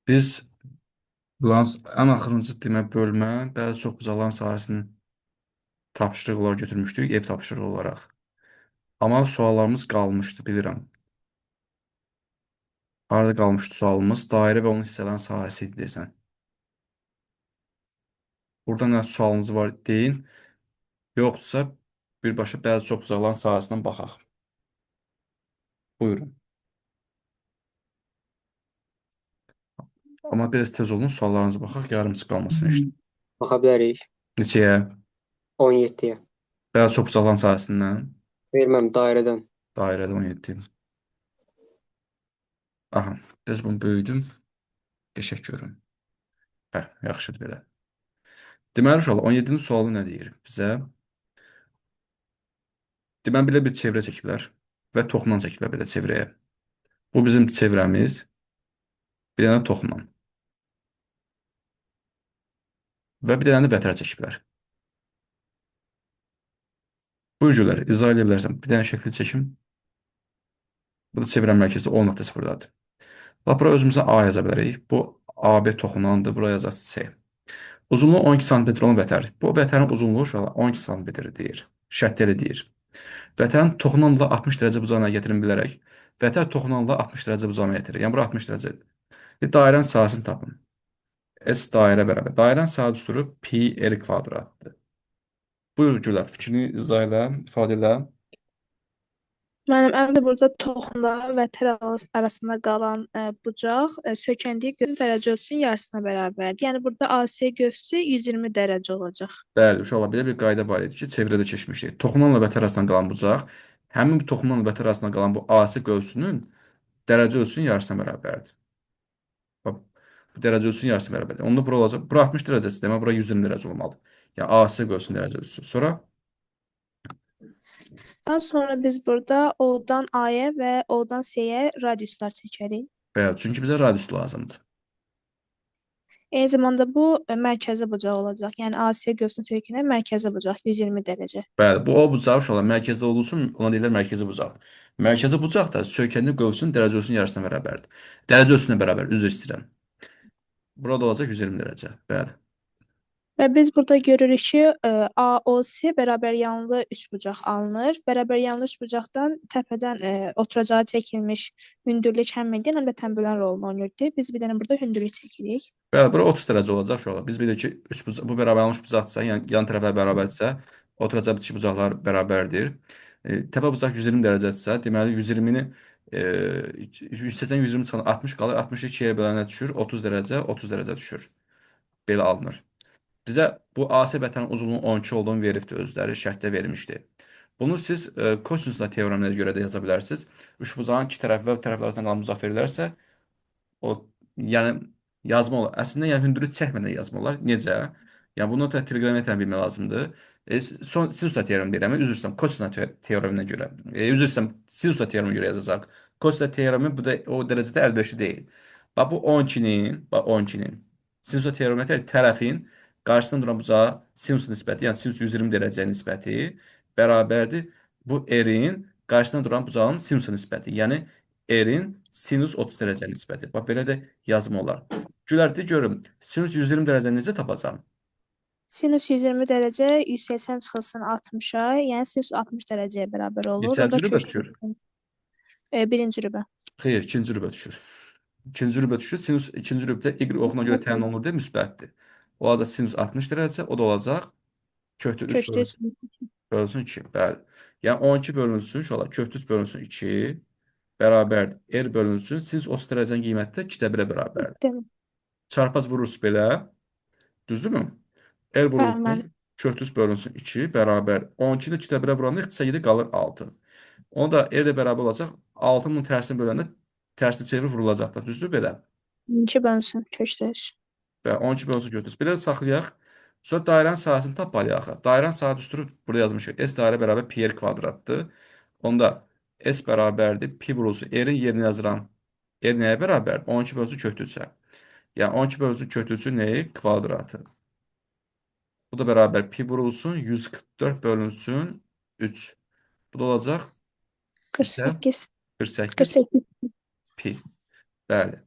Biz ən axırıncı bölmə bəzi çox uzalan sahəsinin tapşırıq olaraq götürmüşdük, ev tapşırığı olaraq. Amma suallarımız qalmışdı, bilirəm. Harada qalmışdı sualımız? Dairə və onun hissələrin sahəsi idi desən. Burada nə sualınız var deyin. Yoxdursa birbaşa bəzi çox uzalan sahəsindən baxaq. Buyurun. Amma biraz tez olun, suallarınıza baxaq, yarımçı qalmasın işte. Baxa bilərik. Neçəyə? 17-yə. Bəzi çox uzalan sahəsindən. Verməm dairədən. Dairədə 17. Aha, biraz bunu böyüdüm. Qəşəng görün. Hə, yaxşıdır belə. Deməli, uşaqlar, 17-ci sualı nə deyir bizə? Deməli, belə bir çevrə çəkiblər və toxundan çəkiblər belə çevrəyə. Bu bizim çevrəmiz, bir dənə toxundan və bir dənə də vətər çəkiblər. Bu cürləri izah edə bilərsən. Bir dənə şəkil çəkim. Bu da çevrənin mərkəzi O nöqtəsi. Bax, bura özümüzə A yaza bilərik. Bu AB toxunandır. Buraya yazaq C. Uzunluğu 12 sm olan vətər. Bu vətərin uzunluğu uşaqlar 12 sm deyir. Şərtdə elə deyir. Vətərin toxunanla 60 dərəcə bucağına gətirin bilərək, vətər toxunanla 60 dərəcə bucağına gətirir. Yəni, bura 60 dərəcədir. Bir dairənin sahəsini tapın. S dairə bərabər. Dairənin sahə düsturu pi r kvadratdır. Buyur Gülər, fikrini izah elə, ifadə elə. Mənim əlimdə burada toxumla və tər arasında qalan bucaq sökəndiyi göz dərəcə ölçüsünün yarısına bərabərdir. Yəni burada AC göstərici 120 dərəcə olacaq. Bəli, uşaqlar, belə bir qayda var idi ki, çevrədə keçmişdik. Toxunanla vətər arasında qalan bucaq, həmin bu toxunanla vətər arasında qalan bu AC qövsünün dərəcə ölçüsünün yarısına bərabərdir. Bax, bu dərəcə ölçüsünün yarısına bərabərdir. Onda bura olacaq, bura 60 dərəcəsi demək, bura 120 dərəcə olmalıdır. Yəni, AC qövsünün dərəcə ölçüsü. Sonra, Daha sonra biz burada O'dan A'ya və O'dan C'yə radiuslar çəkərik. bəli, çünki bizə radius lazımdır. Eyni zamanda bu mərkəzi bucaq olacaq. Yəni AC qövsünün sökünə mərkəzi bucaq 120 dərəcə. Bəli, bu o bucaq uşaqlar mərkəzdə olduğu üçün ona deyirlər mərkəzi bucaq. Mərkəzi bucaq da sökəndə qövsün dərəcə ölçüsünün yarısına bərabərdir. Dərəcə ölçüsünə bərabər, üzr istəyirəm. Burada olacaq 120 dərəcə. Bəli. Və biz burada görürük ki, AOC bərabər yanlı üçbucaq alınır. Bərabər yanlı üçbucaqdan təpədən oturacağı çəkilmiş hündürlük həm median, həm də tənbölən rolunu oynayır. Biz bir dənə burada hündürlük çəkirik. Bəli, bura 30 dərəcə olacaq uşaqlar. Biz bilirik ki, üç bucaq, bu bərabər yanlış bucaqdırsa, yəni yan tərəflər bərabərdirsə, oturacaq iki bucaqlar bərabərdir. Təpə bucaq 120 dərəcədirsə, deməli 120-ni 180 120 çıxan 60 qalır. 60-ı 2-yə bölənə düşür. 30 dərəcə, 30 dərəcə düşür. Belə alınır. Bizə bu AC vətənin uzunluğu 12 olduğunu veribdir özləri, şərtdə vermişdi. Bunu siz kosinus teoreminə görə də yaza bilərsiniz. Üçbucağın iki tərəfi və tərəflər arasında qalan bucaq verilərsə, o yəni yazma olar. Əslində yəni hündürlük çəkmədən yazma olar. Necə? Yəni bunu da trigonometriyanı bilmək lazımdır. Son sinus teoremi deyirəm. Üzr istəyirəm, kosinus teoreminə görə. Üzr istəyirəm, sinus teoreminə görə yazacaq. Kosinus teoremi bu da o dərəcədə əlverişli deyil. Bax bu 12-nin sinus teoreminə tərəfin qarşısında duran bucağa sinus nisbəti, yəni sinus 120 dərəcə nisbəti bərabərdir bu r-in qarşısında duran bucağın sinus nisbəti. Yəni r-in sinus 30 dərəcə nisbəti. Bax, belə də yazma olar. Gülərdə görüm, sinus 120 dərəcə necə tapacam? Sinus 120 dərəcə 180 çıxılsın 60-a, yəni sinus 60 dərəcəyə bərabər olur. Neçənci Orada rübə köşk düşür? birinci rübə. Xeyr, ikinci rübə düşür. İkinci rübə düşür. Sinus ikinci rübdə y oxuna görə təyin olunur deyə müsbətdir. O olacaq sinus 60 dərəcə, o da olacaq kökdə 3 Köşkdə bölünsün 2. Bəli. Yəni 12 bölünsün, şola kökdə 3 bölünsün 2 bərabər r bölünsün sinus 30 dərəcənin qiyməti də 2-də 1-ə bərabərdir. Çarpaz vururuz belə. Düzdürmü? R hə, mən vurulsun, köküs bölünsün 2 bərabər 12-ni 2-də 1-ə vuranda ixtisar qalır 6. Onu da R də bərabər olacaq. 6-nın tərsini böləndə tərsini çevirib vurulacaqdır. Düzdür belə? 2 bölünsün köşkdə 3. Və 12 bölünsün götürürüz. Belə də saxlayaq. Sonra dairənin sahəsini tapmalıyıq. Dairənin sahə düsturu burada yazmışıq. S dairə bərabər pi r kvadratdır. Onda S bərabərdir. Pi vurulsun. R-in yerini yazıram. R nəyə bərabər? 12 bölünsün kökdürsə. Yəni 12 bölünsün kökdürsə nəyi? Kvadratı. Bu da bərabər pi vurulsun 144 bölünsün 3. Bu da olacaq 48. 48 48. pi. Bəli.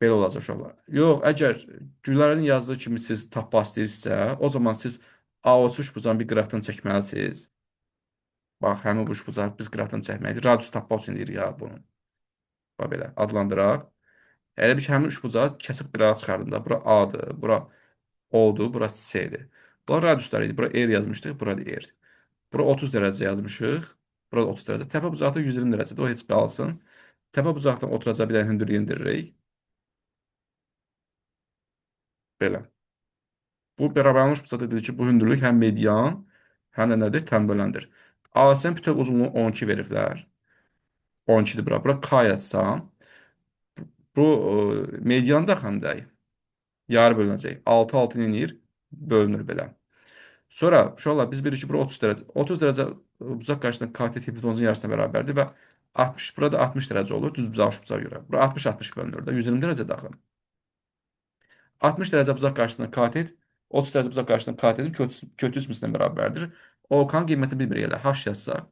Belə olacaq uşaqlar. Yox, əgər Gülərin yazdığı kimi siz tapmaq istəyirsinizsə, o zaman siz AO3 üçbucağın bir qıraqdan çəkməlisiniz. Bax, həmin bu üçbucaq biz qıraqdan çəkməliyik. Radius tapmaq üçün deyirik ya bunu. Bax belə adlandıraq. Elə bir ki, həmin üçbucağı kəsib qırağa çıxardım da. Bura A-dır, bura O-dur, bura C-dir. Bunlar radiuslar idi. Bura R yazmışdıq, bura da R. Bura 30 dərəcə yazmışıq. Bura 30 dərəcə. Təpə bucaqda 120 dərəcədir. O heç qalsın. Təpə bucaqdan oturacaq bir dənə hündürlüyü indiririk. Belə. Bu bərabərlik bucaqda dedik ki, bu hündürlük həm median, həm də nədir? Tənböləndir. ASN bütöv uzunluğu 12 veriblər. 12-dir bura. Bura K yazsam, bu median da həm də yarı bölünəcək. 6 6 eləyir, bölünür belə. Sonra uşaqlar biz bilirik ki, bura 30 dərəcə. 30 dərəcə bucaq qarşısında katet hipotenuzun yarısına bərabərdir və 60 burada 60 dərəcə olur düz bucaq bucağa görə. Bura 60 60 bölünür də 120 dərəcə daxil. 60 dərəcə bucaq qarşısında katet 30 dərəcə bucaq qarşısında katetin kötü mislinə bərabərdir. OK-nın qiymətini bir elə h yazsaq,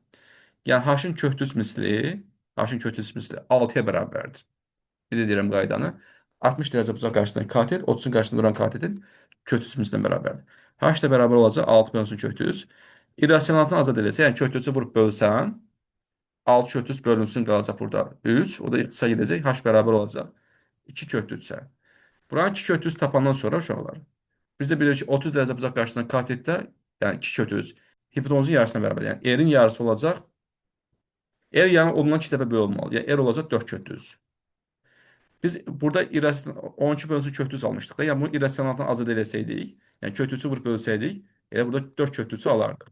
yəni h-ın kötü misli 6-ya bərabərdir. Bir də deyirəm qaydanı. 60 dərəcə bucaq qarşısında katet, 30-un qarşısında duran katetin kötü mislinə bərabərdir. H da bərabər olacaq 6 bölünsün kötü 3. İrrasionalını azad edilsə, yəni kötü 3-ü vurub bölsən, 6 kötü 3 bölünsün qalacaq burada 3. O da ixtisa gedəcək. H bərabər olacaq 2 kötü 3-ə. Buranın 2 kötü 3 tapandan sonra uşaqlar. Biz də bilirik ki, 30 dərəcə bucaq qarşısında katetdə, yəni 2 kötü 3 hipotenuzun yarısına bərabər. Yəni R-in yarısı olacaq. R yəni ondan 2 dəfə böyük olmalı. Yəni R olacaq 4 kötü 3. Biz burada 12 bölünsün kötü 3 almışdıq da. Yəni bunu irrasionaldan azad eləsəydik, yəni kötü 3-ü vurub bölsəydik, elə burada 4 kötü 3-ü alardıq.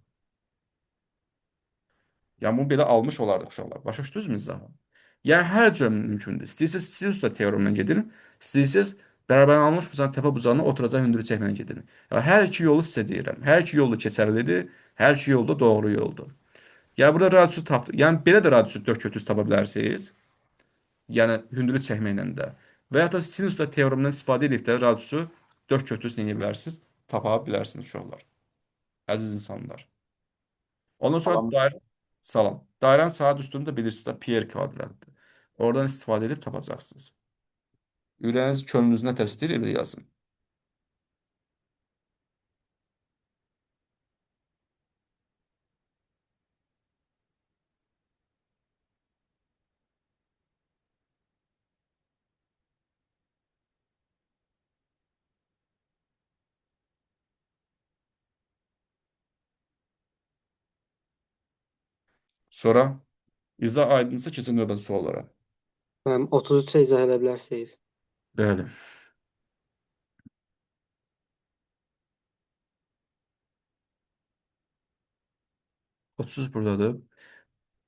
Yəni bunu belə almış olardıq uşaqlar. Başa düşdünüzmü izahı? Yəni hər cür mümkündür. İstəyirsiniz Sinus teoremindən gedin, istəyirsiniz bərabərlanmış bucağın təpə bucağına oturacaq hündürlük çəkmədən gedin. Yəni hər iki yolu sizə deyirəm. Hər iki yol da keçərlidir, hər iki yol da doğru yoldur. Yəni burada radiusu tapdıq. Yəni belə də radiusu 4 kötü 3 tapa bilərsiniz. Yəni hündürlük çəkməklə də. Və ya da sinus teoremindən istifadə edib də radiusu 4 kötü 3 eləyə bilərsiniz, tapa bilərsiniz uşaqlar. Əziz insanlar. Ondan sonra Salam. dairə salam. Dairənin saat üstünü də bilirsiniz də Pierre kvadratdır. Oradan istifadə edib tapacaqsınız. Ürəyiniz könlünüz nə tər istəyir elə yazın. Sonra izah aydınsa keçin növbəti suallara. 33-ə izah edə bilərsiniz. Bəli. Otuz buradadır.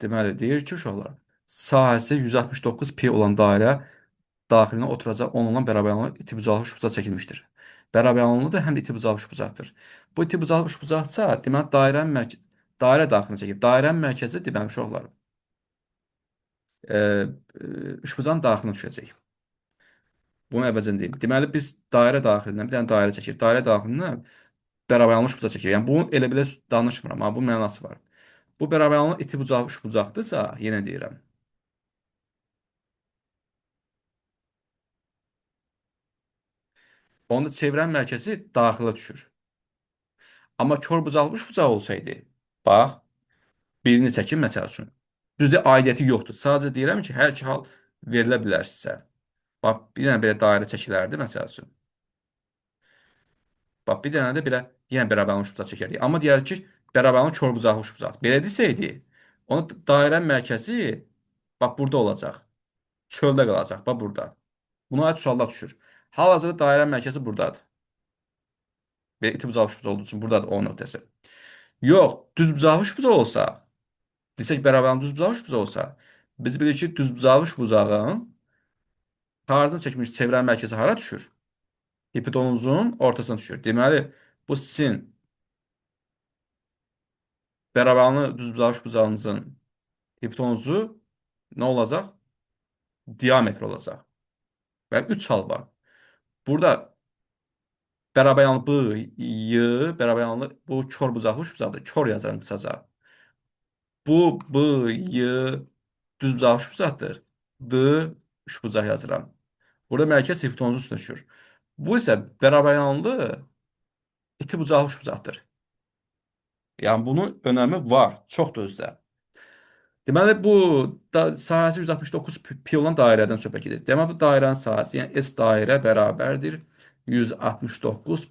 Deməli, deyir ki, uşaqlar, sahəsi 169 pi olan dairə daxilinə oturacaq onunla bərabərli itibucaqlı üçbucaq çəkilmişdir. Bərabərli də həm də itibucaqlı üçbucaqdır. Bu itibucaqlı üçbucaqsa, deməli, dairə daxilinə çəkib. Dairənin mərkəzi, deməli, uşaqlar, e, üçbucağın daxilinə düşəcək. Bunu əvvəlcən deyim. Deməli, biz dairə daxilindən bir dənə dairə çəkirik. Dairə daxilindən bərabərli üçbucaq çəkirik. Yəni, bunu elə belə danışmıram, amma bu mənası var. Bu bərabərli itibucaqlı üçbucaqdırsa, yenə deyirəm. Onda çevrənin mərkəzi daxilə düşür. Amma korbucaqlı üçbucaq olsaydı, bax, birini çəkin məsəl üçün. Düzdür, aidiyyəti yoxdur. Sadəcə deyirəm ki, hər iki hal verilə bilər sizə. Bax, bir dənə belə dairə çəkilərdi məsəl üçün. Bax, bir dənə də belə yenə bərabərli üçbucaq çəkərdik. Amma deyərik ki, bərabərli korbucaqlı üçbucaq. Belə desəydi, onun dairənin mərkəzi bax burada olacaq. Çöldə qalacaq, bax burada. Buna aid suallar düşür. Hal-hazırda dairənin mərkəzi buradadır. Belə iti bucaq üçbucaq olduğu üçün buradadır O nöqtəsi. Yox, düzbucaqlı üçbucaq olsa, desək bərabərli düzbucaqlı üçbucaq olsa, biz bilirik ki, düzbucaqlı üçbucağın xaricdən çəkmiş çevrənin mərkəzi hara düşür? Hipotenuzun ortasına düşür. Deməli, bu sizin bərabərli düzbucaqlı üçbucağınızın hipotenuzu nə olacaq? Diametr olacaq. Və 3 hal var. Burada bərabərli B, Y, bərabərli bu kör bucaqlı üçbucaqdır. Kör yazıram qısaca. Bu, B, Y düzbucaqlı üçbucaqdır. D, üçbucaq yazıram. Burada mərkəz hipotenuzun üstünə düşür. Bu isə bərabər yanlı iti bucaqlı üçbucaqdır. Yəni bunun önəmi var, çoxdur özdə. Deməli bu sahəsi 169 pi olan dairədən söhbət gedir. Deməli bu dairənin sahəsi, yəni S dairə bərabərdir 169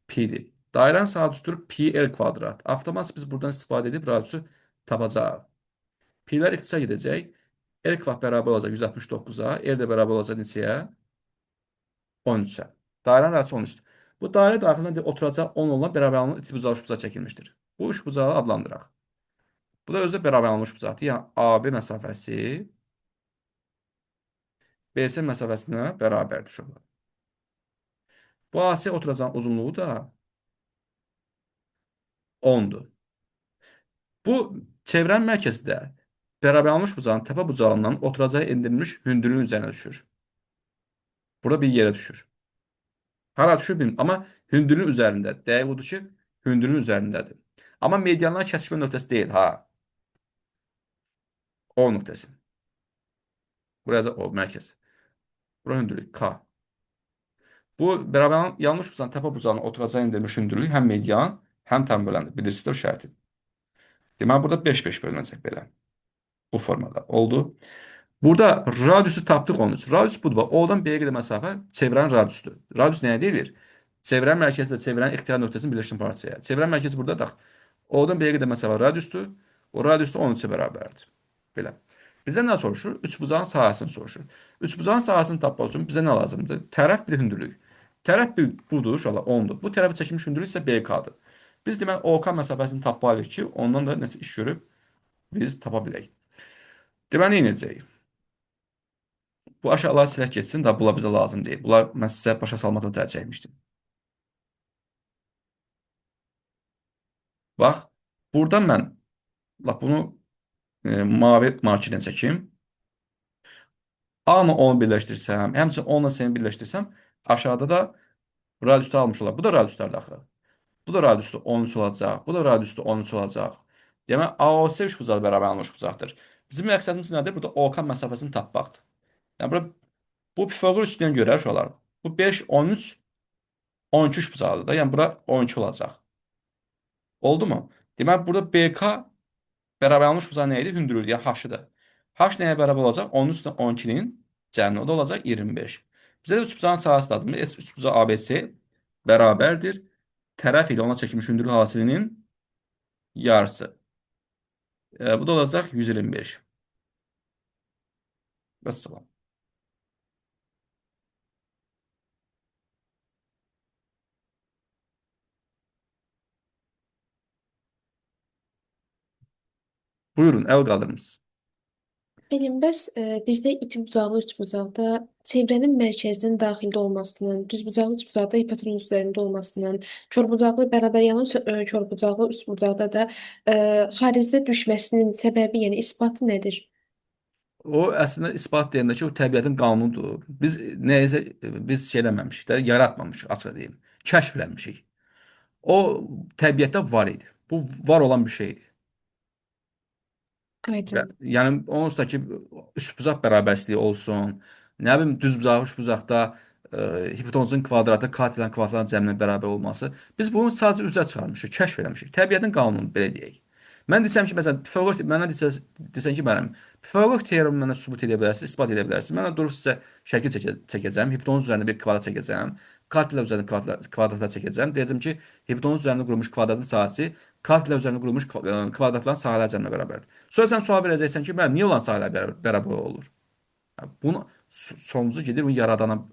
pi'dir. Dairənin sahəsi pi l kvadrat. Avtomatik biz buradan istifadə edib radiusu tapacağıq. Pi'lər ixtisar edəcək. L kvadrat bərabər olacaq 169-a, L də bərabər olacaq neçəyə? 13-ə. Dairənin radiusu 13-dür. Bu dairə daxilində oturacaq 10 olan bərabər olan iti üçbucağı çəkilmişdir. Bu üçbucağı adlandıraq. Bu da özü bərabər olmuş bucaqdır. Yəni AB məsafəsi BC məsafəsinə bərabərdir uşaqlar. Bu AC oturacağın uzunluğu da 10'dur. Bu çevrənin mərkəzi də bərabər olmuş bucağın təpə bucağından oturacağı endirilmiş hündürlüyün üzərinə düşür. Burada bir yerə düşür. Hara düşür bilmiyorum. Amma hündürlüyün üzərində. Dəqiq odur ki, hündürlüyün üzərindədir. Amma medianlar kəsişmə nöqtəsi deyil ha. O nöqtəsi. Burası o mərkəz. Bura hündürlük K. Bu bərabər yanlış bucağın təpə bucağına oturacağı endirilmiş hündürlük həm median, həm təmböləndir. Bilirsiniz o şərti. Deməli burada 5-5 bölünəcək belə. Bu formada oldu. Burada radiusu tapdıq onun üçün. Radius budur. O'dan B'yə qədər məsafə çevrənin radiusudur. Radius nəyə deyilir? Çevrənin mərkəzi ilə çevrənin ixtiyar nöqtəsini birləşdirən parçaya. Çevrənin mərkəzi buradadır. O'dan B'yə qədər məsafə radiusdur. O radius da 13-ə bərabərdir. Belə. Bizə nə soruşur? Üçbucağın sahəsini soruşur. Üçbucağın sahəsini tapmaq üçün bizə nə lazımdır? Tərəf bir hündürlük. Tərəf bir budur, uşaqlar 10'dur. Bu tərəfə çəkilmiş hündürlük isə BK-dır. Biz deməli OK məsafəsini tapmalıyıq ki, ondan da nəsə iş görüb biz tapa bilək. Deməli nə edəcəyik? Bu aşağılar silah geçsin da bunlar bizə lazım deyil. Bunlar mən sizə başa salmaqda tercih etmişdim. Bax, buradan mən bunu mavi markerlə çəkim. A-nı 10'u birləşdirsəm, həmçinin 10'la C-ni birləşdirsəm, aşağıda da radiusda almış olar. Bu da radiuslardır axı. Bu da radiusda 13 olacaq. Bu da radiusda 13 olacaq. Demək, AOC üçbucağı bərabər almış bucaqdır. Bizim məqsədimiz nədir? Burada OK məsafəsini tapmaqdır. Yəni, bu Pifaqor üçlüyünə görə uşaqlar, bu 5, 13, 12 üçbucağıdır da. Yəni, bura 12 olacaq. Oldu mu? Demək, burada BK bərabər almış bucağı nə idi? Hündürlük, yəni H-dır. H nəyə bərabər olacaq? 13 üstə 12'nin cəmi, o da olacaq 25. Bizə də üçbucağın sahəsi lazımdır. S üçbucağı ABC bərabərdir. Tərəf ilə ona çəkilmiş hündürlük hasilinin yarısı. Bu da olacaq 125. Vəssalam. Buyurun, əl qaldırınız. Elm, bəs bizdə iti bucaqlı üçbucaqda çevrənin mərkəzinin daxildə olmasının, düzbucaqlı üçbucaqda hipotenuz üzərində olmasının, körbucaqlı bərabər yanan körbucaqlı üçbucaqda da xaricdə düşməsinin səbəbi, yəni isbatı nədir? O əslində isbat deyəndə ki, o təbiətin qanunudur. Biz şey eləməmişik də, yaratmamışıq, açıq deyim. Kəşf eləmişik. O təbiətdə var idi. Bu var olan bir şeydir. Aydın. Yəni onsuz da ki, üçbucaq bərabərsizliyi olsun, nə bilim düz bucaq, üçbucaqda hipotenuzun kvadratı katilən kvadratların cəminə bərabər olması. Biz bunu sadəcə üzə çıxarmışıq, kəşf eləmişik. Təbiətin qanunu belə deyək. Mən desəm ki, məsələn, Pifaqor məndən desən ki, mənim Pifaqor teoremi mənə sübut edə bilərsiniz, isbat edə bilərsiniz. Mən də durub sizə şəkil çəkəcəm, hipotenuz üzərində bir kvadrat çəkəcəm, katillər üzərində kvadratlar çəkəcəm. Deyəcəm ki, hipotenuz üzərində qurulmuş kvadratın sahəsi katillər üzərində qurulmuş kvadratların sahələri cəminə bərabərdir. Sonra sən sual verəcəksən ki, müəllim, niyə olan sahələr bərabər olur? Bunu sonucu gedir, bunu yaradana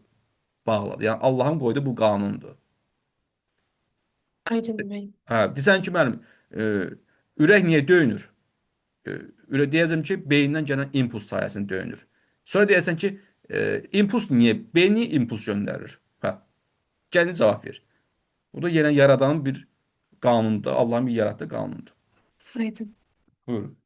bağlıdır. Yəni Allahın qoyduğu bu qanundur. Aydın müəllim. Desən ki, müəllim, ürək niyə döyünür? Deyəcəm ki, beynindən gələn impuls sayəsində döyünür. Sonra deyəcəksən ki, impuls niyə? Beyin niyə impuls göndərir? Gəlin cavab ver. Bu da yenə yaradanın bir qanunudur. Allahın bir yaratdığı qanunudur. Aydın. Buyurun.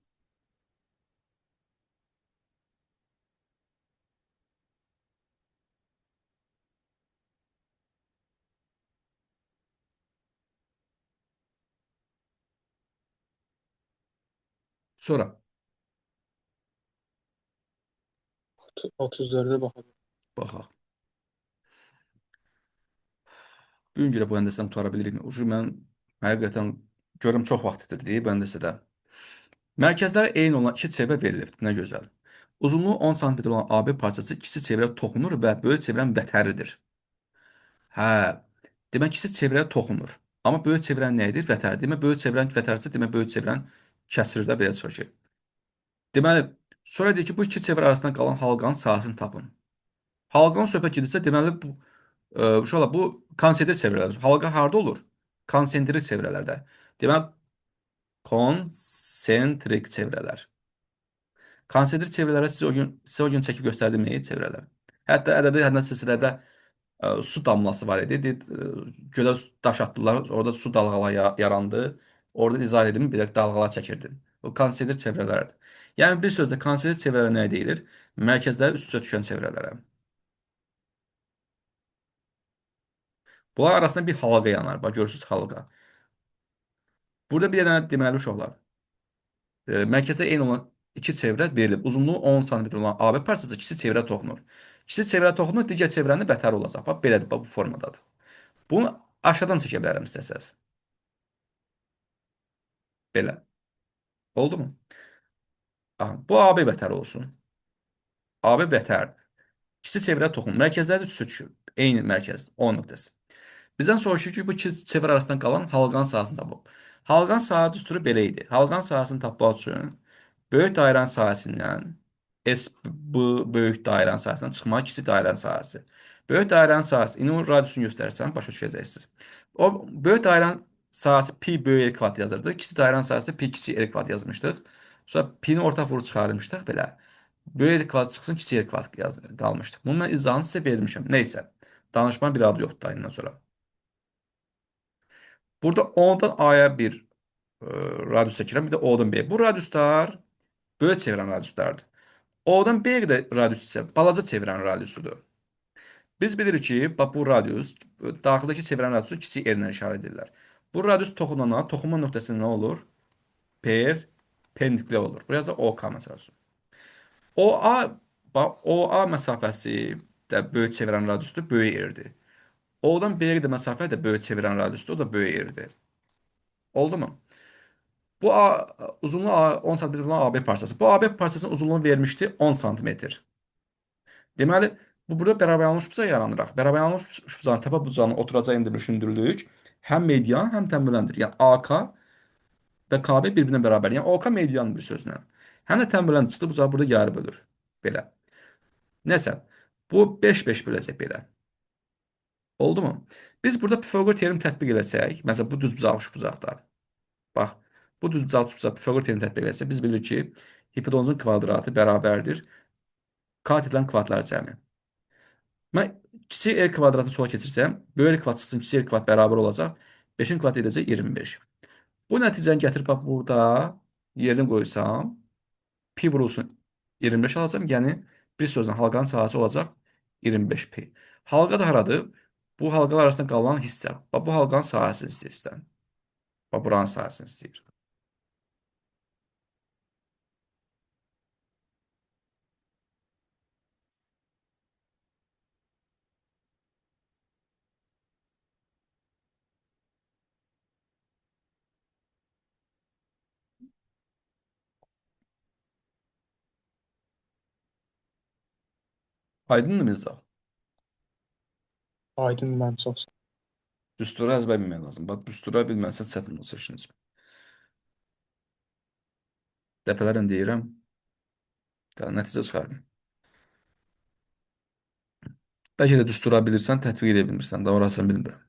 Sonra 34'e bakalım. baxaq. Bu gün görə bu həndəsədən qurtara bilirikmi? Ucu mən həqiqətən görürəm çox vaxt itirdik bu həndəsədə. Mərkəzləri eyni olan iki çevrə verilib. Nə gözəl. Uzunluğu 10 sm olan AB parçası kiçik çevrəyə toxunur və böyük çevrənin vətəridir. Hə, demək kiçik çevrəyə toxunur. Amma böyük çevrənin nə edir? Vətəri. Demək böyük çevrənin vətərisi demək böyük çevrənin kəsirir də belə çıxır ki. Deməli, sonra deyir ki, bu iki çevrə arasında qalan halqanın sahəsini tapın. Halqanın söhbət gedirsə, deməli uşaqlar bu konsentrik çevrələrdir. Halqa harda olur? Konsentrik çevrələrdə. Demək konsentrik çevrələr. Konsentrik çevrələrə sizə o gün çəkib göstərdim neyi çevrələr. Hətta ədəbi həddən silsilədə su damlası var idi. Gölə daş atdılar, orada su dalğaları yarandı. Orada izah edim, belə dalğalar çəkirdi. O konsentrik çevrələrdir. Yəni bir sözlə konsentrik çevrələr nə deyilir? Mərkəzləri üst-üstə düşən çevrələrə. Bunlar arasında bir halqa yanar. Bax görürsünüz halqa. Burada bir dənə deməli uşaqlar. Mərkəzdə eyni olan iki çevrə verilib. Uzunluğu 10 sm olan AB parçası kiçik çevrə toxunur. Kiçik çevrə toxunur, digər çevrənin vətəri olacaq. Bax belədir, bax bu formadadır. Bunu aşağıdan çəkə bilərəm istəsəz. Belə. Oldu mu? Aha, bu AB vətəri olsun. AB vətər. Kiçik çevrə toxunur. Mərkəzləri üst-üstə düşür. Eyni mərkəz, 10 nöqtəsi. Bizdən soruşur ki, bu iki çevre arasında qalan halqanın sahəsini tapıb. Halqanın sahə düsturu belə idi. Halqanın sahəsini tapmaq üçün böyük dairənin sahəsindən SB böyük dairənin sahəsindən çıxmaq kiçik dairənin sahəsi. Böyük dairənin sahəsi, indi o radiusunu göstərsəm başa düşəcəksiniz. O böyük dairənin sahəsi pi böyük R kvadrat yazırdı. Kiçik dairənin sahəsi pi kiçik R kvadrat yazmışdıq. Sonra pi'nin orta vuru çıxarmışdıq belə. Böyük R kvadrat çıxsın, kiçik R kvadrat qalmışdıq. Bunu mən izahını sizə vermişəm. Neysə, danışma bir adı yoxdur ayından sonra. Burada O'dan A'ya bir radius çəkirəm, bir də O'dan B'yə. Bu radiuslar böyük çevirən radiuslardır. O'dan B'yə də radius isə balaca çevirən radiusudur. Biz bilirik ki, bax bu radius, daxildəki çevirən radiusu kiçik R-lə işarə edirlər. Bu radius toxunana, toxunma nöqtəsi nə olur? Perpendikulyar olur. Buraya da OK məsəl üçün. OA məsafəsi də böyük çevirən radiusdur, böyük R-dir. O'dan B'yə də məsafə də böyük çevirən radiusdur, o da böyük R-dir. Oldu mu? Bu uzunluğu 10 sm olan AB parçası. Bu AB parçasının uzunluğu vermişdi 10 sm. Deməli, bu burada bərabər bucaq yaranıraq. Bərabər bucağın təpə bucağının oturacağı endirmiş hündürlük həm median, həm tənbələndir. Yəni AK və KB bir-birinə bərabər. Yəni OK median bir sözlə. Həm də tənbələn çıxdı bucağı burada yarı bölür. Belə. Nəsə, bu 5-5 böləcək belə. Oldu mu? Biz burada Pifaqor teoremi tətbiq eləsək, məsələn, bu düzbucaqlı bucaqda. Bax, bu düzbucaqlı bucaq Pifaqor teoremi tətbiq eləsək, biz bilirik ki, hipotenuzun kvadratı bərabərdir katetlərin kvadratları cəmi. Mən kiçik R kvadratı sola keçirsəm, böyük R kvadrat çıxsın, kiçik R kvadrat bərabər olacaq. 5-in kvadratı edəcək 25. Bu nəticəni gətirib bax burada yerini qoysam, pi vurulsun 25 alacam. Yəni bir sözlə halqanın sahəsi olacaq 25 pi. Halqa da haradır? Bu halqalar arasında qalan hissə. Bax bu halqanın sahəsini istəyirsən. Bax buranın sahəsini istəyir. Aydındır Mirzə? Aydın mən çox sağ Düsturu əzbər bilmək lazım. Bax, düsturu bilməsən çətin olacaq işiniz. Dəfələrlə deyirəm. Daha nəticə çıxarım. Bəlkə də düstura bilirsən, tətbiq edə bilmirsən. Daha orasını bilmirəm.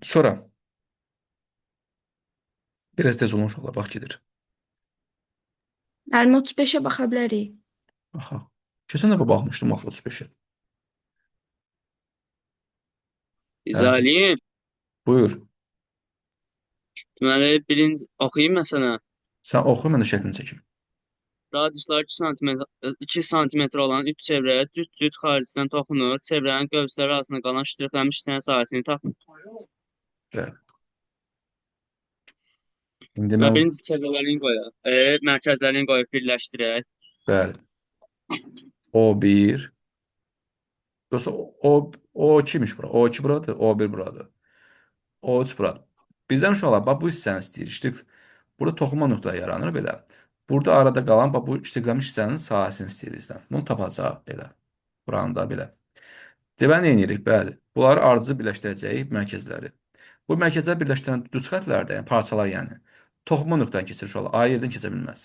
Sonra biraz tez olmuş ola, vaxt gedir. Müəllim 35-ə baxa bilərik. Aha. Keçən dəfə baxmışdım axı 35-ə. İzaliyim. Buyur. Deməli, birinci oxuyayım mən sənə. Sən oxu, mən də şəklini çəkim. Radiuslar 2 sm olan üç çevrəyə cüt-cüt xaricdən toxunur. Çevrənin qövsləri arasında qalan ştrixlənmiş hissənin sahəsini tapın. Bəli. İndi Və mən birinci çevrələrini qoyaq. Mərkəzlərini qoyub birləşdirək. bəli. O1 Yoxsa O2'miş bura. O2 buradır, O1 buradır. O3 buradır. Bizdən uşaqlar, bax bu hissəni istəyir. İşte burada toxunma nöqtələri yaranır belə. Burada arada qalan bax bu iştiqləmiş hissənin sahəsini istəyir bizdən. Bunu tapacaq belə. Buranı da belə. Deməli nə edirik? Bəli. Bunları ardıcıl birləşdirəcəyik mərkəzləri. Bu mərkəzləri birləşdirən düz xətlərdə, yəni parçalar yəni, toxunma nöqtəni keçir uşaqlar. Ayrı yerdən keçə bilməz.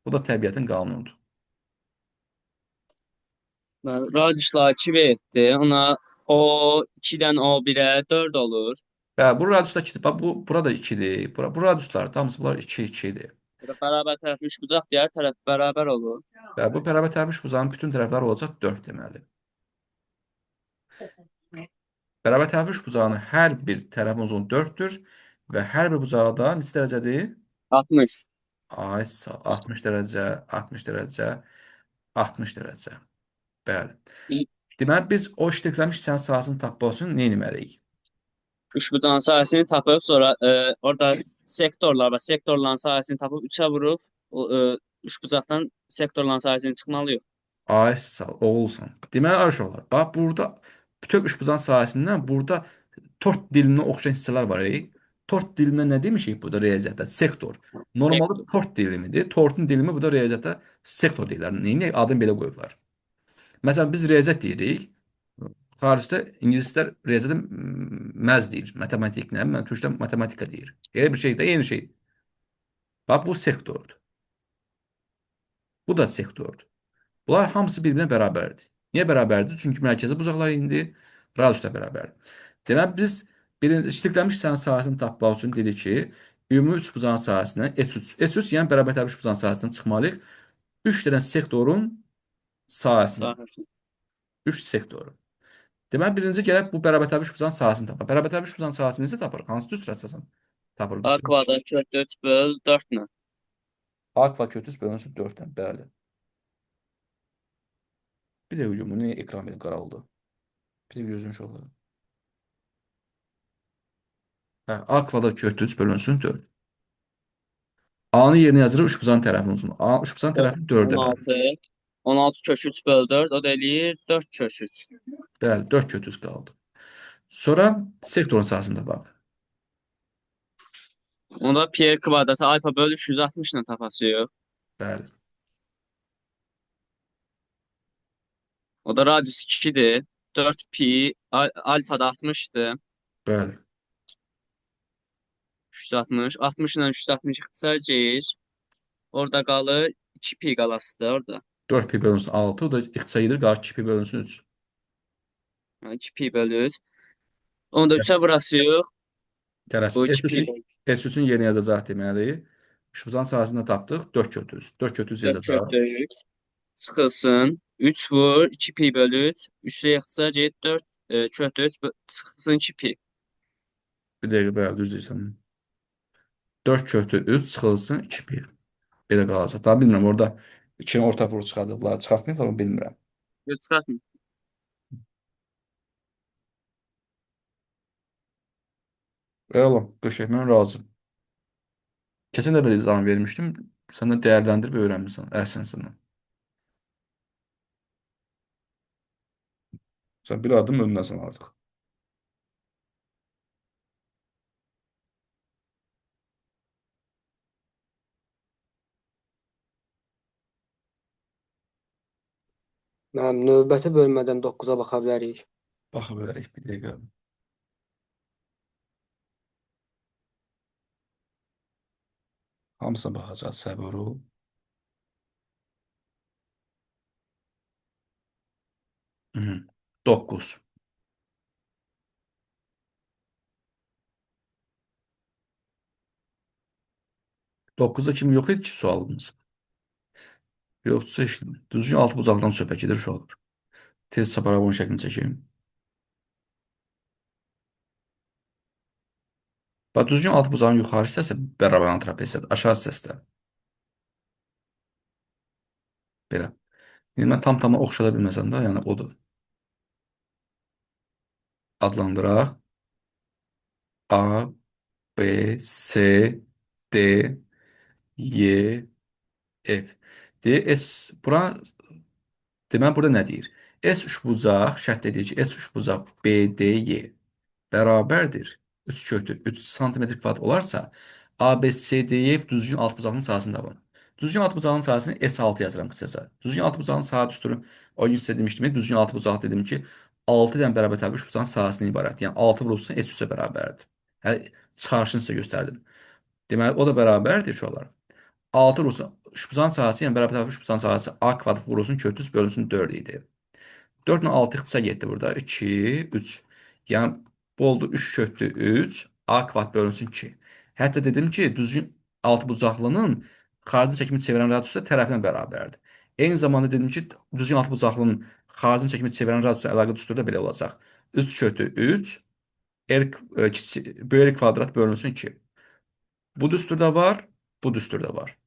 Bu da təbiətin qanunudur. Radiuslar 2 verdi. Ona o 2-dən O1-ə 4 olur. Bəli, bu radiusda 2-dir. Bax burada 2-dir. Bu radiuslar hamısı bunlar 2, 2-dir. Bərabər tərəfli üçbucaq digər tərəf bərabər olur. Və bu bərabər tərəfli üçbucağın bütün tərəfləri olacaq 4 deməli. Bərabər tərəfli üçbucağının hər bir tərəfin uzunluğu 4-dür və hər bir bucağı da neçə dərəcədir? 60. Ay, 60 dərəcə, 60 dərəcə, 60 dərəcə. Bəli. Deməli biz o iştiqləmiş hissənin sahəsini tapmaq üçün nə etməliyik? Üçbucağın sahəsini tapıb sonra orada sektorlar var. Sektorların sahəsini tapıb 3-ə vurub üçbucaqdan sektorların sahəsini çıxmalıyıq. Ay, sağ ol, olsun. Deməli uşaqlar, bax burada bütöv üçbucağın sahəsindən burada tort dilinə oxşayan hissələr var. Tort dilinə nə demişik burada riyaziyyatda? Sektor. Normalda Sektor. tort dilimidir. Tortun dilimi burada riyaziyyatda sektor deyirlər. Neyini adını belə qoyublar. Məsələn biz riyaziyyat deyirik. Xaricdə ingilislər riyaziyyata məz deyir. Matematiklə, mən türkdə matematika deyir. Elə bir şey də eyni şey. Bax bu sektordur. Bu da sektordur. Bunlar hamısı bir-birinə bərabərdir. Niyə bərabərdir? Çünki mərkəzi bucaqlar indi radius da bərabərdir. Deməli biz birinci iştiqlənmiş hissənin sahəsini tapmaq üçün dedik ki, ümumi üçbucağın sahəsindən S3 yəni bərabər üçbucağın sahəsindən çıxmalıyıq. 3 dənə sektorun sahəsini. Sahəsi. 3 sektoru. Deməli birinci gəlib bu bərabər üçbucağın sahəsini tapaq. Bərabər üçbucağın sahəsini necə tapırıq? Hansı düz əsasən tapırıq? A kvadrat kök 4 böl 4 ilə. A kvadrat kötüs bölünsün 4-dən. Bəli. Bir də bu niyə ekran belə qaraldı? Bir də gözüm şoxladı. Hə, A kvadrat kötüs bölünsün 4. A-nı yerinə yazırıq üçbucağın tərəfinin uzunluğu. A üçbucağın tərəfini 4-ə bölür. 16 kök 3 böl 4 o da eləyir 4 kök 3. Bəli, 4 kötüs qaldı. Sonra sektorun sahəsində bax. Onda pi kvadratı alfa böl 360 ilə tapasıyıq. Bəli. O da radius 2-dir. 4 pi alfa da 60-dır. Bəli. 360. 60 ilə 360 ixtisarcıyır. Orada qalır 2 pi qalasıdır orada. 4 pi bölünsün 6, o da ixtisa edir, qalır 2 pi bölünsün 3. 2 pi bölür. Onu da 3-ə vurasıyıq. Tələs. Bu 2 pi S3-ün yerinə yazacaq deməli. Üçbucağın sahəsində tapdıq 4 kötüs. 4 kötüs 4 yazacaq. kök çıxılsın. 3 vur 2 pi bölür. 3-ə ixtisarcıyır 4 kök 3 çıxılsın 2 pi. Bir dəqiqə bəli düz deyirsən. 4 kötü 3 çıxılsın 2 pi. Belə qalacaq. Daha bilmirəm orada 2-ni orta vurub çıxardıblar. Çıxartmayıblar onu bilmirəm. Yox, çıxartmır. Eyvallah, qəşəng, mən razıyam. Keçən dəfə də izahını vermişdim. Sən də dəyərləndirib öyrənmisən, əhsən sənə. Sən bir adım öndəsən artıq. Mənim növbəti bölmədən 9-a baxa bilərik. Baxa bilərik bir dəqiqə. Hamısına baxacaq, səbir ol. Hı, 9. Dokuzda kim yox idi ki sualımız? Yoxsa işte düzgün altı bucaqdan söhbət gedir uşaqlar. Tez paragrafın şəklini çəkeyim. Bax düzgün altı bucağın yuxarı hissəsi bərabər trapesiyadır, aşağı hissəsi də. Belə. İndi mən tam oxşada bilməsəm də, yəni odur. Adlandıraq. A, B, C, D, Y, F. D, S. Bura deməli burada nə deyir? S üçbucaq, şərt edir ki, S üçbucaq BDY bərabərdir. 3 kökü 3 santimetr kvadrat olarsa, ABCDF düzgün altbucağının sahəsini tapın. Düzgün altbucağının sahəsini S6 yazıram qısaca. Düzgün altbucağın saha düsturu o gün sizə demişdim. Düzgün altbucaq dedim ki, 6 dən bərabər təbii üçbucağın sahəsindən ibarət. Yəni 6 vurulsun S3-ə bərabərdir. Hələ çıxarışını sizə göstərdim. Deməli, o da bərabərdir şu olar. 6 vurulsun üçbucağın sahəsi, yəni bərabər təbii üçbucağın sahəsi A kvadrat vurulsun kök 3 bölünsün 4 idi. 4 ilə 6 ixtisa getdi burada. 2, 3. Yəni bu oldu 3 köklü 3. A kvadrat bölünsün 2. Hətta dedim ki, düzgün altıbucaqlının xarici çəkimi çevirən radiusu da tərəfdən bərabərdir. Eyni zamanda dedim ki, düzgün altıbucaqlının xarici çəkimi çevirən radiusu əlaqə düsturu da belə olacaq. 3 köklü 3 böyük kvadrat bölünsün 2. Bu düsturda var, bu düsturda var.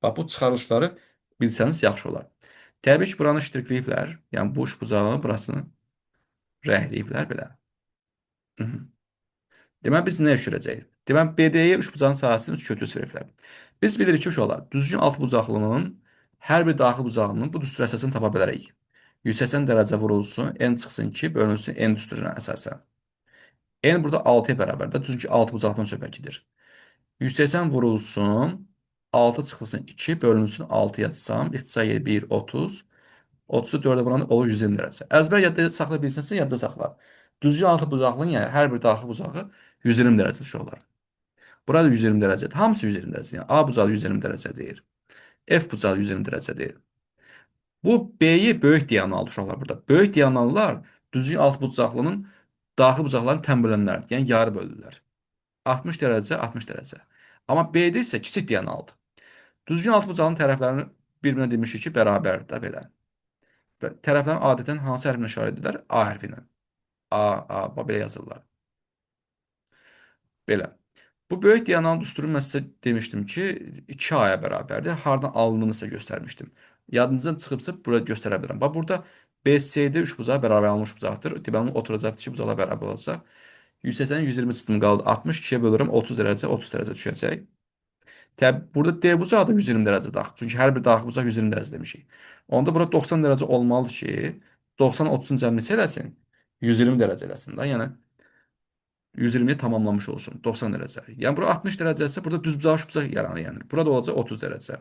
Bax, bu çıxarışları bilsəniz yaxşı olar. Təbii ki, buranı ştrikləyiblər. Yəni, bu üçbucağı burasını rəhləyiblər belə. Deməli, biz nə düşürəcəyik? Deməli, BD-yə üçbucağın sahəsini 3 kötü veriblər. Biz bilirik ki, uşaqlar, düzgün altbucaqlının hər bir daxil bucağının bu düstur əsasını tapa bilərik. 180 dərəcə vurulsun, n çıxsın 2, bölünsün n düsturuna əsasən. N burada 6-ya bərabərdir. Çünki altbucaqdan söhbət gedir. 180 vurulsun, 6 çıxılsın 2, bölünsün 6 yazsam, ixtisar yeri 1, 30. 30-u 4-ə vuran olur 120 dərəcə. Əzbər yadda saxlaya bilsənsə, yadda saxla. Düzgün altı bucaqlının, yəni hər bir daxil bucağı 120 dərəcə uşaqlar. Burada 120 dərəcədir. Hamısı 120 dərəcə. Yəni A bucağı 120 dərəcədir. F bucağı 120 dərəcədir. Bu B'yi böyük diagonaldır uşaqlar burada. Böyük diagonallar düzgün altı bucaqlının daxil bucaqlarını təmizlənlər, yəni yarı bölürlər. 60 dərəcə, 60 dərəcə. Amma B'də isə kiçik diagonaldır. Düzgün altı bucağının tərəflərini bir-birinə demişik ki, bərabərdir də belə. Və tərəflərin adətən hansı hərflə işarə edirlər? A hərfi ilə. A, belə yazırlar. Belə. Bu böyük diagonal düsturu mən sizə demişdim ki, 2A-ya bərabərdir. Hardan alındığını sizə göstərmişdim. Yadınızdan çıxıbsa, burada göstərə bilirəm. Bax, burada BC-də 3 bucağı bərabər alınmış bucaqdır. Deməli, oturacaq 2 bucaqlar bərabər olacaq. 180, 120 sistem qaldı. 62-yə bölürəm, 30 dərəcə, 30 dərəcə düşəcək. Təbii, burada D bucağı da 120 dərəcə daxil. Çünki hər bir daxil bucaq 120 dərəcə demişik. Onda burada 90 dərəcə olmalıdır ki, 90 30-un cəmini eləsin, 120 dərəcə eləsin də. Yəni 120-yi tamamlamış olsun 90 dərəcə. Yəni bura 60 dərəcə isə burada düzbucaq üçbucaq yaranır. Yəni burada olacaq 30 dərəcə.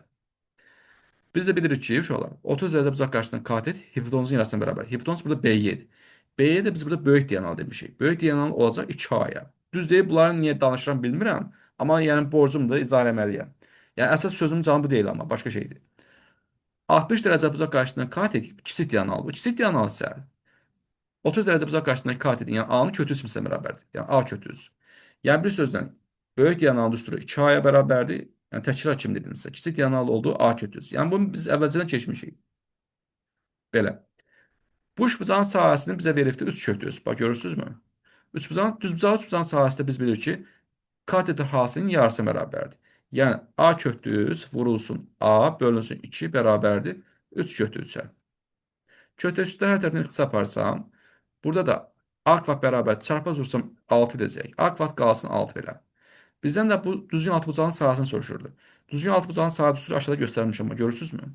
Biz də bilirik ki, uşaqlar, 30 dərəcə bucaq qarşısında katet hipotenuzun yarısına bərabər. Hipotenuz burada B7. B7 də biz burada böyük diagonal demişik. Böyük diagonal olacaq 2A-ya. Düz deyib bunları niyə danışıram bilmirəm, amma yəni borcumdur, izah eləməliyəm. Yəni əsas sözümün canı bu deyil, amma başqa şeydir. 60 dərəcə bucaq qarşısında katet kiçik diagonal. Bu kiçik diagonal isə 30 dərəcə bucaq qarşısındakı katetin, yəni A-nın kötü hissəsinə bərabərdir. Yəni A kötü üs. Yəni bir sözlə böyük diagonal düsturu 2A-ya bərabərdir. Yəni təkrar kimi dedimsə, kiçik diagonal olduğu A kötü üs. Yəni bunu biz əvvəlcədən keçmişik. Belə. Bu üçbucağın sahəsini bizə veribdir 3 kötü üs. Bax görürsünüzmü? Üçbucağın düzbucağı üçbucağın sahəsində biz bilirik ki, katetin hasının yarısı bərabərdir. Yəni A kötü üs vurulsun A bölünsün 2 bərabərdir 3 kötü üsə. Kötü üsdən hər tərəfindən ixtisa aparsam, burada da A kvadrat bərabər çarpaz vursam 6 edəcək. A kvadrat qalsın 6 belə. Bizdən də bu düzgün altıbucağın sahəsini soruşurdu. Düzgün altıbucağın sahə düsturu aşağıda göstərmişəm. Görürsünüzmü?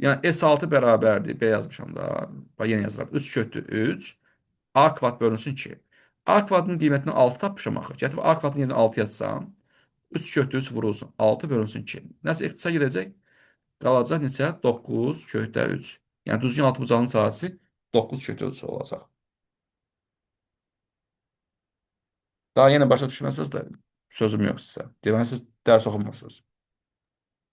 Yəni S6 bərabərdir. B yazmışam da. Bax yenə yazıram. 3 kötü 3. A kvadrat bölünsün 2. A kvadratın qiymətini 6 tapmışam axı. Gətirib A kvadratın yerinə 6 yazsam, 3 kötü 3 vurulsun. 6 bölünsün 2. Nəsə ixtisa gedəcək? Qalacaq neçə? 9 kökdə 3. Yəni düzgün altıbucağın sahəsi 9 kökdə 3 olacaq. Daha yenə başa düşməsəz də sözüm yox sizə. Deməli, siz dərs oxumursunuz.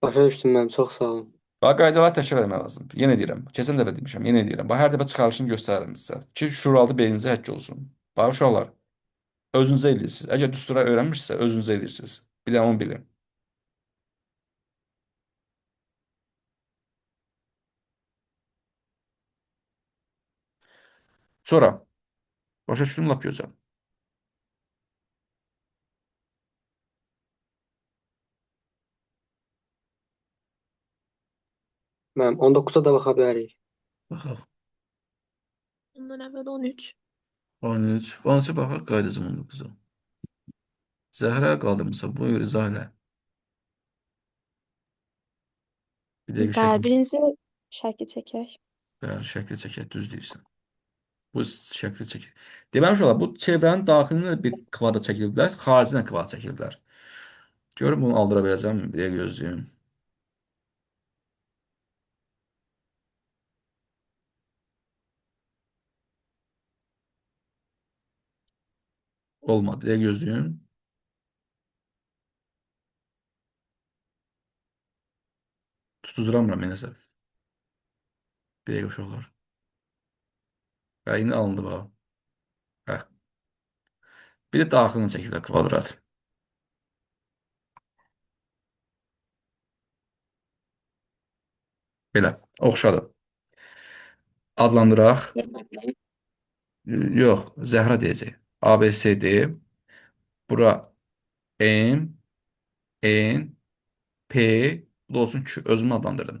Başa düşdüm mən, çox sağ olun. Bax, qaydaları təkrar etmək lazım. Yenə deyirəm. Keçən dəfə demişəm, yenə deyirəm. Bax, hər dəfə çıxarışını göstərirəm sizə. Ki, şuuraltı beyninizə həkk olsun. Bax, uşaqlar, özünüzə edirsiniz. Əgər düstura öyrənmişsinizsə, özünüzə edirsiniz. Bilən onu bilin. Sonra, başa düşdüm lap gözəl. Mənim 19-a da baxa bilərik. Baxaq. Ondan əvvəl 13. 13. 13-ə baxaq, qaydacım 19-a. Zəhra qaldırmısa, buyur izah elə. Bir dəqiqə Bəli, şəkil. birinci şəkil çəkək. Bəli, şəkli çəkək, düz deyirsən. Bu şəkli çəkək. Deməli uşaqlar, bu çevrənin daxilində bir kvadrat çəkilə bilər, xaricindən kvadrat çəkilə bilər. Görün bunu aldıra biləcəmmi? Bir dəqiqə gözləyim. Olmadı. Bir dəqiqə gözləyim. Tutuzduramıram yenəsə. Bir dəqiqə uşaqlar. Hə, indi alındı bax. Hə. Bir də daxilini çəkirlər kvadrat. Belə, oxşadı. Adlandıraq. Yox, Zəhra deyəcək. ABCD. Bura M, N, P. Bu da olsun ki, özümü adlandırdım.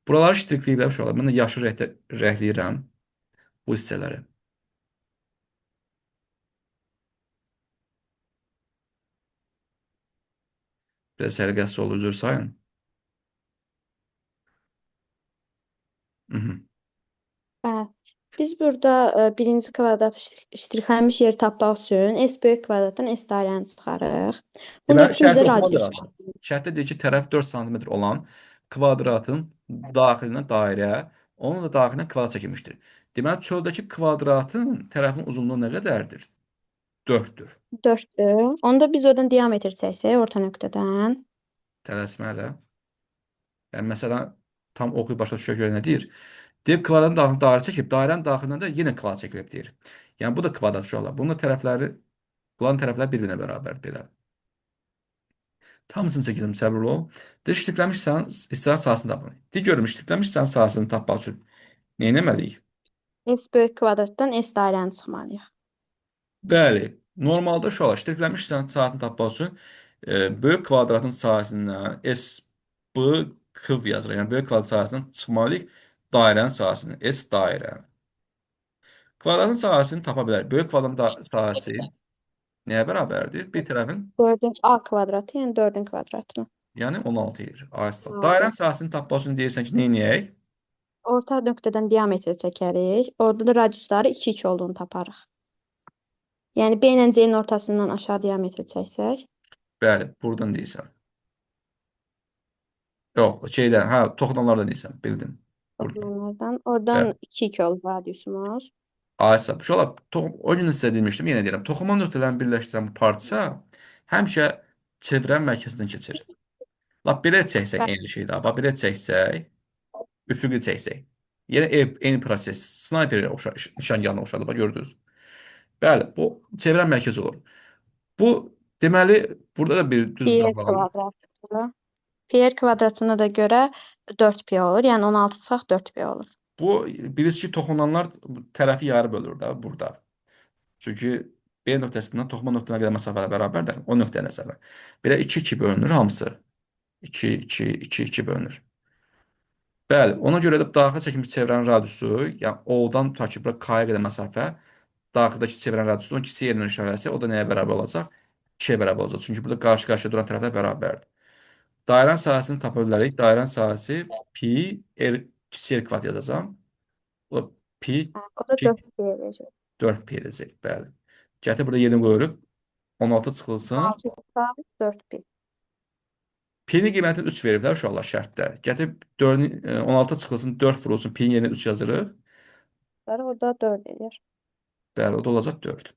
Buraları ştrikləyiblər uşaqlar. Mən də yaşıl rəngləyirəm bu hissələri. Biraz səliqəsiz oldu, üzr sayın. Mhm. Bəli. Biz burada birinci kvadrat ştrixlənmiş yeri tapmaq üçün S böyük kvadratdan S dairəni çıxarırıq. Bunun Deməli, üçün bizə şərtdə oxumadır radius lazım. Şərtdə deyir ki, tərəf 4 sm olan kvadratın daxilinə dairə, onun da daxilinə kvadrat çəkilmişdir. Deməli, çöldəki kvadratın tərəfin uzunluğu nə qədərdir? 4-dür. 4-dür. Onda biz oradan diametr çəksək orta nöqtədən. Tələsmələ. Yəni, məsələn, tam oxuyub başa düşə görə nə deyir? Deyir, kvadratın daxilində dairə çəkib, dairənin daxilində də yenə kvadrat çəkilib deyir. Yəni, bu da kvadrat uşaqlar. Bunun tərəfləri bir-birinə bərabər belə. Hamısını çəkildim, səbirli ol. Deyir, şirklənmiş hissənin sahəsini tapın. Deyir, görüm, şirklənmiş hissənin sahəsini tapmaq üçün nə etməliyik? S böyük kvadratdan S dairəni çıxmalıyıq. Bəli, normalda uşaqlar, şirklənmiş hissənin sahəsini tapmaq üçün böyük kvadratın sahəsindən S, B, K yazırıq. Yəni, böyük kvadrat sahəsindən çıxmalıyıq dairənin sahəsini, S dairə. Kvadratın sahəsini tapa bilər. Böyük kvadratın sahəsi nəyə bərabərdir? Bir tərəfin 4-ün A kvadratı, yəni 4-ün kvadratına. yəni 16 edir. Aysa. Altı. Dairənin sahəsini tapmaq üçün deyirsən ki, neyniyək? Orta nöqtədən diametr çəkərik. Orada da radiusları 2-2 olduğunu taparıq. Yəni B ilə C-nin ortasından aşağı diametr çəksək. Bəli, buradan deyirsən. Yox, şeydən, hə, toxunanlardan deyirsən, bildim. Burada. Onlardan. Oradan Bəli. 2-2 olur radiusumuz. Aysa, uşaqlar, o gün sizə demişdim, yenə deyirəm. Toxunma nöqtələrini birləşdirən bu parça həmişə çevrənin mərkəzindən keçir. Lap belə çəksək eyni şeydə. Bax, belə çəksək, üfüqi çəksək. Yenə eyni proses. Snayper nişangahına oxşadı, bax, gördünüz. Bəli, bu çevrənin mərkəzi olur. Bu, deməli, burada da bir düz Pi uzaqlığı var. kvadratı. Pi kvadratına da görə 4pi olur. Yəni 16 çıxaq 4pi olur. Bu, bilirsiniz ki, toxunanlar tərəfi yarı bölür də burada. Çünki B nöqtəsindən toxunma nöqtəsinə qədər məsafələr bərabərdir. O nöqtəyə nəzərlə. Belə 2-2 bölünür hamısı. 2-2 bölünür. Bəli, ona görə də daxil çəkilmiş çevrənin radiusu, yəni O-dan tutaq ki, bura K-ya qədər məsafə, daxildəki çevrənin radiusu, onun kiçik yerindən işarəsi, o da nəyə bərabər olacaq? 2-yə bərabər olacaq. Çünki burada qarşı-qarşıya duran tərəflər bərabərdir. Dairənin sahəsini tapa bilərik. Dairənin sahəsi pi r kiçik r kvadrat yazacağam. O da pi O da 4pi edəcək. 4pi edəcək. Bəli. Gətir burada yerini qoyuruq. 16 çıxılsın. 6 çıxaq 4pi. P-nin qiymətini 3 veriblər uşaqlar şərtdə. Gətirib 16 çıxılsın, 4 vurulsun, P-nin yerinə 3 yazırıq. Orada 4 edir. Bəli, o da olacaq 4.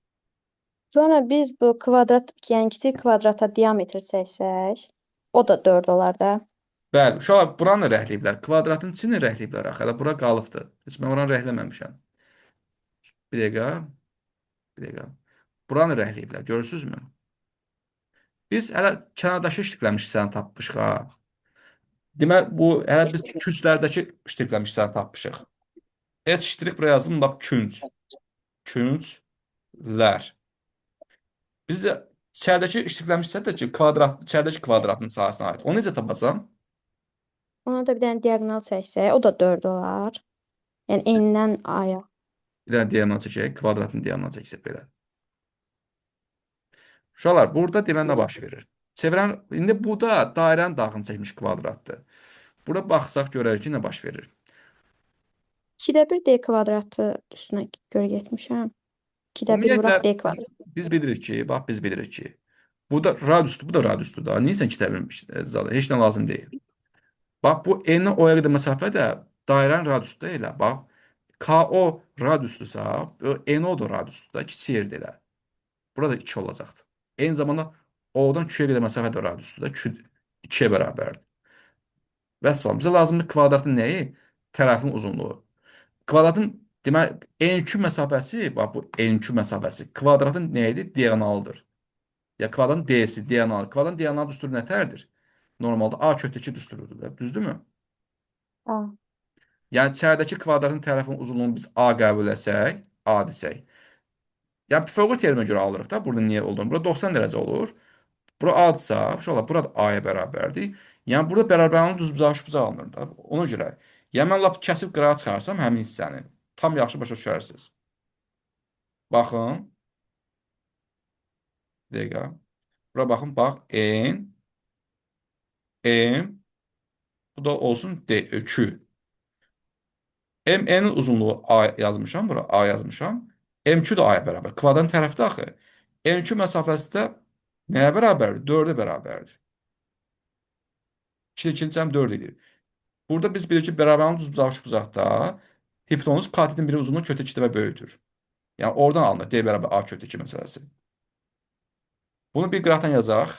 Sonra biz bu kvadrat, yəni kiçik kvadrata diametr çəksək, o da 4 olar da. Bəli, uşaqlar buranı rəhləyiblər. Kvadratın içini rəhləyiblər axı. Hələ bura qalıbdır. Heç mən oranı rəhləməmişəm. Bir dəqiqə. Bir dəqiqə. Buranı rəhləyiblər. Görürsünüzmü? Biz hələ kənardakı ştikləmiş hissəni tapmışıq ha. Demək, bu hələ biz künclərdəki ştikləmiş hissəni tapmışıq. Heç ştrik buraya yazdım, lap künc. Künclər. Biz də içəridəki ştiklənmiş hissədəki kvadrat, içəridəki kvadratın sahəsinə aid. Onu necə tapacam? Ona da bir dənə diaqonal çəksək, o da 4 olar. Yəni N-dən A-ya. Bir dənə diagonal çəkək, kvadratın diagonal çəksək belə. Uşaqlar, burada demək nə baş verir? Çevrən, indi bu da dairənin daxilini çəkmiş kvadratdır. Burada baxsaq görərik ki, nə baş verir? 2-də 1 d kvadratı üstünə görə getmişəm. 2-də 1 Ümumiyyətlə vuraq d biz, kvadrat. biz bilirik ki, bax biz bilirik ki, bu da radiusdur, bu da radiusdur da. Niyə sən kitə bilmiş zadı? Heç nə lazım deyil. Bax bu n-dən o-ya qədər məsafə də dairənin radiusudur elə. Bax KO radiusdursa, NO da radiusdur da, kiçik yerdə elə. Burada 2 olacaqdır. Eyni zamanda O-dan Q-yə qədər məsafə də radiusdur da, 2-yə bərabərdir. Vəssalam. Bizə lazımdır kvadratın nəyi? Tərəfin uzunluğu. Kvadratın demək n2 məsafəsi, bax bu n2 məsafəsi kvadratın nəyidir? Diagonalıdır. Ya kvadratın d-si diagonal. Kvadratın diagonalı düsturu nətərdir? Normalda A kötü 2 düsturudur da, düzdürmü? A. Yəni içəridəki kvadratın tərəfinin uzunluğunu biz A qəbul etsək, A desək. Yəni Pifaqor teoreminə görə alırıq da, burada niyə olduğunu. Burada 90 dərəcə olur. Bura A-dırsa, uşaqlar, burada A-ya bərabərdir. Yəni burada bərabərliyin düzbucağı şübhəcə alınır da. Ona görə. Yəni mən lap kəsib qırağa çıxarsam həmin hissəni tam yaxşı başa düşərsiniz. Baxın. Bir dəqiqə. Bura baxın, bax. N, M, bu da olsun D, 2. N'in uzunluğu A yazmışam, bura A yazmışam. M2 də A-ya bərabər. Kvadratın tərəfdə axı. M2 məsafəsi də nəyə bərabərdir? 4-ə bərabərdir. 2 cəm 4 edir. Burada biz bilirik ki, bərabərlik düzbucağı şübhəcəkdə hipotenuz katetin biri uzunluğu kötü 2 dəfə böyükdür. Yəni oradan alınır D bərabər A kötü 2 məsələsi. Bunu bir qıraqdan yazaq.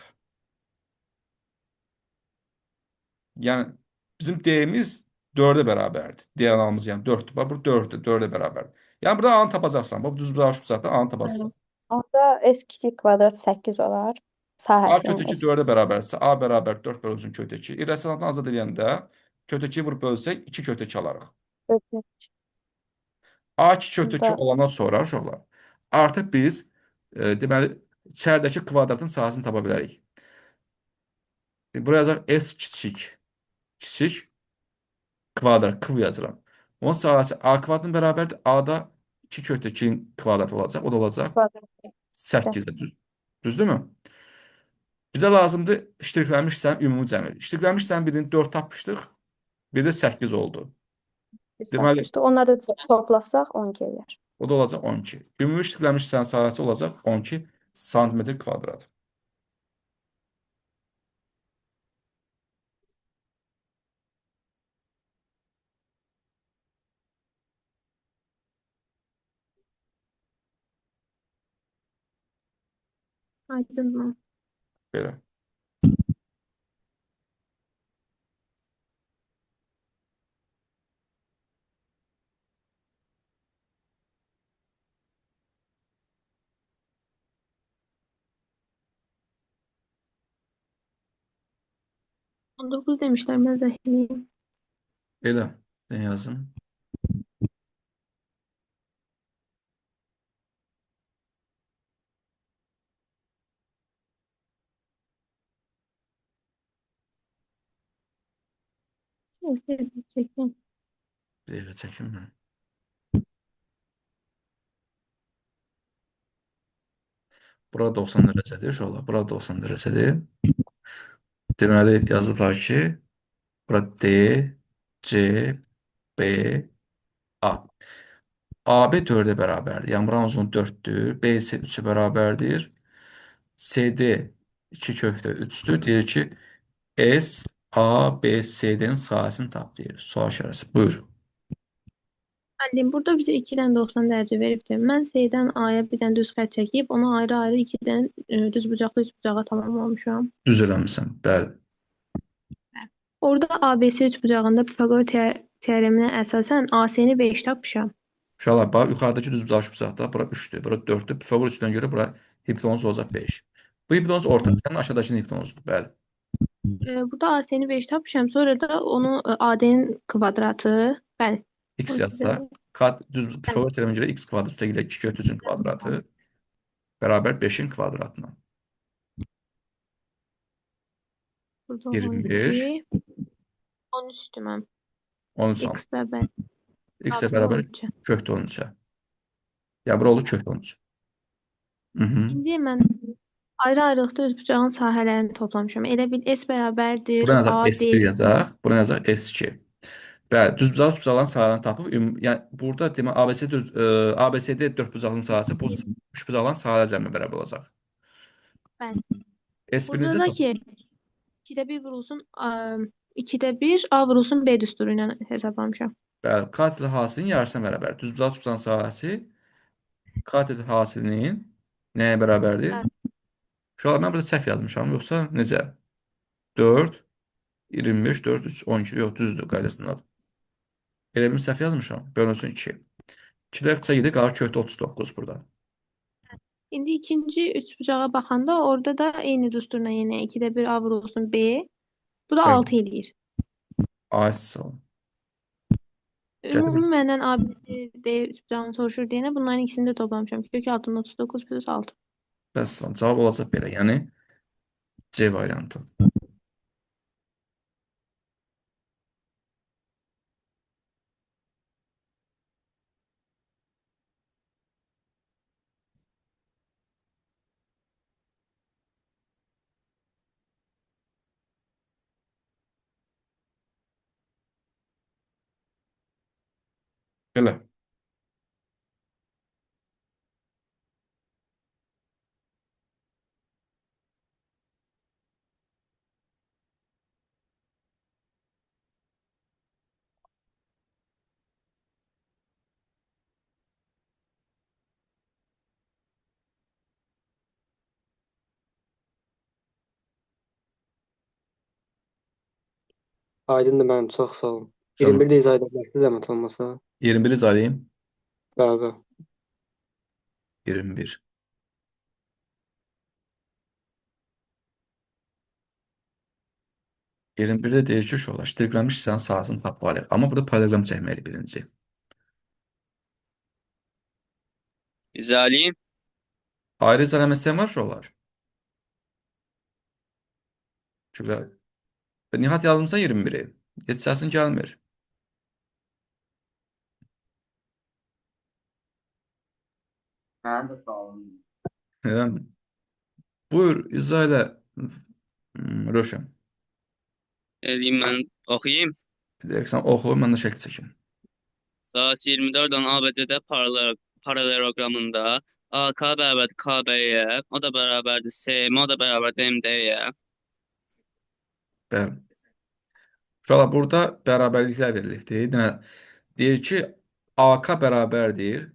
Yəni bizim D-miz 4-ə bərabərdir. Diagonalımız yəni 4-dür. Bax bu 4-dür, 4-ə bərabər. Yəni burada A-nı tapacaqsan. Bax bu düzbucağı şübhəcəkdə A-nı tapacaqsan. Onda S kiçik kvadrat 8 olar. A Sahəsinin kötü 2 S. 4-ə bərabərsə, A bərabər 4 bölünsün kötü 2. İrrasionaldan azad edəndə kötü 2 vurub bölsək 2 kötü 2 alarıq. A 2 kötü 2 Burada olandan sonra uşaqlar artıq biz deməli içəridəki kvadratın sahəsini tapa bilərik. Buraya yazaq S kiçik kvadrat kv yazıram. Onun sahəsi A kvadratın bərabərdir. A-da 2 kötü 2-nin kvadratı olacaq. O da olacaq kvadrat 8-də. Düzdürmü? Bizə lazımdır iştirilmiş hissənin ümumi cəmi. İştirilmiş hissənin birini 4 tapmışdıq. Bir də 8 oldu. Deməli, tapmışdı. Onları da toplasaq 12 edir. o da olacaq 12. Ümumi iştirilmiş hissənin sahəsi olacaq 12 santimetr kvadrat. Aydınmı? Belə. On dokuz demişler, ben zəhliyim. Belə. Ben yazım. Neyse, çekin. Bir dəqiqə çəkim mən. Bura 90 dərəcədir uşaqlar. Bura 90 dərəcədir. Deməli yazıblar ki, bura D, C, B, A. AB 4-ə bərabərdir. Yəni buranın uzunluğu 4-dür. BC 3-ə bərabərdir. CD 2 kökdə 3-dür. Deyir ki, S, A, B, C-nin sahəsini tap deyir. Sual işarəsi. Buyur. Annem burada bize 2'den 90 derece verip de ben S'den A'ya bir tane düz xətt çəkib onu ayrı-ayrı 2'den düz bucaqlı üç bucağa tamamlamışam. Düz eləmisən. Bəli. Orada ABC üç bucağında Pifagor teoreminə əsasən AC-ni 5 tapmışam. Uşaqlar, bax, yuxarıdakı düzbucağı şübhəcəkdə bura 3-dür, bura 4-dür. Pifagor üçündən görə bura hipotenuz olacaq 5. Bu hipotenuz ortadakının aşağıdakının hipotenuzudur. Bəli. Burada AC-ni 5 tapmışam. Sonra da onu AD'nin kvadratı. Bəli. X Onu yazsaq, düz Pifagor teoreminə görə x kvadrat üstə ilə 2 kötü 3-ün kvadratı bərabər 5-in kvadratına. Burada 25. 12. 13 deməm. 13 X bərabər. X-ə 6 bərabər 13. kökdə 13-ə. Ya bura olur kökdə 13. İndi mən ayrı-ayrılıqda üç bucağın sahələrini toplamışam. Elə bil S bərabərdir Bura yazaq AD. S1 yazaq, bura yazaq S2. Bəli, düzbucaqlı üçbucaqların sayılarını tapıb, yəni burada demə ABC düz ABCD dördbucaqlının sahəsi bu üçbucaqların sayıları cəmi bərabər olacaq. Bəli. S1 Burada necə da tapılır? ki 2-də 1 vurulsun 2-də 1 A vurulsun B düsturu ilə hesablamışam. Bəli, katil hasilinin yarısına bərabər. Düzbucaqlı üçbucağın sahəsi katil hasilinin nəyə bərabərdir? Bəli. Uşaqlar, mən burada səhv yazmışam, yoxsa necə? 4, 25, 4, 3, 12. Yox, düzdür qaydasındadır. Elə bir səhv yazmışam. Bölünsün 2. 2-də qısa 7 qalır kökdə 39 burada. İndi ikinci üçbucağa baxanda orada da eyni düsturla yenə 2-də 1 A vurulsun B. Bu da Evet. 6 eləyir. Ay sağ ol. Ümumi məndən A, B, D üçbucağını soruşur deyənə bunların ikisini də toplamışam. Kök altında 39 plus 6. Bəs cavab olacaq belə. Yəni C variantı. Belə. Aydındır mənim, çox sağ olun. Sağ ol. 21 də izah edə bilərsiniz zəhmət olmasa. 21'i izləyeyim. Bəli, bəli. 21. Yerin bir de deyir ki, uşaqlar, ştiriklenmiş hissənin sahəsini tapmalıyıq. Amma burada paralelgram çəkməliyik birinci. İzaliyim. Ayrı izlənmə istəyən var uşaqlar. Çünki Nihat yazmışsa 21'i. Yetişəsin gəlmir. Mən də sağ olun. Neden? Buyur, izah elə. Röşən. Edeyim mən oxuyayım. Deyək, sən oxu, mən də şəkil çəkim. Sahəsi 24 olan ABCD paralelogramında AK bərabərdir KB'yə, o da bərabərdir SM, o da bərabərdir MD'yə. Bəli. Uşaqlar, burada bərabərliklər verilibdir. Deyir ki, AK bərabərdir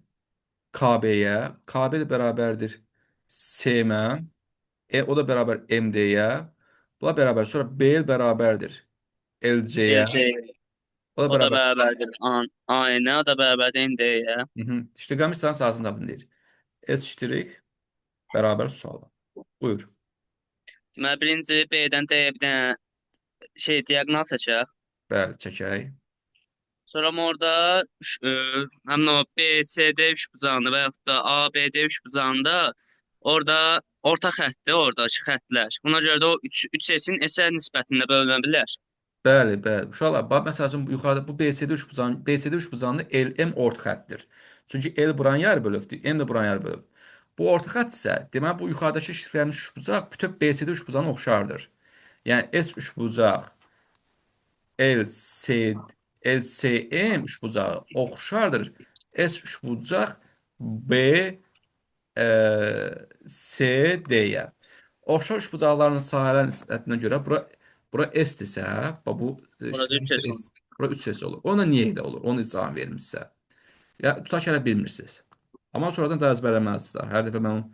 KB'yə, KB də bərabərdir SM-ə, o da bərabər MD-yə, bunlar bərabər. Sonra BL bərabərdir LC-yə, LC, o da o da bərabər. bərabərdir AN, o da bərabərdir MD'yə. İştiqamət hissənin sahəsini tapın deyir. S ştirik bərabər suala. Buyur. Deməli, birinci B'dən D'yə bir dənə diaqonal çəkək. Bəli, çəkək. Sonra orada həmin o BCD üçbucağında və yaxud da ABD üçbucağında orada orta xəttdir, oradakı xəttlər. Buna görə də o 3 S-in S-ə nisbətində bölünə bilər. Bəli, bəli. Uşaqlar, bax məsəl üçün yuxarıda bu BCD üçbucağında LM orta xəttdir. Çünki L buranın yarı bölübdür, M də buranın yarı bölüb. Bu orta xətt isə, deməli bu yuxarıdakı şifrələnmiş üçbucaq bütöv BCD üçbucağına oxşardır. Yəni S üçbucaq LCM üçbucağı oxşardır. S üçbucaq B CD-yə. Oxşar üçbucaqların sahələr nisbətinə görə bura S-dirsə, bu Burada 3 S olur. bura 3 S olur. Ona niyə elə olur? Onu izahını vermişsə. Ya tutaq ki, elə bilmirsiniz. Amma sonradan da əzbərləməlisiniz. Hər dəfə mən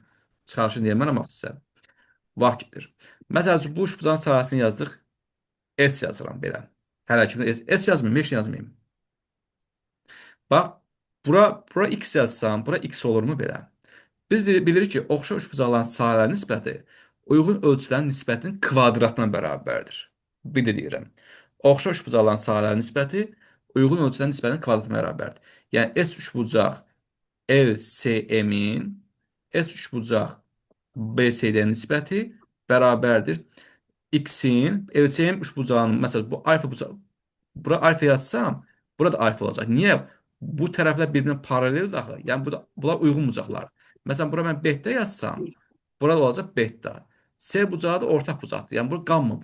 çıxarışını deyəmərəm axı sizə. Vaxt gedir. Məsəl üçün bu üçbucağın sahəsini yazdıq. S yazıram belə. Hələ ki S yazmayayım, heç nə yazmayayım. Bax, bura X yazsam, bura X olurmu belə? Biz bilirik ki, oxşar üçbucaqların sahələri nisbəti uyğun ölçülərin nisbətinin kvadratına bərabərdir. Bir də deyirəm. Oxşar üçbucaqların sahələri nisbəti uyğun ölçülərin nisbətinin kvadratına bərabərdir. Yəni S üçbucaq LCM-in S üçbucaq BCD-nin nisbəti bərabərdir. X-in LCM üçbucağının, məsələn, bu alfa bucağı, bura alfa yazsam, burada alfa olacaq. Niyə? Bu tərəflər bir-birinə paraleldir axı. Yəni bunlar uyğun bucaqlar. Məsələn, bura mən beta yazsam, burada olacaq beta. S bucağı da ortaq bucaqdır. Yəni bu qamma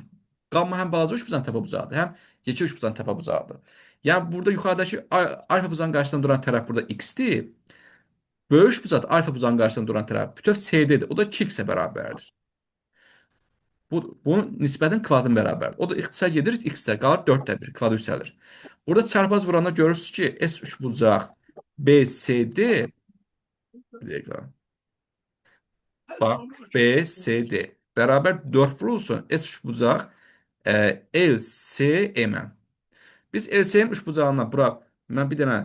Qamma həm balaca üçbucağın təpəbuzağıdır, həm yekə üçbucağın təpəbuzağıdır. Yəni burada yuxarıdakı alfa bucağın qarşısında duran tərəf burada x-dir. Böyük üçbucaqda alfa bucağın qarşısında duran tərəf bütöv CD-dir. O da 2x-ə bərabərdir. Bunun nisbətin kvadratına bərabərdir. O da ixtisar gedir, x-ə qalır 4də 1, kvadrat yüksəlir. Burada çarpaz vuranda görürsünüz ki, S üçbucaq BCD bir dəqiqə. Bax, BCD bərabər 4 vurulsun S üçbucaq LCM. Biz LCM üçbucağına bura mən bir dənə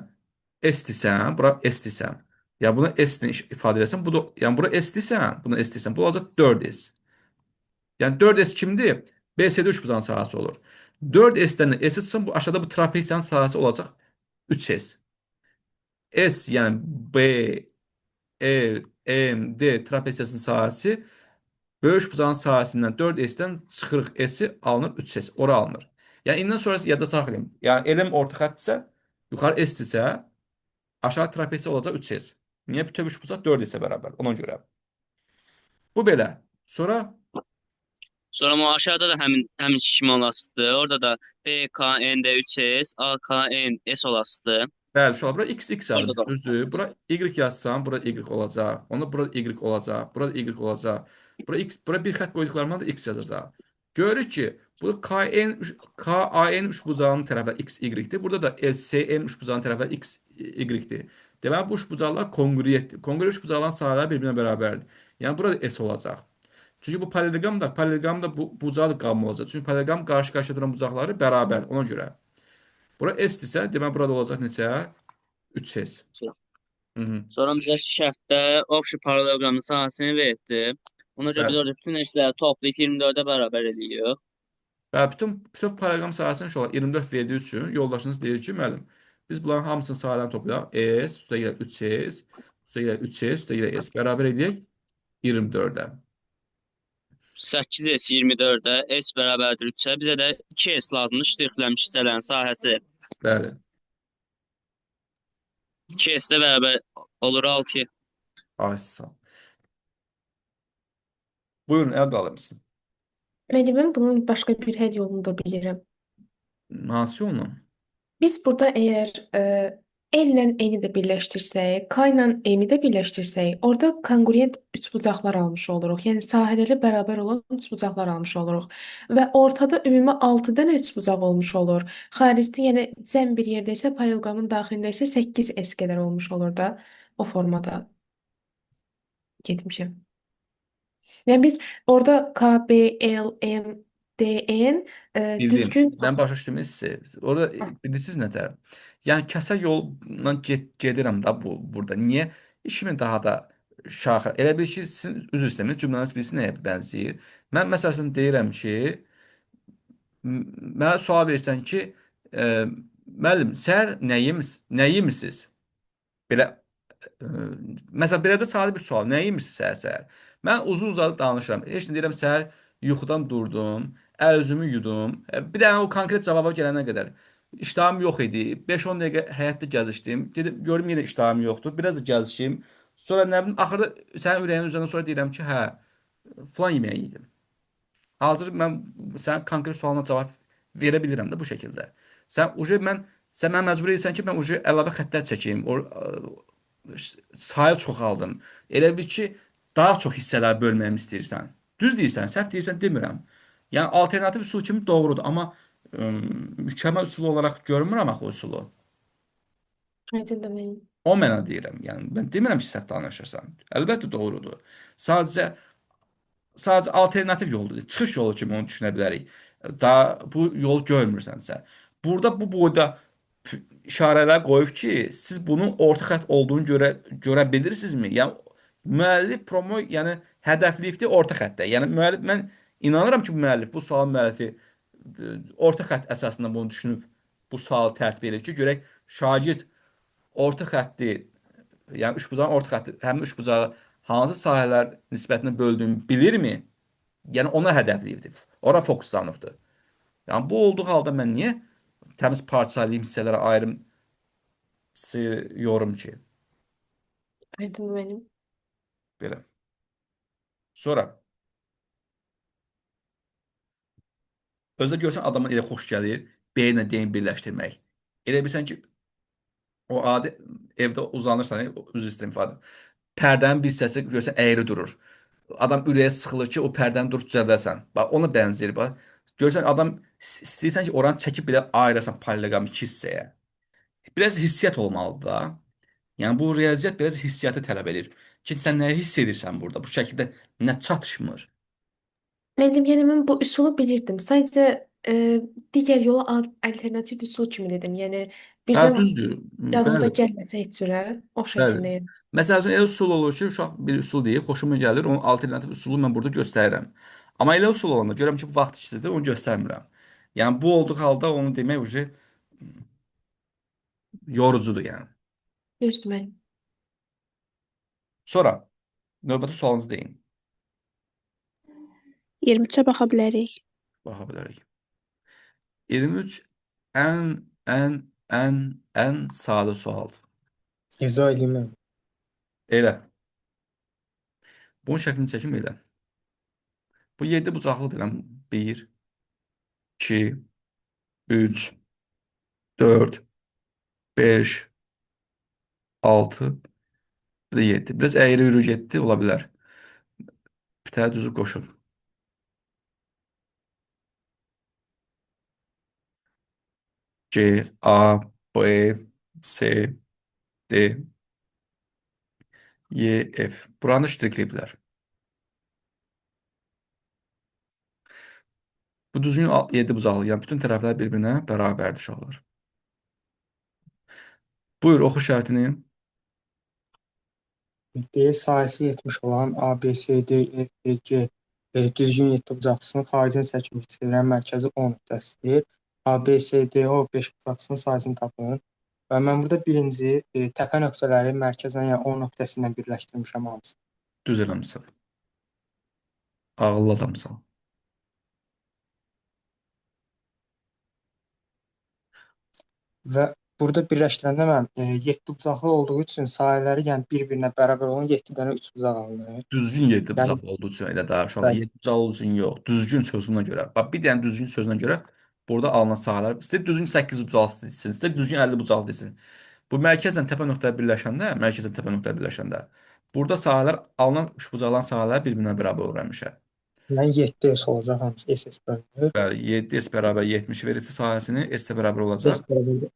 S desəm, bura S desəm. Ya bunu S ilə ifadə edəsən, bu da yəni bura S desəm, bunu S desəm, bu olacaq 4S. Yəni 4S kimdir? BCD üçbucağın sahəsi olur. 4S'dən də S çıxsın, bu aşağıda bu trapeziyanın sahəsi olacaq 3S. S yəni B, L, M, D trapeziyasının sahəsi böyük üçbucağın sahəsindən 4S-dən çıxırıq S-i alınır 3S. Ora alınır. Yəni indən sonrası yadda saxlayın. Yəni elm orta xəttsə, yuxarı S-dirsə, aşağı trapeziya olacaq 3S. Niyə bütöv üçbucaq 4S-ə bərabər? Ona görə. Bu belə. Sonra Sonra o aşağıda da həmin kimi olasıdır. Orada da BKN-də 3S, AKN S olasıdır. bəli, uşaqlar, bura x Orada yazmış, da. düzdür? Bura y yazsam, bura y olacaq. Onda bura y olacaq, bura y olacaq. Bura bir xətt qoyduqlarımdan da x yazacaq. Görürük ki, bu KAN üçbucağının tərəfə x, y-dir. Burada da LCN üçbucağının tərəfə x, y-dir. Deməli, bu üçbucaqlar konqruentdir. Konqruent üçbucaqların sahələri bir-birinə bərabərdir. Yəni, burada S olacaq. Çünki bu paralelogramda bu bucağı da qamma olacaq. Çünki paralelogram qarşı-qarşıya duran bucaqları bərabərdir. Ona görə. Bura S-dirsə, deməli, burada olacaq neçə? 3S. Hı -hı. Sonra bizə şərtdə obşi paralelogramın sahəsini verdi. Ona görə biz Bəli. orada bütün S-ləri toplayıb 24-ə bərabər edirik. Və bütün paralelogram sahəsini şu an 24 verdiyi üçün yoldaşınız deyir ki, müəllim, biz bunların hamısını sahədən toplayaq. S, üstə gəlir 3S, üstə gəlir 3S, üstə gəlir S. Bərabər edək 24-ə. 8S 24-ə, S bərabərdir 3-ə. Bizə də 2S lazımdır, ştrixlənmiş hissələrin sahəsi. Bəli. 2S də bərabər olur 6. Ay sağ ol. Buyurun, əldə alır mısın? Müəllimim, bunun başqa bir həll yolunu da bilirəm. Hansı yolla? Biz burada əgər L-lə N-i də birləşdirsək, K ilə M-i də birləşdirsək, orada konqruent üçbucaqlar almış oluruq. Yəni sahələri bərabər olan üçbucaqlar almış oluruq. Və ortada ümumi 6 dənə üçbucaq olmuş olur. Xaricdə, yəni zəm bir yerdə isə, paralelogramın daxilində isə 8S qədər olmuş olur da o formada getmişəm. Yəni biz orada K, B, L, M, D, N Bildim. düzgün Mən başa düşdüm siz. Orada bilirsiniz nətər? Yəni kəsə yolla gedirəm da burada. Niyə? İşimi daha da şaxır. Elə bil ki, sizin üzr istəmirəm, cümləniz bilsin nəyə bənzəyir. Mən məsəl üçün deyirəm ki, mənə sual versən ki, müəllim, səhər nə yemisiniz? Belə məsələn belə də sadə bir sual. Nə yemisiniz səhər-səhər? Mən uzun-uzadı danışıram. Heç nə deyirəm, səhər yuxudan durdum, əl-üzümü yudum. Bir dənə o konkret cavaba gələnə qədər iştahım yox idi. 5-10 dəqiqə həyətdə gəzişdim. Dedim, görüm yenə iştahım yoxdur. Biraz da gəzişim. Sonra nə bilim, axırda sənin ürəyinin üzərindən sonra deyirəm ki, hə, filan yeməyi yedim. Hazır mən sənin konkret sualına cavab verə bilirəm də bu şəkildə. Sən mən məcbur edirsən ki, mən əlavə xəttlər çəkeyim. Sayı çoxaldım. Elə bil ki, daha çox hissələr bölməyimi istəyirsən. Düz deyirsən, səhv deyirsən demirəm. Yəni alternativ üsul kimi doğrudur, amma mükəmməl üsul olaraq görmürəm axı o üsulu. Aydındır mənim. O mənə deyirəm. Yəni mən demirəm ki, səhv danışırsan. Əlbəttə doğrudur. Sadəcə alternativ yoldur. Çıxış yolu kimi onu düşünə bilərik. Daha bu yol görmürsənsə. Burada bu boyda işarələr qoyub ki, siz bunun orta xətt olduğunu görə bilirsinizmi? Yəni müəllif yəni hədəfliyibdir orta xəttdə. Yəni müəllif mən inanıram ki, bu müəllif, bu sualın müəllifi orta xətt əsasında bunu düşünüb bu sualı tərtib edir ki, görək şagird orta xətti, yəni üçbucağın orta xətti, həmin üçbucağı hansı sahələr nisbətində böldüyünü bilirmi? Yəni ona hədəfləyibdir. Ora fokuslanıbdır. Yəni bu olduğu halda mən niyə təmiz parçalayım hissələrə ayrım yorum ki? Aydındır mənim. Belə. Sonra Özdə görsən adamın elə xoş gəlir, B ilə D-ni birləşdirmək. Elə bilsən ki, o adi evdə uzanırsan, üzr istəyirəm ifadə. Pərdənin bir hissəsi görsən əyri durur. Adam ürəyə sıxılır ki, o pərdəni durub düzəldəsən. Bax, ona bənzəyir bax. Görsən adam istəyirsən ki, oranı çəkib belə ayırasan polliqam iki hissəyə. Biraz hissiyyat olmalıdır da. Yəni bu riyaziyyat biraz hissiyatı tələb edir. Ki, sən nəyi hiss edirsən burada? Bu şəkildə nə çatışmır? Müəllim, yəni mən bu üsulu bilirdim. Sadəcə digər yola alternativ üsul kimi dedim. Yəni Hə, birdən düzdür. yadımıza Bəli. gəlməsə heç cürə o Bəli. şəkildə. Yəni. Məsəl üçün elə üsul olur ki, uşaq bir üsul deyir, xoşuma gəlir, onun alternativ üsulu mən burada göstərirəm. Amma elə üsul olanda görürəm ki, bu vaxt işlədir, onu göstərmirəm. Yəni bu olduğu halda onu demək uje yorucudur yəni. Düzdür müəllim. Sonra növbəti sualınızı deyin. 23-ə baxa bilərik. Baxa bilərik. 23 ən ən sadə sualdır. İzah edeyim mən. Elə. Bunun şəklini çəkim elə. Bu 7 bucaqlıdır. 1, 2, 3, 4, 5, 6, bir də 7. Biraz əyri yürü getdi, ola bilər. Bir tane düzü qoşun. C, A, B, C, D, E, F. Buranı ştrikləyiblər. Bu düzgün 7 bucaqlı. Yəni bütün tərəflər bir-birinə bərabərdir uşaqlar. Buyur, oxu şərtini. D sahəsi 70 olan ABCD EFG düzgün 7 bucaqlısının xaricən çəkilmiş çevrənin mərkəzi 10 nöqtəsidir. ABCDO 5 bucaqlısının sahəsini tapın. Və mən burada birinci təpə nöqtələri mərkəzdən, yəni 10 nöqtəsi ilə birləşdirmişəm hamısını. Düz eləmisən. Ağıllı adamsan. Və burada birləşdirəndə mən 7 bucaqlı olduğu üçün sahələri, yəni bir-birinə bərabər olan 7 dənə 3 bucaq alınır. Düzgün 7 Yəni bucaqlı olduğu üçün elə daha uşaqlar. bəli. 7 bucaqlı olduğu üçün yox. Düzgün sözünə görə. Bax, bir dənə düzgün sözünə görə burada alınan sahələr, istəyir düzgün 8 bucaqlı desin, istəyir düzgün 50 bucaqlı desin. Bu mərkəzlə təpə nöqtə birləşəndə, mərkəzlə təpə nöqtə birləşəndə, burada sahələr alınan üçbucaqların sahələri bir-birinə bərabər olur həmişə. Yəni 7 S olacaq hamısı SS bölünür. Bəli, 7 s bərabər 70 verirsə sahəsini s-ə bərabər olacaq. S bölünür.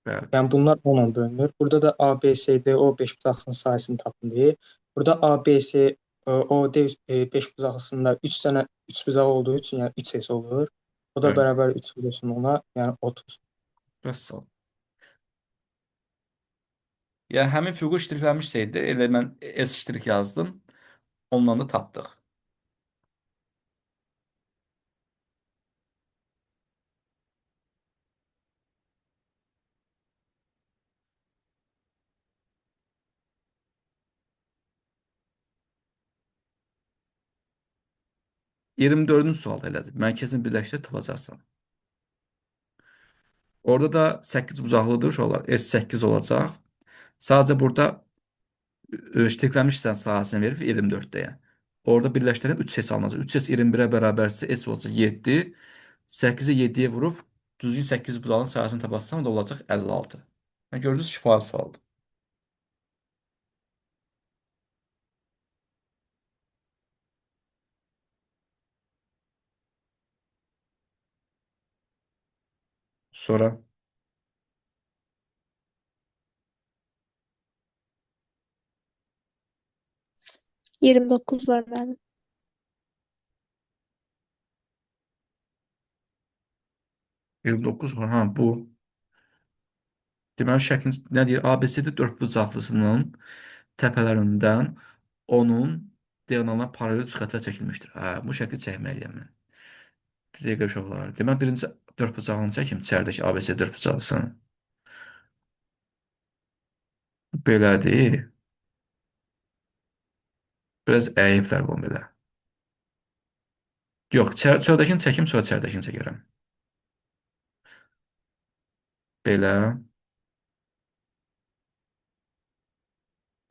Bəli, Yəni bunlar 10 bölünür. Burada da ABCDO 5 bucaqlısının sahəsini tapın deyir. Burada ABC OD 5 bucaqlısında 3 dənə 3 bucaq olduğu üçün yəni 3 S olur. O da bəli. bərabər 3 vurulsun ona, yəni 30. Bəs sağ ol. Yəni həmin fiqur ştrixlənmişsəydi, elə mən S ştrix yazdım. Ondan da tapdıq. Iyirmi dördüncü sual elədir. Mərkəzin birləşdirib tapacaqsan. Orada da 8 bucaqlıdır uşaqlar. S8 olacaq. Sadəcə burada ştriklənmişsən sahəsini verib 24-dəyə. Orada birləşdirən 3 S alınacaq. 3 S 21-ə bərabərsə S olacaq 7. 8-i 7-yə vurub düzgün 8 bucağın sahəsini tapassan da olacaq 56. Yəni gördünüz şifahi sualdır. Sonra 29 var mənim. 29 var. Ha, bu. Deməli şəklin nə deyir? ABCD dördbucaqlısının təpələrindən onun diaqonalına paralel üç xətlər çəkilmişdir. Hə, bu şəkli çəkməliyəm mən. Bir dəqiqə uşaqlar. Deməli birinci dördbucaqlını çəkim, içəridəki ABC dördbucaqlısını. Belədir. Biraz əyiblər bu belə. Yox, çöldəkini çəkim, sonra içəridəkini çəkərəm. Belə,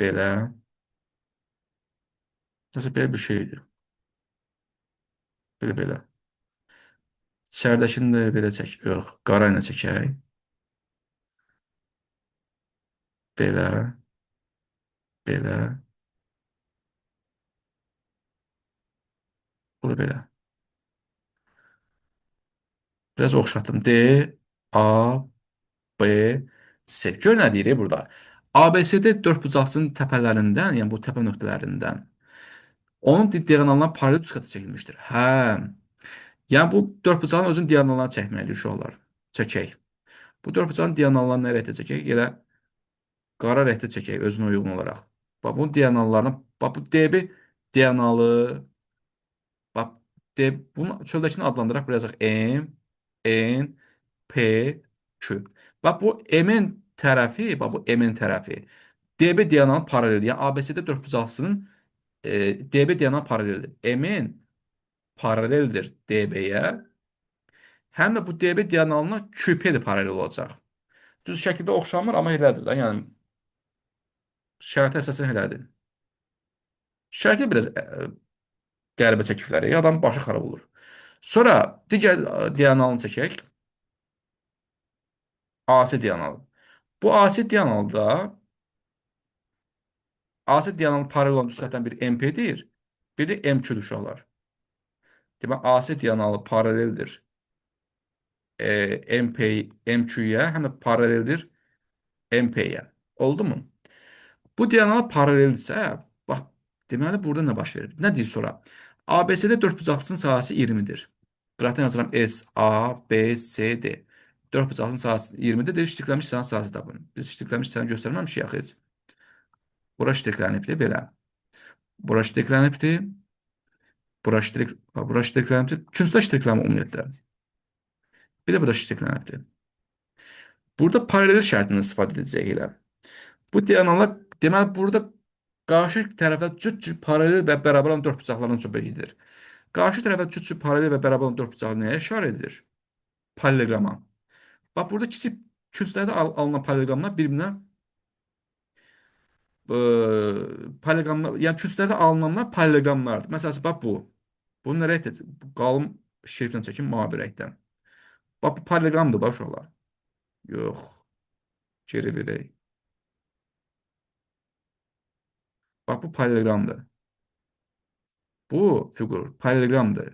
belə. Nəsə belə bir şeydir. Belə, belə. İçəridəkini də belə çək. Yox, qara ilə çəkək. Belə, belə, bu da belə. Biraz oxşatdım. D, A, B, S. Gör nə deyir burada? ABCD dördbucaqsının təpələrindən, yəni bu təpə nöqtələrindən onun diaqonalına paralel üç xətt çəkilmişdir. Hə. Yəni bu dördbucağın özünün diaqonallarını çəkməliyik uşaqlar. Çəkək. Bu dördbucağın diaqonallarını nə rəhtə çəkək? Elə qara rəhtə çəkək özünə uyğun olaraq. Bax bunun diaqonallarını, bax bu DB diaqonalı, bax bunun çöldəkini adlandıraq biraz M, N, P, Q. Bax bu M-in tərəfi, bax bu M-in tərəfi DB diaqonalı paraleldir. Yəni ABCD dördbucaqlısının DB diaqonalı paraleldir. M-in paraleldir DB-yə. Həm də bu DB diaqonalına QP də paralel olacaq. Düz şəkildə oxşamır, amma elədir də. Yəni şərait əsasən elədir. Şəkil biraz qəribə çəkiblər. Adam başı xarab olur. Sonra digər diaqonalını çəkək. AC diaqonalı. Bu AC diaqonalda AC diaqonalı paralel olan düz xətdən bir MP-dir, bir də MQ-dur uşaqlar. Demək AC diaqonalı paraleldir MP, MQ-yə, həm də paraleldir MP-yə. Oldu mu? Bu diaqonal paraleldirsə, bax, deməli burada nə baş verir? Nə deyir sonra? ABCD dördbucaqlısının sahəsi 20-dir. Qıraqdan yazıram S, A, B, C, D. Dördbucaqlısının sahəsi 20-dir. Deyir, ştikləmiş hissənin sahəsi tapın. Biz ştikləmiş hissəni göstərməmişik axı heç. Bura ştiklənibdir, belə. Bura ştiklənibdir. Bura ştiklənibdir. Küncdə ştiklənmə ümumiyyətlə. Bir də burada ştiklənibdir. Burada paralel şərtindən istifadə edəcəyik elə. Bu diaqonallar, deməli, burada qarşı tərəfə cüt-cüt paralel və bərabər olan dördbucaqlardan söhbət edilir. Qarşı tərəfə cüt-cüt paralel və bərabər olan dördbucağı nəyə işarə edir? Paraleloqrama. Bax, burada kiçik künclərdə alınan paraleloqramlar bir-birinə paraleloqramlar, yəni künclərdə alınanlar paraleloqramlardır. Məsələn, bax bu. Bunu nə rəngdə? Bu qalın şriftlə çəkin mavi rəngdən. Bax, bu paraleloqramdır, bax uşaqlar. Yox. Geri verək. Bax, bu paraleloqramdır. Bu fiqur paraleloqramdır.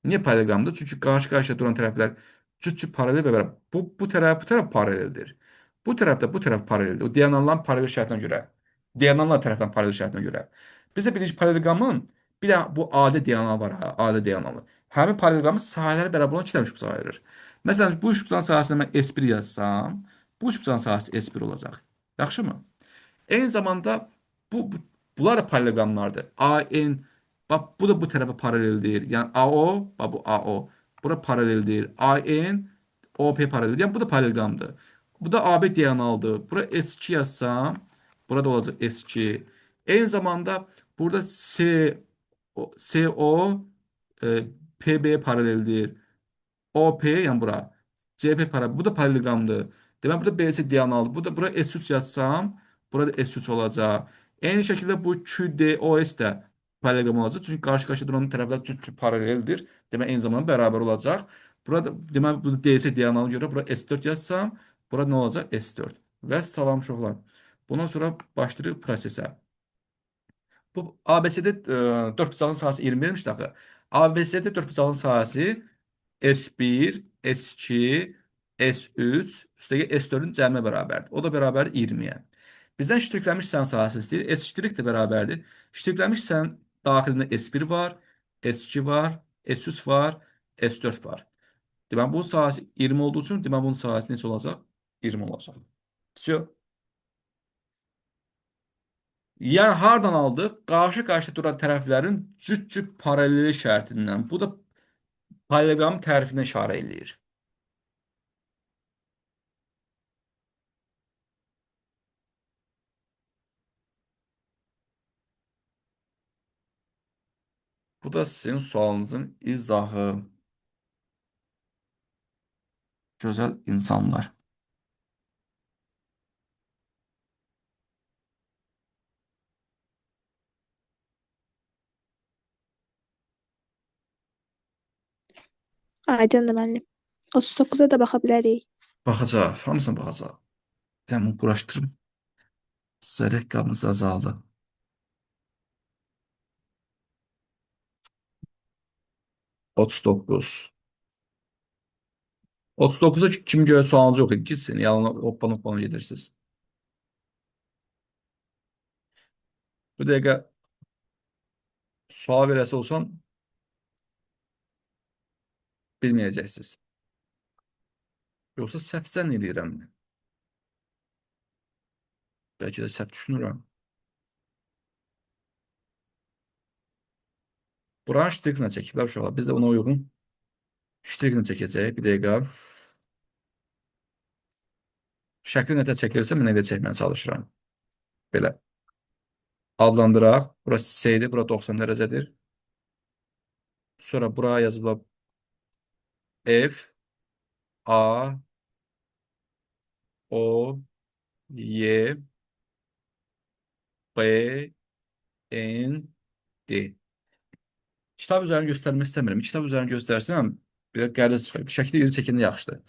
Niyə paraleloqramdır? Çünki qarşı-qarşıya duran tərəflər cüt-cüt paralel və bərabər. Bu tərəf paraleldir. Bu tərəf də bu tərəf paraleldir. O diaqonalların paralel şərtinə görə. Diaqonallar tərəfdən paralel şərtinə görə. Bizdə birinci paraleloqramın bir də bu adi diaqonal var, ha, adi diaqonalı. Həmin paraleloqramın sahələri bərabər olan iki dənə üçbucağa ayırır. Məsələn, bu üçbucağın sahəsində mən S1 yazsam, bu üçbucağın sahəsi S1 olacaq. Yaxşımı? Eyni zamanda bunlar da paraleloqramlardır. AN, bax bu da bu tərəfə paraleldir. Yəni AO, bax bu AO. Bura paraleldir. AN, OP paraleldir. Yəni bu da paraleloqramdır. Bu da AB diaqonaldır. Bura S2 yazsam, burada olacaq S2. Eyni zamanda burada CO PB paraleldir. OP yəni bura. CP paralel. Bu da paraleloqramdır. Demək burada BC diaqonaldır. Bu da bura S3 yazsam, burada S3 olacaq. Eyni şəkildə bu QDOS də paraleloqram olacaq. Çünki qarşı-qarşıya duran tərəflər cüt-cüt paraleldir. Demək eyni zamanda bərabər olacaq. Burada demək bu DC diaqonalına görə bura S4 yazsam, burada nə olacaq? S4. Və salam uşaqlar. Bundan sonra başlayırıq prosesə. Bu ABCD dördbucağın sahəsi 20 vermişdi axı. ABCD dördbucağın sahəsi S1, S2, S3, üstəgə S4-ün cəminə bərabərdir. O da bərabərdir 20-yə. Bizdən ştriklənmiş hissənin sahəsi istəyir. S' də bərabərdir. Ştriklənmiş hissənin daxilində S1 var, S2 var, S3 var, S4 var. Deməli, bunun sahəsi 20 olduğu üçün, deməli, bunun sahəsi neçə olacaq? 20 olacaq. Всё. Yəni, hardan aldıq? Qarşı-qarşıya duran tərəflərin cüt-cüt paraleli şərtindən. Bu da paraleloqramın tərifinə işarə eləyir. Bu da sizin sualınızın izahı. Gözəl insanlar. Aydındır müəllim. 39-a da baxa bilərik. Baxacaq, hamısına baxacaq. Bir dənə bunu quraşdırım. Sizə rəqəminiz azaldı. 39. 39'a kim göre sualınız yok. Gitsin. Yalan hoppan gelirsiniz. Bu dakika sual verəsi olsan bilməyəcəksiniz. Yoxsa səhv zənn edirəm. Bəlkə də səhv düşünürəm. Buranı ştriklə çəkiblər uşaqlar. Biz də ona uyğun ştriklə çəkəcəyik. Bir dəqiqə. Şəkli nətə çəkilirsə mən elə çəkməyə çalışıram. Belə. Adlandıraq. Burası C-dir. Bura 90 dərəcədir. Sonra buraya yazılıb F, A, O, Y, B, N, D. Kitab üzərini göstərmək istəmirəm. Kitab üzərini göstərsəm, bir qəliz çıxır. Şəkli iri çəkəndə yaxşıdır.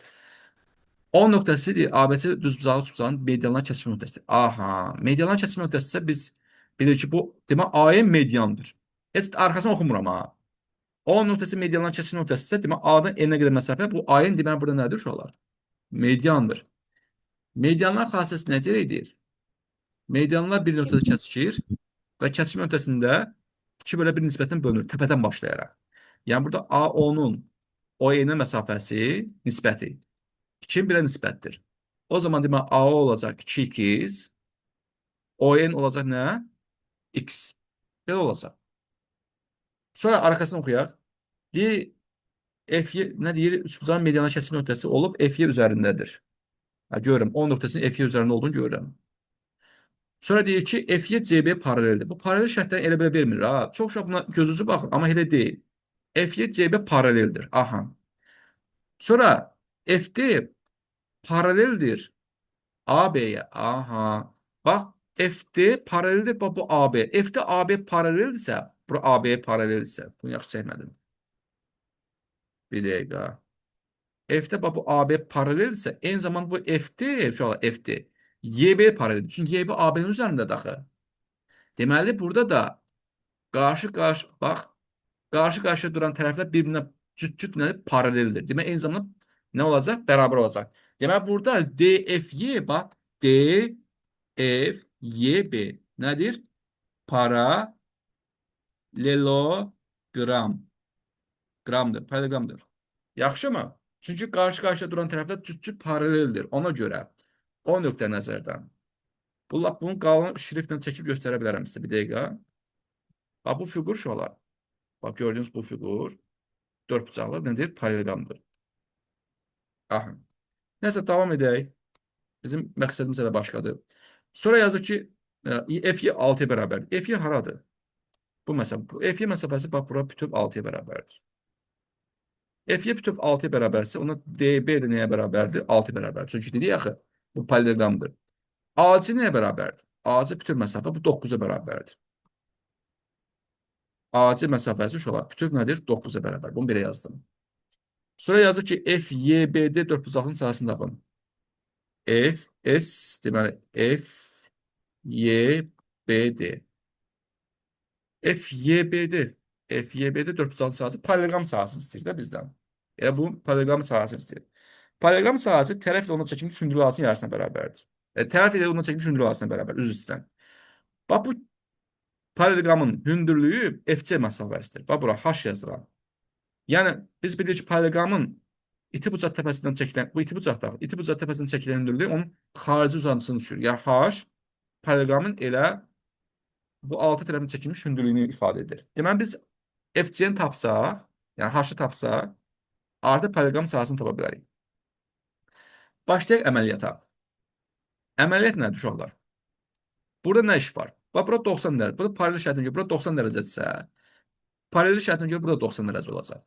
10 nöqtəsidir. ABC düzbucağı üçbucağın medianlar kəsişmə nöqtəsidir. Aha, medianlar kəsişmə nöqtəsi isə biz bilirik ki, bu demək A-ın mediandır. Heç arxasını oxumuram ha. 10 nöqtəsi medianlar kəsişmə nöqtəsi isə demək A-dan N-ə qədər məsafə bu A-ın demək burada nədir uşaqlar? Mediandır. Medianlar xassəsi nədir edir? Medianlar bir nöqtədə kəsişir və kəsişmə nöqtəsində 2/1 nisbətən bölünür təpədən başlayaraq. Yəni burada AO-nun OE-nə məsafəsi nisbəti 2-nin 1-ə nisbətdir. O zaman demək AO olacaq 2x, ON olacaq nə? X. Belə olacaq. Sonra arxasını oxuyaq. Deyir, F nə deyir? Üçbucağın mediana kəsim nöqtəsi olub F üzərindədir. Görürəm, 10 nöqtəsinin F üzərində olduğunu görürəm. Sonra deyir ki, F CB paraleldir. Bu paralel şərtləri elə belə vermir. Ha. Çox uşaq buna gözünüzü baxın, amma elə deyil. F CB paraleldir. Aha. Sonra FD paraleldir AB'ye. Aha. Bax, FD paraleldir bu AB. FD AB paraleldirsə, bu AB'ye paraleldirsə. Bunu yaxşı çəkmədim. Bir dəqiqə. F'de bu AB paraleldirsə, eyni zamanda bu FD, uşaqlar FD YB paraleldir. Çünki YB AB'nin üzərində daxı. Deməli, burada da qarşı-qarşı, bax, qarşı-qarşıya duran tərəflər bir-birinə cüt-cüt paraleldir. Demək, eyni zamanda nə olacaq? Bərabər olacaq. Demək, burada DFY, bax, DFYB nədir? Paralelogram. Qramdır, paralelogramdır. Yaxşı mı? Çünki qarşı-qarşıya duran tərəflər cüt-cüt paraleldir. Ona görə o nöqtə nəzərdən. Bunu qalın şriftlə çəkib göstərə bilərəm sizə bir dəqiqə. Bax, bu fiqur şu olar. Bax, gördüyünüz bu fiqur 4 bucaqlı nədir? Paralelogramdır. Aha. Nəsə, davam edək. Bizim məqsədimiz elə başqadır. Sonra yazır ki, F-Y 6-ya bərabərdir. F-Y haradır? Bu məsafə. F-Y məsafəsi bax, bura bütöv 6-ya bərabərdir. F-Y bütöv 6-ya bərabərsə, ona DB də nəyə bərabərdir? 6-ya bərabərdir. Çünki dedik axı, bu paralelogramdır. AC nəyə bərabərdir? AC bütöv məsafə bu 9-a bərabərdir. AC məsafəsi uşaqlar bütöv nədir? 9-a bərabər. Bunu belə yazdım. Sonra yazır ki, FYBD 4bucaqlının sahəsini tapın. FS deməli FYBD. FYBD 4bucaqlının sahəsi paralelogram sahəsini istəyir də bizdən. Yəni bu paralelogram sahəsini istəyir. Paralelogram sahəsi tərəf ilə ona çəkilmiş hündürlük arasının yarısına bərabərdir. Tərəf ilə ona çəkilmiş hündürlük arasına bərabər, üzr istəyirəm. Bax, bu paralelogramın hündürlüyü FC məsafəsidir. Bax, bura H yazıram. Yəni, biz bilirik ki, paralelogramın iti bucaq təpəsindən çəkilən, bu iti bucaq təpəsindən çəkilən hündürlüyü onun xarici uzantısını düşür. Yəni, H paralelogramın elə bu altı tərəfini çəkilmiş hündürlüyünü ifadə edir. Deməli, biz FC-ni tapsaq, yəni H-ı tapsaq, artıq paralelogram sahəsini tapa bilərik. Başlayaq əməliyyata. Əməliyyat nədir uşaqlar? Burada nə iş var? Bax, burada 90 dərəcə. Burada paralel şərtinə görə burada 90 dərəcədirsə, paralel şərtinə görə burada 90 dərəcə olacaq.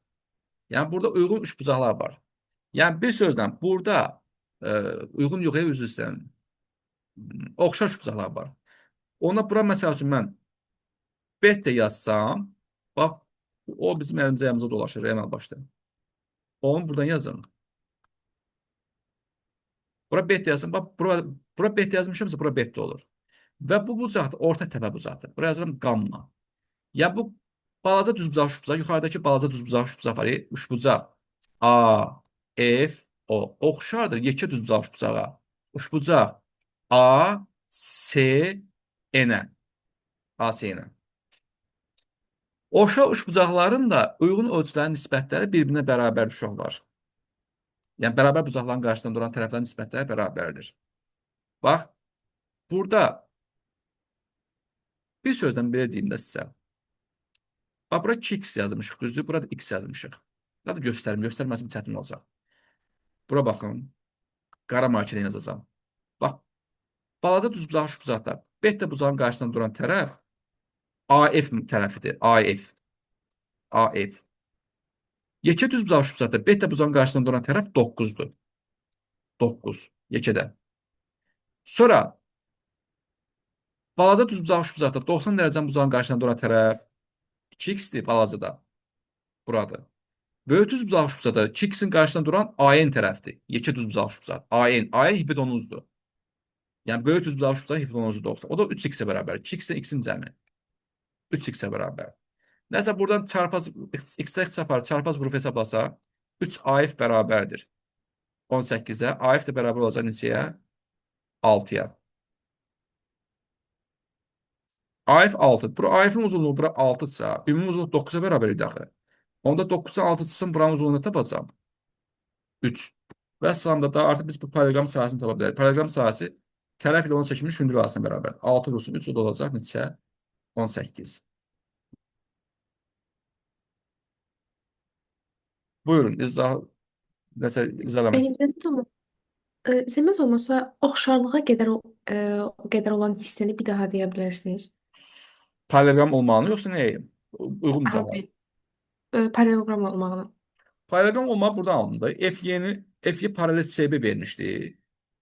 Yəni, burada uyğun üçbucaqlar var. Yəni, bir sözlə, burada uyğun yox, üzr istəyirəm, oxşar üçbucaqlar var. Ona bura məsəl üçün mən bet də yazsam, bax, o bizim əlimizə dolaşır, əməl başda. Onu buradan yazın. Bura bet yazın. Bax, bura bet yazmışamsa bura bet də olur. Və bu bucaq da orta təpə bucaqdır. Bura yazıram qamma. Ya bu balaca düzbucaq, üçbucaq, yuxarıdakı balaca düzbucaq, üçbucaq var ya, üçbucaq A, F, O oxşardır yekə düzbucaq, üçbucağa. Üçbucaq A, S, N-ə. A, S, N-ə. Oşa üçbucaqların da uyğun ölçülərin nisbətləri bir-birinə bərabər uşaqlar. Yəni bərabər bucaqların qarşısında duran tərəflərin nisbətləri bərabərdir. Bax, burada bir sözlə belə deyim də sizə. Bax, bura 2x yazmışıq, düzdür? Burada x yazmışıq. Burada göstərim, göstərməsim çətin olacaq. Bura baxın, qara markerlə yazacağam. Bax, balaca düzbucaq, üçbucaqda beta bucağın qarşısında duran tərəf AF tərəfidir. AF. AF. Yekə düzbucaq, üçbucaqda beta bucağın qarşısında duran tərəf 9-dur. 9. Yekədə. Sonra balaca düzbucaq, üçbucaqda 90 dərəcənin bucağın qarşısında duran tərəf 2x-dir balacada. Buradır. Böyük düzbucaq, üçbucaqda 2x-in qarşısında duran AN tərəfdir. Yekə düzbucaq, üçbucaq. AN. AN hipotenuzdur. Yəni böyük düzbucaq, üçbucaq hipotenuzu 90. O da 3x-ə bərabər. 2x-də x-in cəmi. 3x-ə bərabər. Nəsə buradan çarpaz x-də x çarpar, çarpaz vurub hesablasaq 3 AF bərabərdir 18-ə. AF də bərabər olacaq neçəyə? 6-ya. AF 6. Bura AF-in uzunluğu bura 6-dırsa, ümumi uzunluq 9-a bərabər idi axı. Onda 9-dan 6 çıxsın, buranın uzunluğunu tapacağam. 3. Və sonunda da artıq biz bu parallelogram sahəsini tapa bilərik. Parallelogram sahəsi tərəf ilə ona çəkilmiş hündürlük arasına bərabər. 6 vursun 3 o da olacaq neçə? 18. Buyurun, nəsə izah Benim zəhmət olmasa oxşarlığa qədər olan hissəni bir daha deyə bilərsiniz? parallelogram olmağını yoxsa nəyə? Uyğun Aha, cavab. okey. Parallelogram olmağını. Parallelogram olmağı buradan alındı. FY paralel SB vermişdi.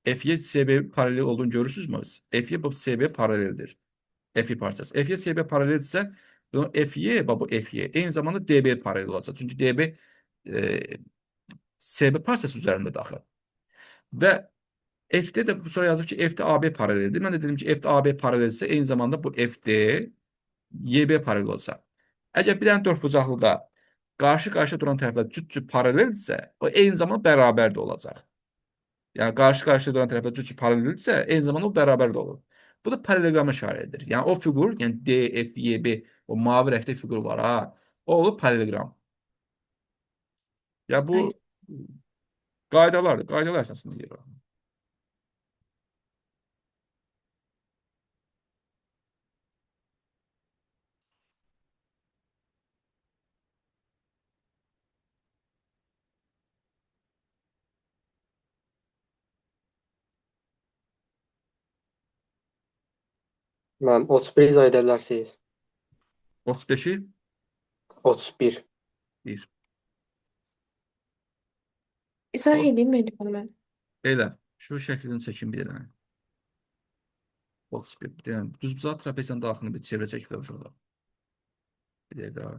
FY SB paralel olduğunu görürsünüzmü? FY bu SB paraleldir. FY parçası. FY SB paraleldirsə, FY bu FY eyni zamanda DB paralel olacaq. Çünki DB SB parçası üzərində daxil. Və F'də də bu sonra yazır ki, F'də AB paraleldir. Mən də dedim ki, F'də AB paraleldirsə, eyni zamanda bu F'də YB paralel olacaq. Əgər bir dənə dördbucaqlıda qarşı-qarşıya duran tərəflər cüt-cüt paraleldirsə, o eyni zamanda bərabər də olacaq. Yəni qarşı-qarşıya duran tərəflər cüt-cüt paraleldirsə, eyni zamanda o bərabər də olur. Bu da paraleloqrama işarədir. Yəni o fiqur, yəni DFYB, o mavi rəngdə fiqur var ha. O olur paraleloqram. Ya bu Right. qaydalardır. Qaydalar əsasında deyir. Müəllim, 31 izah edə bilərsiniz? 35-i 31. 1. İzah edeyim müəllim xanım mən. Elə. Şu şəklini çəkin bir dənə. 31. Bir dənə. Düzbucaq trapeziyanın daxilini bir çevrə çəkib uşaqlar. Bir dəqiqə.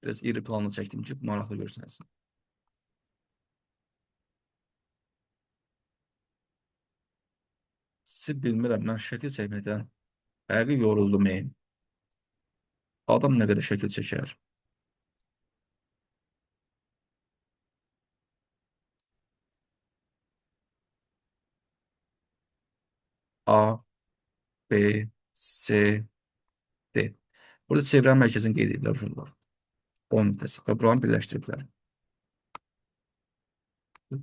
Biraz iri planlı çəkdim ki, maraqlı görsənsin. Sizi bilmirəm, mən şəkil çəkməkdən həqiqi yoruldum. Adam nə qədər şəkil çəkər? A, B, C, D. Burada çevrənin mərkəzini qeyd edirlər uşaqlar. 10 nöqtəsi və buranı birləşdiriblər.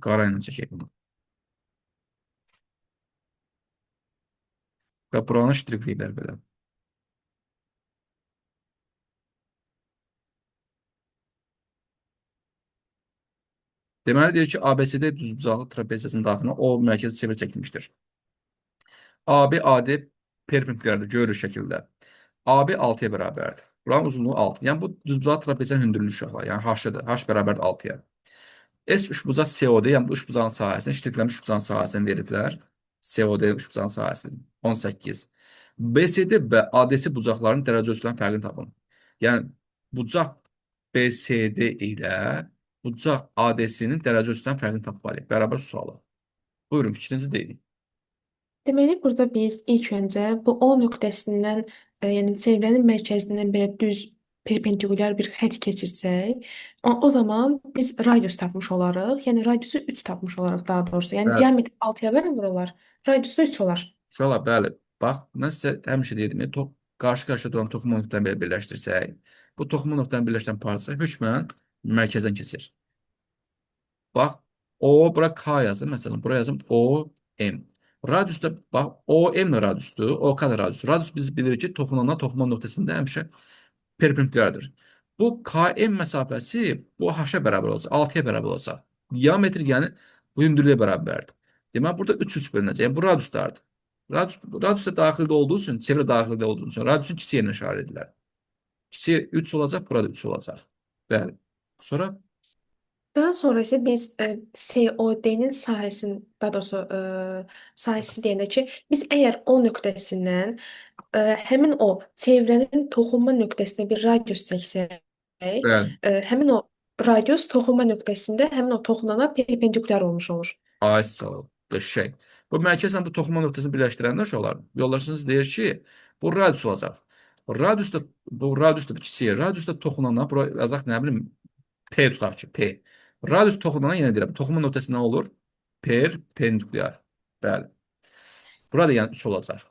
Qara ilə çəkək bunu. Və buranı ştrikləyiblər belə. Deməli deyir ki, ABCD düzbucaqlı trapeziyasının daxilinə o mərkəzi çevrə çəkilmişdir. AB, AD perpendikulardır, görürük şəkildə. AB 6-ya bərabərdir. Buranın uzunluğu 6. Yəni bu düzbucaq trapeziyanın hündürlüyü uşaqlar. Yəni H-dır. H bərabərdir 6-ya. S üçbucaq COD, yəni bu üçbucağın sahəsini, ştriklənmiş üçbucağın sahəsini veriblər. COD üçbucağın sahəsini 18. BCD və ADC bucaqlarının dərəcə ölçülərin fərqini tapın. Yəni bucaq BCD ilə bucaq ADC-nin dərəcə ölçüsünün fərqini tapmalıyıq. Bərabər sualı. Buyurun, fikrinizi deyin. Deməli, burada biz ilk öncə bu O nöqtəsindən, yəni çevrənin mərkəzindən belə düz perpendikulyar bir xətt keçirsək, o zaman biz radius tapmış olarıq. Yəni radiusu 3 tapmış olarıq daha doğrusu. Yəni Bəli. diametr 6-ya bərabər olar, radiusu 3 olar. Uşaqlar, bəli. Bax, mən sizə həmişə deyirdim, qarşı-qarşıya duran toxunma nöqtəni belə birləşdirsək, bu toxunma nöqtəni birləşdirən parça hökmən mərkəzdən keçir. Bax, O, bura K yazın. Məsələn, bura yazım O, M. Radius da, bax, O, M də radiusdur, O, K da radiusdur. Radius biz bilirik ki, toxunandan toxunma nöqtəsində həmişə perpendikulyardır. Bu KM məsafəsi bu H-a bərabər olacaq, 6-ya bərabər olacaq. Diametr, yəni bu hündürlüyə bərabərdir. Deməli, burada 3 bölünəcək. Yəni, bu radiuslardır. Radius da daxildə olduğu üçün, çevrə daxildə olduğu üçün radiusun kiçik yerinə işarə edirlər. Kiçik 3 olacaq, burada 3 olacaq. Bəli. Sonra Daha sonra isə biz COD-nin sahəsini, daha doğrusu sahəsi deyəndə ki, biz əgər O nöqtəsindən həmin o çevrənin toxunma nöqtəsinə bir radius çəksək, bəli. həmin o radius toxunma nöqtəsində həmin o toxunana perpendikulyar olmuş olur. Ay sağ ol. Qəşəng. Bu mərkəzlə bu toxunma nöqtəsini birləşdirəndə uşaqlar, yoldaşınız deyir ki, bu radius olacaq. Bu radius da kiçik. Radius da toxunana, bura yazaq nə bilim, P tutaq ki, P. Radius toxunana yenə deyirəm, toxunma nöqtəsi nə olur? Perpendikulyar. Bəli. Burada yəni 3 olacaq.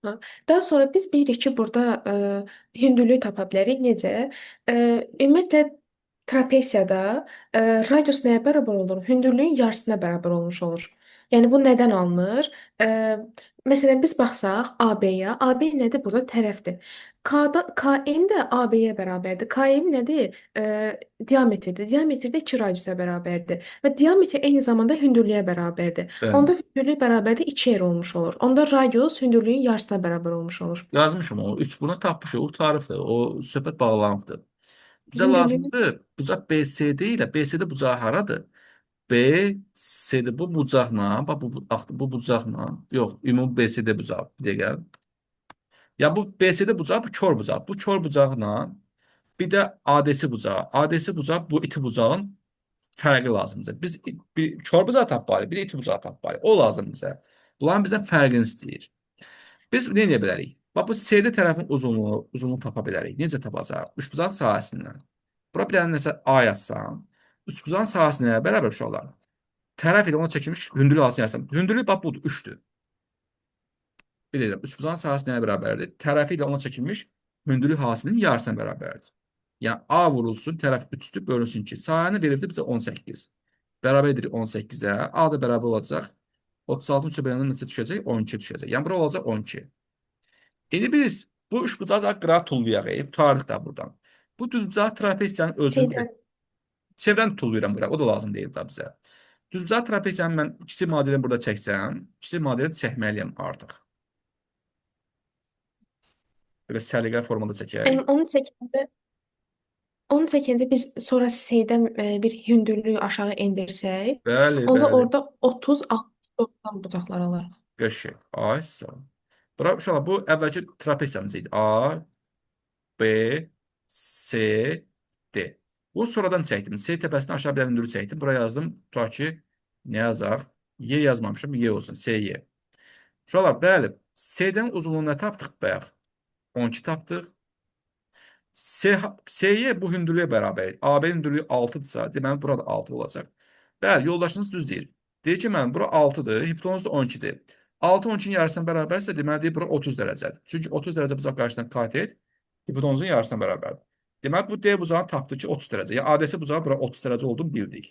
Ha. Daha sonra biz bilirik ki, burada hündürlüyü tapa bilərik. Necə? Ümumiyyətlə trapesiyada radius nəyə bərabər olur? Hündürlüyün yarısına bərabər olmuş olur. Yəni bu nədən alınır? E, Məsələn biz baxsaq AB-yə, AB nədir? Burada tərəfdir. KM də AB-yə bərabərdir. KM nədir? Diametrdir. Diametr də 2 radiusa bərabərdir. Və diametr eyni zamanda hündürlüyə bərabərdir. Bəli. Onda hündürlük bərabərdir 2 yer olmuş olur. Onda radius hündürlüyün yarısına bərabər olmuş olur. Yazmışım o. 3 buna tapmışıq. O tarifdir. O söhbət bağlantıdır. Bizə Hündürlüyün lazımdır bucaq BCD ilə. BCD bucağı haradır? BCD bu bucaqla, bax bu bucaqla, yox, ümumi BCD bucağı. Bir dəqiqə. Ya bu BCD bucağı, bu kör bucaq. Bu kör bucaqla bir də ADC bucağı. ADC bucağı bu iti bucağın fərqi lazımdır. Biz bir kör bucağı tapmalıyıq, bir də iti bucağı tapmalıyıq. O lazım bizə. Bunların bizdən fərqini istəyir. Biz nə edə bilərik? Bax bu CD tərəfin uzunluğunu tapa bilərik. Necə tapacağıq? Üçbucaq sahəsindən. Bura bir dənə nəsə A yazsam, üçbucağın sahəsi nəyə bərabər uşaqlar? Tərəf ilə ona çəkilmiş hündürlük alsın yazsam. Hündürlük bax budur, 3-dür. Bir deyirəm, üçbucağın sahəsi nəyə bərabərdir? Tərəfi ilə ona çəkilmiş hündürlük hasinin yarısına bərabərdir. Yəni A vurulsun, tərəf 3-dür, bölünsün 2. Sahəni veribdir bizə 18. Bərabər edirik 18-ə. A da bərabər olacaq. 36-ın 3-ə böləndən neçə düşəcək? 12 düşəcək. Yəni bura olacaq 12. İndi biz bu üçbucağı qırağa tullayaq. Tutarıq da buradan. Bu düzbucağı trapesiyanın özünü şeydən çevrəni tullayıram bura. O da lazım deyil da bizə. Düzbucağı trapesiyanı mən kiçik modelini burada çəksəm, kiçik modelini çəkməliyəm artıq. Belə səliqəli formada çəkək. yəni onu çəkəndə biz sonra C-dən bir hündürlüyü aşağı endirsək, Bəli, onda bəli. orada 30, 60, 90 bucaqlar alarıq. Qəşəng. Ay sağ ol. Bura uşaqlar bu əvvəlki trapesiyamız idi. A, B, C, D. Bu sonradan çəkdim. C təpəsindən aşağı bir hündürlük çəkdim. Buraya yazdım. Tutaq ki, nə yazaq? Y yazmamışım. Y olsun. SY. Uşaqlar, bəli. C-dən uzunluğunu nə tapdıq bayaq? 12 tapdıq. SY bu hündürlüyə bərabər. AB hündürlüyü 6-dırsa, deməli burada 6 olacaq. Bəli, yoldaşınız düz deyir. Deyir ki, mənim bura 6-dır, hipotenuz da 12-dir. 6 12-nin yarısına bərabərsə, deməli deyir, bura 30 dərəcədir. Çünki 30 dərəcə bucaq qarşıdan katet hipotenuzun yarısına bərabərdir. Deməli, bu D bucağını tapdı ki, 30 dərəcə. Yəni, ADS bucağı bura 30 dərəcə olduğunu bildik.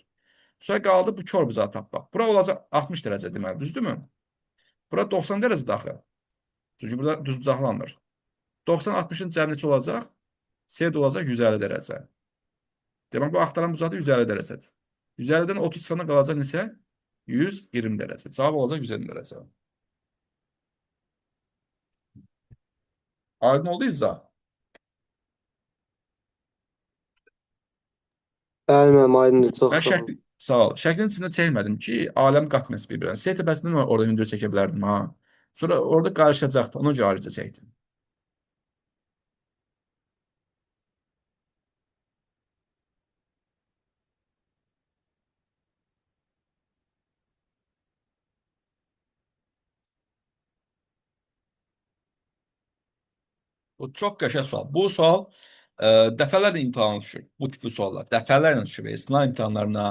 Sonra qaldı bu kör bucağı tapmaq. Bura olacaq 60 dərəcə deməli, düzdürmü? Bura 90 dərəcə daxil. Çünki burada düz bucaqlanmır. 90-60-ın cəmi neçə olacaq? C də olacaq 150 dərəcə. Demək, bu axtaran bucaq da 150 dərəcədir. 150-dən 30 çıxanda qalacaq neçə? 120 dərəcə. Cavab olacaq 120 dərəcə. Aydın oldu izah? Bəli, müəllim, aydındır. Çox Mən sağ olun. sağ ol. Şəklin içində çəkmədim ki, aləm qatməsi bir-birinə. C təpəsindən orada hündür çəkə bilərdim ha. Sonra orada qarışacaqdı. Ona görə ayrıca çəkdim. Bu çox qəşəng sual. Bu sual dəfələrlə imtahana düşür. Bu tipli suallar dəfələrlə düşür. Sınav imtahanlarına,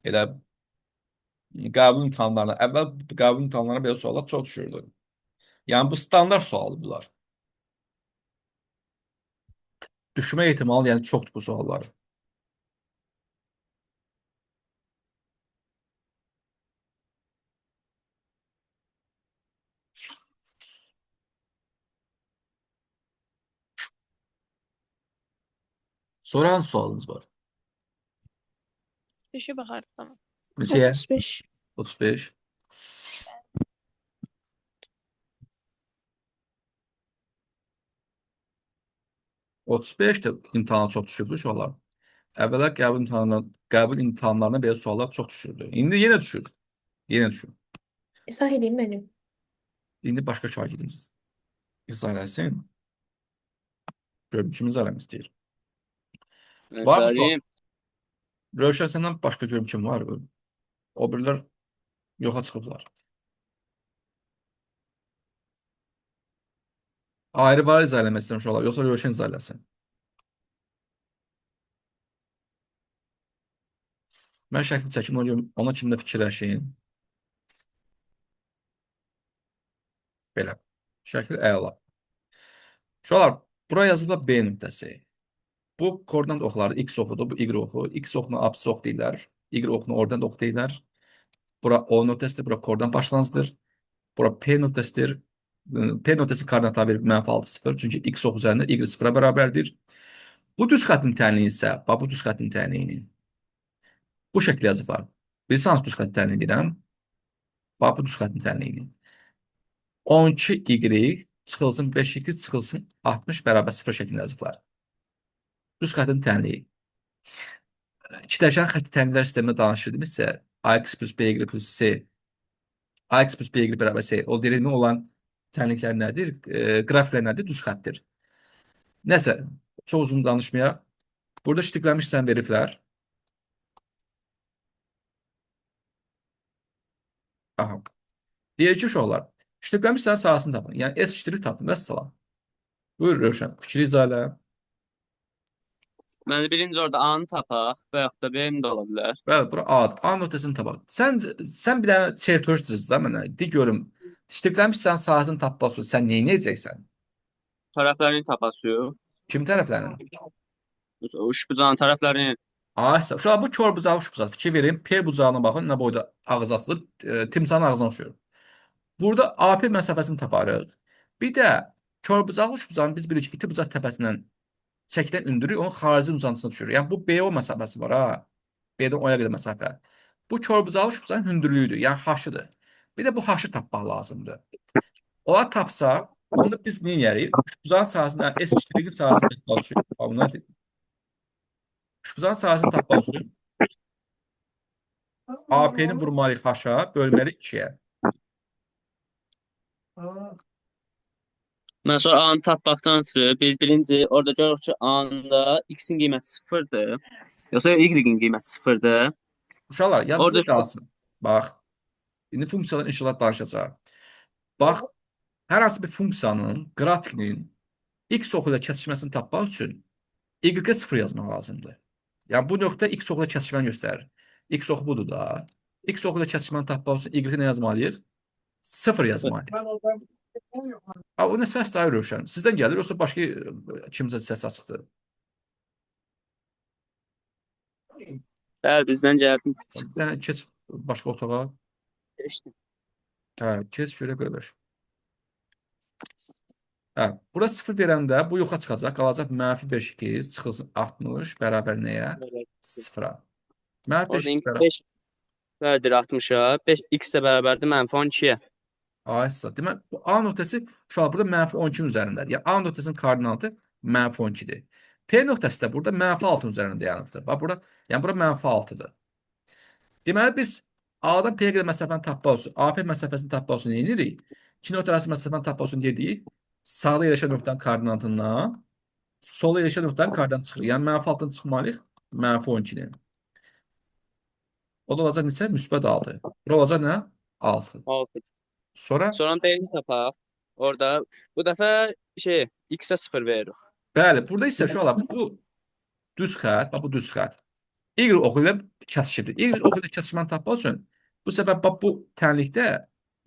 elə qəbul imtahanlarına, əvvəl qəbul imtahanlarına belə suallar çox düşürdü. Yəni bu standart sualdır bunlar. Düşmə ehtimalı yəni çoxdur bu suallar. Sonra hansı sualınız var? 5-ə baxarıq tamam. Neçəyə? 35. 35. Otuz beş də imtahana çox düşürdü uşaqlar. Əvvəllər qəbul imtahanlarına belə suallar çox düşürdü. İndi yenə düşür. Yenə düşür. İzah edeyim mənim. İndi başqa şagirdiniz izah eləsin. Görüm kim izah eləmək istəyir. Var mı? Salim. Rövşən səndən başqa görüm kim var? O birilər yoxa çıxıblar. Ayrı var izah eləmək istəyirəm uşaqlar, yoxsa Rövşən izah eləsin. Mən şəkli çəkim, ona kimdə fikirləşin. Belə. Şəkil əla. Uşaqlar, bura yazılır B nöqtəsi. Bu koordinat oxları X oxudur, bu Y oxu. X oxunu apsis ox deyirlər. Y oxunu oradan ox deyirlər. Bura O nöqtəsidir, bura koordinat başlanğıcıdır. Bura P nöqtəsidir. P nöqtəsi koordinatları verir -6, 0. Çünki X ox üzərində Y 0-a bərabərdir. Bu düz xəttin tənliyi isə, bax bu düz xəttin tənliyini bu şəkildə yazıblar. Bilirsən hansı düz xəttin tənliyi deyirəm? Bax bu düz xəttin tənliyini. 12Y çıxılsın 5Y çıxılsın 60 bərabər 0 şəklində yazıblar. Düz xəttin tənliyi. İki dərəcəli xətti tənlilər sistemində danışırdımızsa, AX plus BY plus C, AX plus BY bərabər C, o derinliyi olan tənliklər nədir? Qrafiklər nədir? Düz xəttir. Nəsə, çox uzun danışmayaq. Burada ştikləmiş sən veriblər. Aha. Deyir ki, uşaqlar, ştikləmiş sən sahəsini tapın. Yəni, S ştirik tapın, vəssalam. Buyur, Rövşən, fikri izah elə. Məncə birinci orada A-nı tapaq və yaxud da B-ni də ola bilər. Bəli, bura A nöqtəsini tapaq. Sən bir dənə çertoj düzüz da mənə. De görüm, ştikləmiş sən sahəsini tapmaq üçün sən neyi edəcəksən? Tərəflərini tapasıyor. Kim tərəflərinin? Üçbucağın tərəflərini. Aysa, uşaq bu kör bucağı bucaq. Fikir verin, P bucağına baxın, nə boyda ağız açılıb, timsahın ağzına oxşuyur. Burada AP məsafəsini taparıq. Bir də kör bucağı bucağını biz bilirik iti bucaq təpəsindən çəkdən ündürürük, onun xarici uzantısına düşürük. Yəni bu BO məsafəsi var ha. B-dən O-ya qədər məsafə. Bu kör bucağı bucağın hündürlüyüdür, yəni haşıdır. Bir də bu haşı tapmaq lazımdır. Ola tapsa, onda biz nə edərik? Bucağın sahəsindən S2-nin sahəsini tapmaq üçün, bunlar Üçbucağın sahəsini tapmaq üçün AP-ni vurmalıyıq haşa, bölməliyik 2-yə. Mən sonra A-nı tapmaqdan ötürü biz birinci orada görürük ki A-nda X-in qiyməti 0-dır. Yoxsa Y-in qiyməti 0-dır. Uşaqlar, yadınızda Orada qalsın. Bax, indi funksiyadan inşallah danışacaq. Bax, hər hansı bir funksiyanın, qrafikinin X oxu ilə kəsişməsini tapmaq üçün Y-ə 0 yazmaq lazımdır. Yəni, bu nöqtə X oxu ilə kəsişməni göstərir. X oxu budur da. X oxu ilə kəsişməni tapmaq üçün Y-ə nə yazmalıyıq? 0 yazmalıyıq. O nə səs daha Rövşən? Sizdən gəlir, yoxsa başqa kimsə səs açıqdır? Bəli, bizdən gəldim. Yəni, keç başqa otağa. Keçdim. Hə, keç görə qardaş. Hə, bura 0 verəndə bu yoxa çıxacaq, qalacaq -5x çıxılsın 60 bərabər nəyə? 0-a. Orada -5x bərabər. 5 bərabərdir 60-a. 5x də bərabərdir -12-yə. Aysa, demək, bu A nöqtəsi uşaq burada -12-nin üzərindədir. Yəni, A nöqtəsinin koordinatı -12-dir. P nöqtəsi də burada -6-ın üzərində dayanıbdır. Bax, bura, yəni bura -6-dır. Deməli, biz A-dan P-yə qədər məsafəni tapmaq üçün, AP məsafəsini tapmaq üçün nə edirik? İki nöqtə arası məsafəni tapmaq üçün dedik, sağda yerləşən nöqtənin koordinatından sola yerləşən nöqtənin koordinatı çıxır. Yəni, -6-dan çıxmalıyıq, -12-nin. O da olacaq neçə? Müsbət 6. Bura olacaq nə? 6. 6. Sonra Sonra B-ni tapaq. Orada bu dəfə X-ə 0 veririk. Bəli, burada isə uşaqlar bu düz xətt, bax bu düz xətt. Y oxu ilə kəsişir. Y oxu ilə kəsişməni tapmaq üçün bu səfər bax bu tənlikdə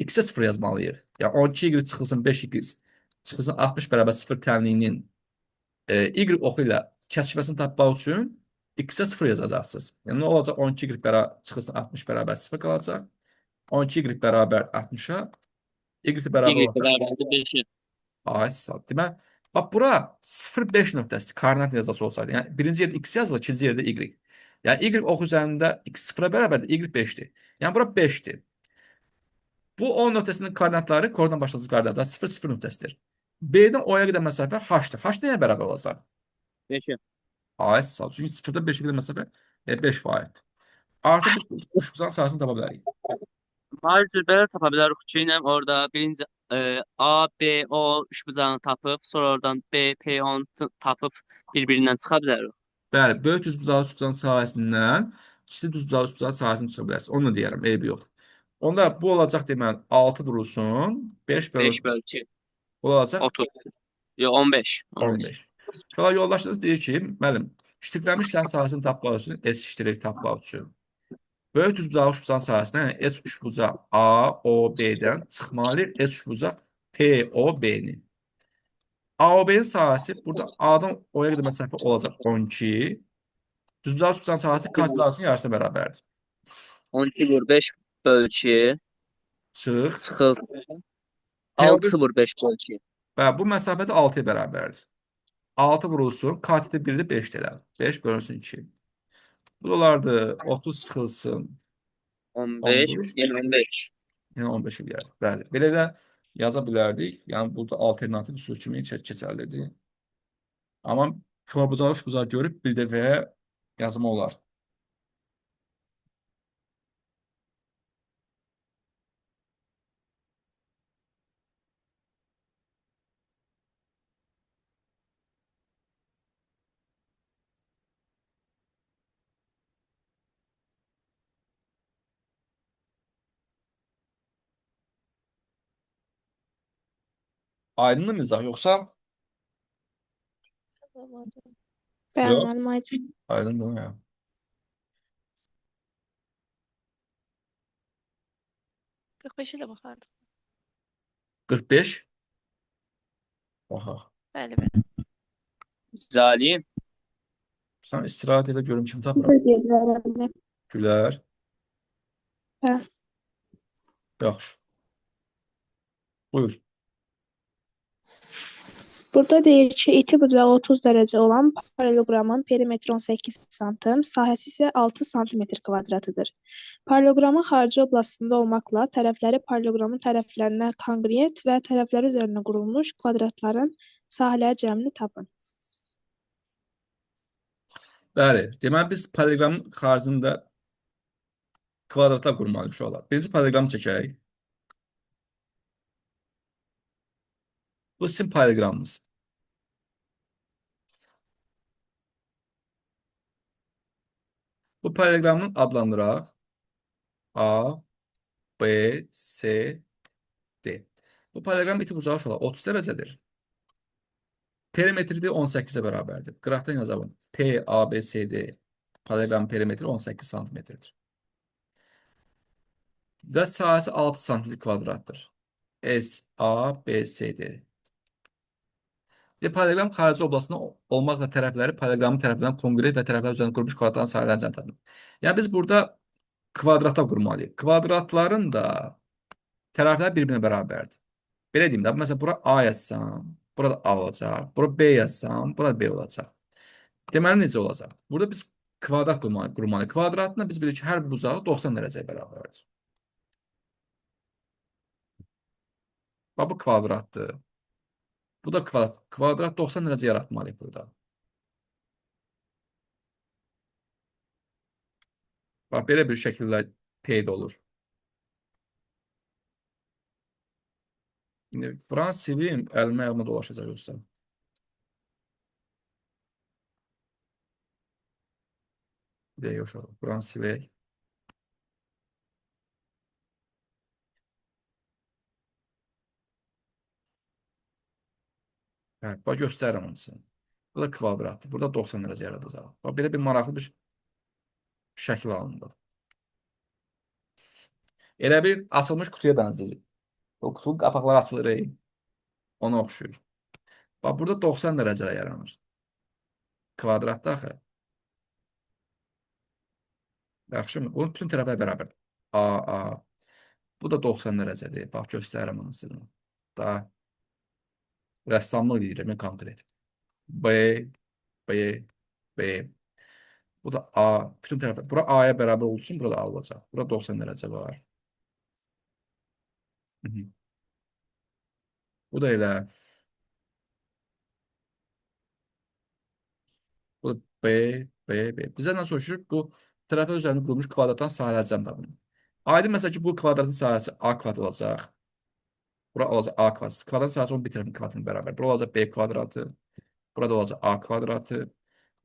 x-ə 0 yazmalıyıq. Yəni 12y çıxılsın 5x çıxılsın 60 bərabər 0 tənliyinin y oxu ilə kəsişməsini tapmaq üçün x-ə 0 yazacaqsınız. Yəni nə olacaq? 12y bərabər çıxılsın 60 bərabər 0 qalacaq. 12y bərabər 60-a y bərabər Y olacaq. bərabərdir 5-ə. Ay sağ. Demək, bax bura 0,5 nöqtəsi koordinat yazısı olsaydı. Yəni birinci yerdə x yazılır, ikinci yerdə y. Yəni y ox üzərində x 0-a bərabərdir, y 5-dir. Yəni bura 5-dir. Bu O nöqtəsinin koordinatları koordinat başlayıcı koordinatlar 0, 0 nöqtəsidir. B-dən O-ya qədər məsafə h-dır. H nəyə bərabər olacaq? 5-ə. Ay sağ. Çünki 0-dan 5-ə qədər məsafə 5%. Artıq biz uçbuzan sayısını tapa bilərik. Ayrıca belə tapa bilərik ki, yəni orada birinci A, B, O üçbucağını tapıb, sonra oradan B, P, onu tapıb bir-birindən çıxa bilərik. Bəli, böyük düzbucağı üçbucağın sahəsindən kiçik düzbucağı üçbucağın sahəsini çıxa bilərsiniz. Onu da deyərəm, eybi yox. Onda bu olacaq deməli 6 vurulsun, 5 5 bölünsün. bölü 2, Bu olacaq 30. Yox, 15. 15. Şöyle yoldaşınız deyir ki, müəllim, ştiftlənmiş səs sahəsini tapmaq üçün S iştirik tapmaq üçün. Böyük düzbucağı üçbucağın sahəsindən yəni S üçbucağı A, O, B-dən çıxmalıyıq S üçbucağı P, O, B-ni. A, O, B-nin sahəsi burada A-dan O-ya qədər məsafə olacaq 12. Düzbucağı üçbucağın sahəsi koordinatının yarısına bərabərdir. 12 vur 5 bölü 2, Çıx. çıxıl P, 6 vur 5 bölü 2. və bu məsafə də 6-ya bərabərdir. 6 vurulsun, katiti 1-də 5 deyirəm. 5 bölünsün 2. Bu olardı 30 çıxılsın 15, 15. yəni 15. Yəni 15 eləyərdik. Bəli. Belə də yaza bilərdik. Yəni burada alternativ üsul kimi keçərlidir. Amma şorbucağı şurbucağı görüb bir dəfəyə yazma olar. Aydınlı mizah yoxsa? Bəli, Yox. müəllim, aydın. Aydın değil mi ya? 45'e de bakardım. 45. Oha. Bəli, bəli. Zalim. Sən istirahət elə görüm kim tapıram. Gülər. Hə. Yaxşı. Buyur. Burada deyir ki, iti bucağı 30 dərəcə olan paralleloqramın perimetri 18 sm, sahəsi isə 6 sm kvadratıdır. Paralleloqramın xarici oblastında olmaqla tərəfləri paralleloqramın tərəflərinə konqruent və tərəfləri üzərinə qurulmuş kvadratların sahələri cəmini tapın. Bəli. Deməli biz paralleloqramın xaricində kvadratlar qurmalıyıq uşaqlar. Birinci paralleloqramı çəkək. Bu sizin paralleloqramınız. Bu paralleloqramı adlandıraq. A, B, C, D. Bu paralleloqram iti bucağı uşaqlar 30 dərəcədir. Perimetri də 18-ə bərabərdir. Qıraqdan yazalım. P, A, B, C, D. Paralleloqram perimetri 18 santimetrdir. Və sahəsi 6 santimetr kvadratdır. S, A, B, C, D. Paralleloqram xarici oblastında olmaqla tərəfləri paralleloqramın tərəfindən konqruent və tərəflər üzərində qurulmuş kvadratların sahələrini cəm tapın. Yəni biz burada kvadratlar qurmalıyıq. Kvadratların da tərəfləri bir-birinə bərabərdir. Belə deyim də, məsələn, bura A yazsam, burada A olacaq. Bura B yazsam, burada B olacaq. Deməli, necə olacaq? Burada biz kvadrat qurmalıyıq. Kvadratında biz bilirik ki, hər bir bucağı 90 dərəcəyə bərabərdir. Bax, bu kvadratdır. Bu da kvadrat 90 dərəcə yaratmalıyıq burada. Bax, belə bir şəkildə peyda olur. İndi buranı silim, əlimə ayağıma dolaşacaq yoxsa. Bir də yox, buranı silək. Hə, bax göstərirəm hamısını. Bu da kvadratdır. Burada 90 dərəcə yaradacaq. Bax belə bir maraqlı bir şəkil alındı. Elə bir açılmış qutuya bənzəyir. O qutunun qapaqları açılır, ona oxşuyur. Bax burada 90 dərəcələ yaranır. Kvadratda axı. Yaxşımı? Bunun bütün tərəfləri bərabərdir. A, A. Bu da 90 dərəcədir. Bax göstərirəm hamısını. Da rəssamlıq edirəm konkret. B, B, B. Bu da A. Bütün tərəflər. Bura A-ya bərabər olduğu üçün burada A olacaq. Burada 90 dərəcə var. Hı -hı. Bu da elə. Bu da B, B, B. Bizə nə soruşur? Bu tərəfə üzərində qurulmuş kvadratdan sahələr tapın. Aydın məsəl ki, bu kvadratın sahəsi A kvadrat olacaq. Bura olacaq A kvadrat. Kvadrat sahəsi 11 tərəfin kvadratına bərabər. Bura olacaq B kvadratı. Burada olacaq A kvadratı.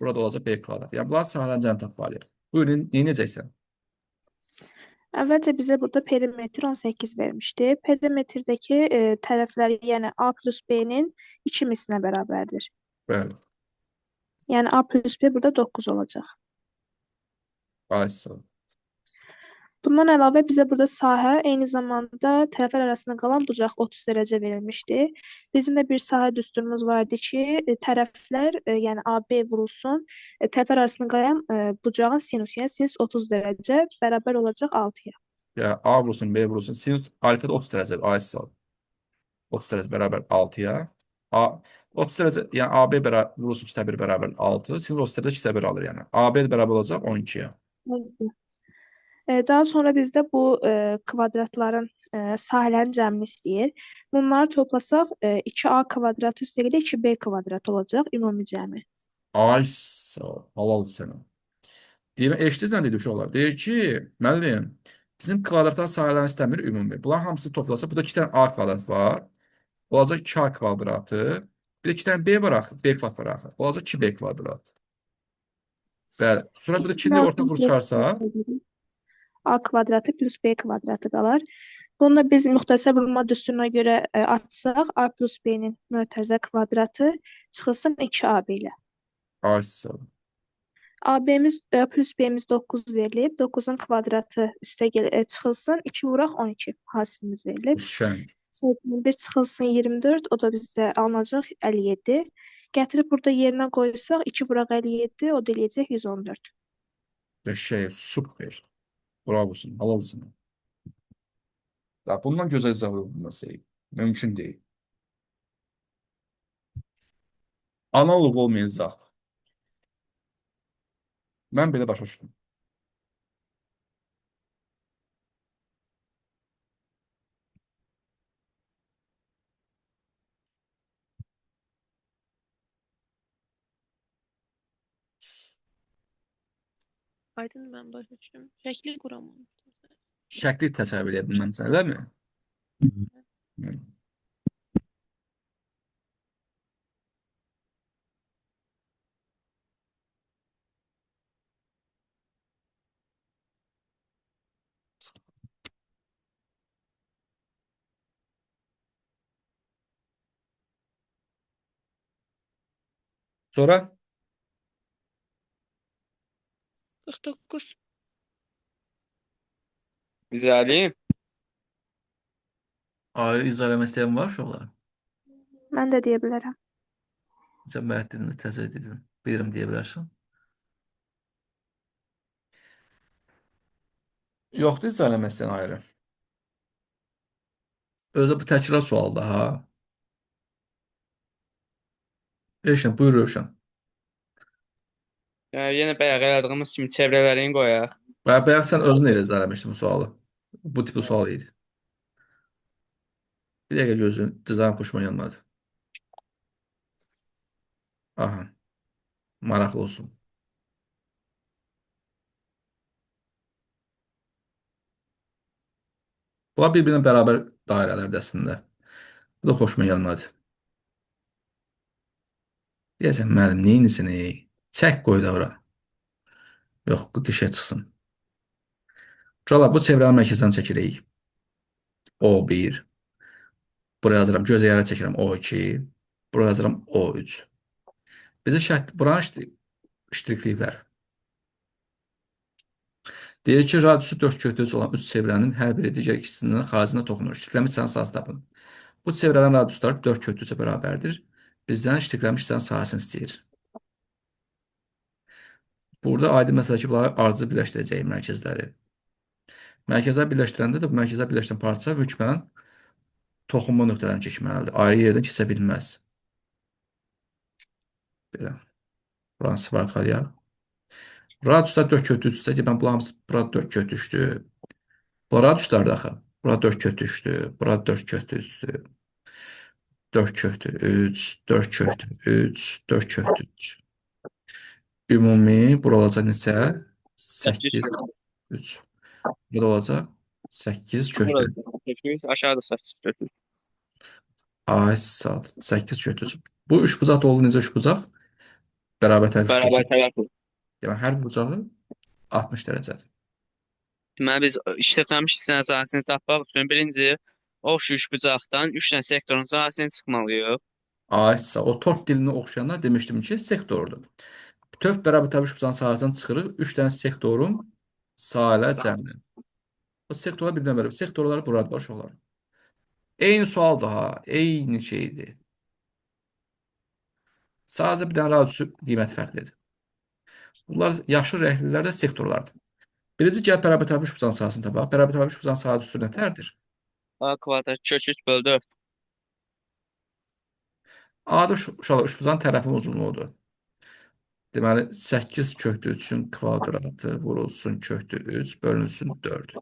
Burada olacaq B kvadratı. Yəni bunlar sahələrin cəmini tapmalıyıq. Buyurun, neynəyəcəksən? Əvvəlcə bizə burada perimetr 18 vermişdi. Perimetrdəki tərəflər, yəni A plus B-nin 2 mislinə bərabərdir. Bəli. Yəni A plus B burada 9 olacaq. Ay sağ ol. Bundan əlavə bizə burada sahə, eyni zamanda tərəflər arasında qalan bucaq 30 dərəcə verilmişdi. Bizim də bir sahə düsturumuz vardı ki, tərəflər, yəni AB vurulsun, tərəflər arasında qalan bucağın sinusu, yəni sinus 30 dərəcə bərabər olacaq 6-ya. Ya A vurulsun, B vurulsun. Sinus alfa da 30 dərəcə. Ay sağ ol. 30 dərəcə bərabər 6-ya. A 30 dərəcə, yəni AB vurulsun 2 bərabər 6. Sinus 30 dərəcə 2 alır yəni. AB bərabər olacaq 12-yə. Daha sonra bizdə bu kvadratların sahələrin cəmini istəyir. Bunları toplasaq 2A kvadrat üstəgələ 2B kvadrat olacaq ümumi cəmi. Ay sağ ol. Halal sənə. Deyirəm, eşitdiniz nə dedi uşaqlar? Deyir ki, müəllim, bizim kvadratdan sahələrini istəmir ümumi. Bunların hamısını toplasa, burada 2 dənə A kvadrat var. Olacaq 2A kvadratı. Bir də 2 dənə B var axı. B kvadrat var axı. Olacaq 2B kvadrat. Bəli. Sonra burada 2-ni orta vur çıxarsa, A kvadratı plus B kvadratı qalar. Bunu da biz müxtəsər vurma düsturuna görə açsaq, A plus B-nin mötərizə kvadratı çıxılsın 2AB ilə. ay sağ ol. AB-miz plus B-miz 9 verilib. 9-un kvadratı çıxılsın 2 vuraq 12 hasilimiz verilib. Şən. 1 çıxılsın 24, o da bizdə alınacaq 57. Gətirib burada yerinə qoysaq 2 vuraq 57, o da eləyəcək 114. Qəşəng, super. Bravosun, halal sənə. Ya bundan gözəl izah olunması mümkün deyil. Analog olmayan izah. Mən belə başa düşdüm. Aydın mən başa düşdüm. Şəkli quramamışdım. Şəkli təsəvvür edə bilməmsən, eləmi? Hı. Sonra 49. Güzelim. ayrı izah eləmək istəyən var uşaqlar? Mən də deyə bilərəm. Sən Məhəddini təsəvvür edin. Bilirəm deyə bilərsən. Yoxdur izah eləmək istəyən ayrı. Özü bu təkrar sualdır ha. Rövşən, buyur Rövşən. Yenə bayaq elədiyimiz kimi çevrələrini qoyaq. Bayaq sən özün elə izah eləmişdin bu sualı. Bu tipli sual idi. Bir dəqiqə gözün, dizayn xoşuma gəlmədi. Aha, maraqlı olsun. Bunlar bir-birinə bərabər dairələrdir əslində. Bu da xoşuma gəlmədi. Deyəsən, müəllim, neyinisin, ey? Çək qoy da ora. Yox, bu dişə çıxsın. Uşaqlar, bu çevrənin mərkəzindən çəkirik. O1. Buraya yazıram, göz ayarı çəkirəm. O2. Bura yazıram O3. Bizə buranı ştrikləyiblər. Deyir ki, radiusu 4 götürücü olan 3 çevrənin hər biri digər ikisinin xaricində toxunur. Ştriklənmiş hissənin sahəsini tapın. Bu çevrələrin radiusları 4 götürücüyə bərabərdir. Bizdən ştriklənmiş hissənin sahəsini istəyir. Burada aydın məsələ ki, bunları ardıcıl birləşdirəcəyik mərkəzləri. Mərkəzlər birləşdirəndə də bu mərkəzlər birləşdirən parça hökmən toxunma nöqtələrini keçməlidir. Ayrı yerdən keçə bilməz. Belə. Buranı sıfır arxalıyaq. Radiuslar 4 götürücüsə ki, mən bu hamısı burada 4 götürüşdü. Bu radiuslar da axı. Burada 4 götürüşdü. Burada 4 götürüşdü. 4 köhdür 3, 4 köhdür 3, 4 köhdür 3. Ümumi bura olacaq neçə? 8 8, 3. Burada olacaq 8 köhdür. Burada aşağıda 8 götür. Ay sağ ol. 8 köhdür. Bu üçbucaq oldu necə üçbucaq? Bərabər tərəf üçbucaq. Bərabər tərəf. Yəni hər bir bucağı 60 dərəcədir. Deməli biz işlətməmiş hissənin sahəsini tapmaq üçün birinci o üçbucaqdan 3 dənə sektorun sahəsini çıxmalıyıq. Ay sağ ol. O tork dilini oxşayanlar demişdim ki, sektordur. Bütöv bərabər tərəf üçbucağın sahəsindən çıxırıq 3 dənə sektorun sahələ cəmdir. Bu sektorlar bir-birinə bərabər. Sektorları burada var uşaqlar. Eyni sual daha, eyni şeydir. Sadəcə bir dənə radiusu qiymət fərqlidir. Bunlar yaşıl rənglilər də sektorlardır. Birinci gəl bərabər tərəf üçbucağın sahəsini tapaq. Bərabər tərəf üçbucağın sahəsi nətərdir? A kvadrat kök 3 bölü 4. A'da uşaqlar üçbucağın tərəfinin uzunluğudur. Deməli 8 kökdür 3-ün kvadratı vurulsun kökdür 3 bölünsün 4.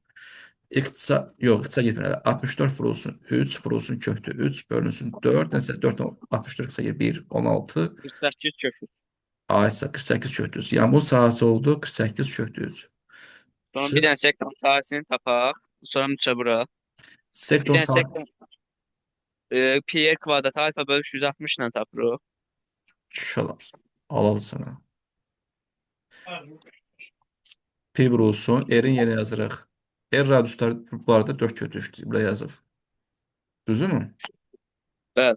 İxtisar getmir. 64 vurulsun 3 vurulsun kökdür 3 bölünsün 4. Nəsə 4 64 qısa 1 16. 48 kök 3. A isə 48 kökdür. Yəni bunun sahəsi oldu 48 kökdür 3. Sonra Çıx. bir dənə sektorun sahəsini tapaq. Sonra müçə bura. Bir Sektorun dənə sektor pi kvadrat alfa bölü 160 ilə tapırıq. şalaps. Alalım sana. Pi vurulsun. R'in yerinə yazırıq. R radiuslar bu arada 4 kökdür. Buraya yazıb. Düzdürmü? Bəli.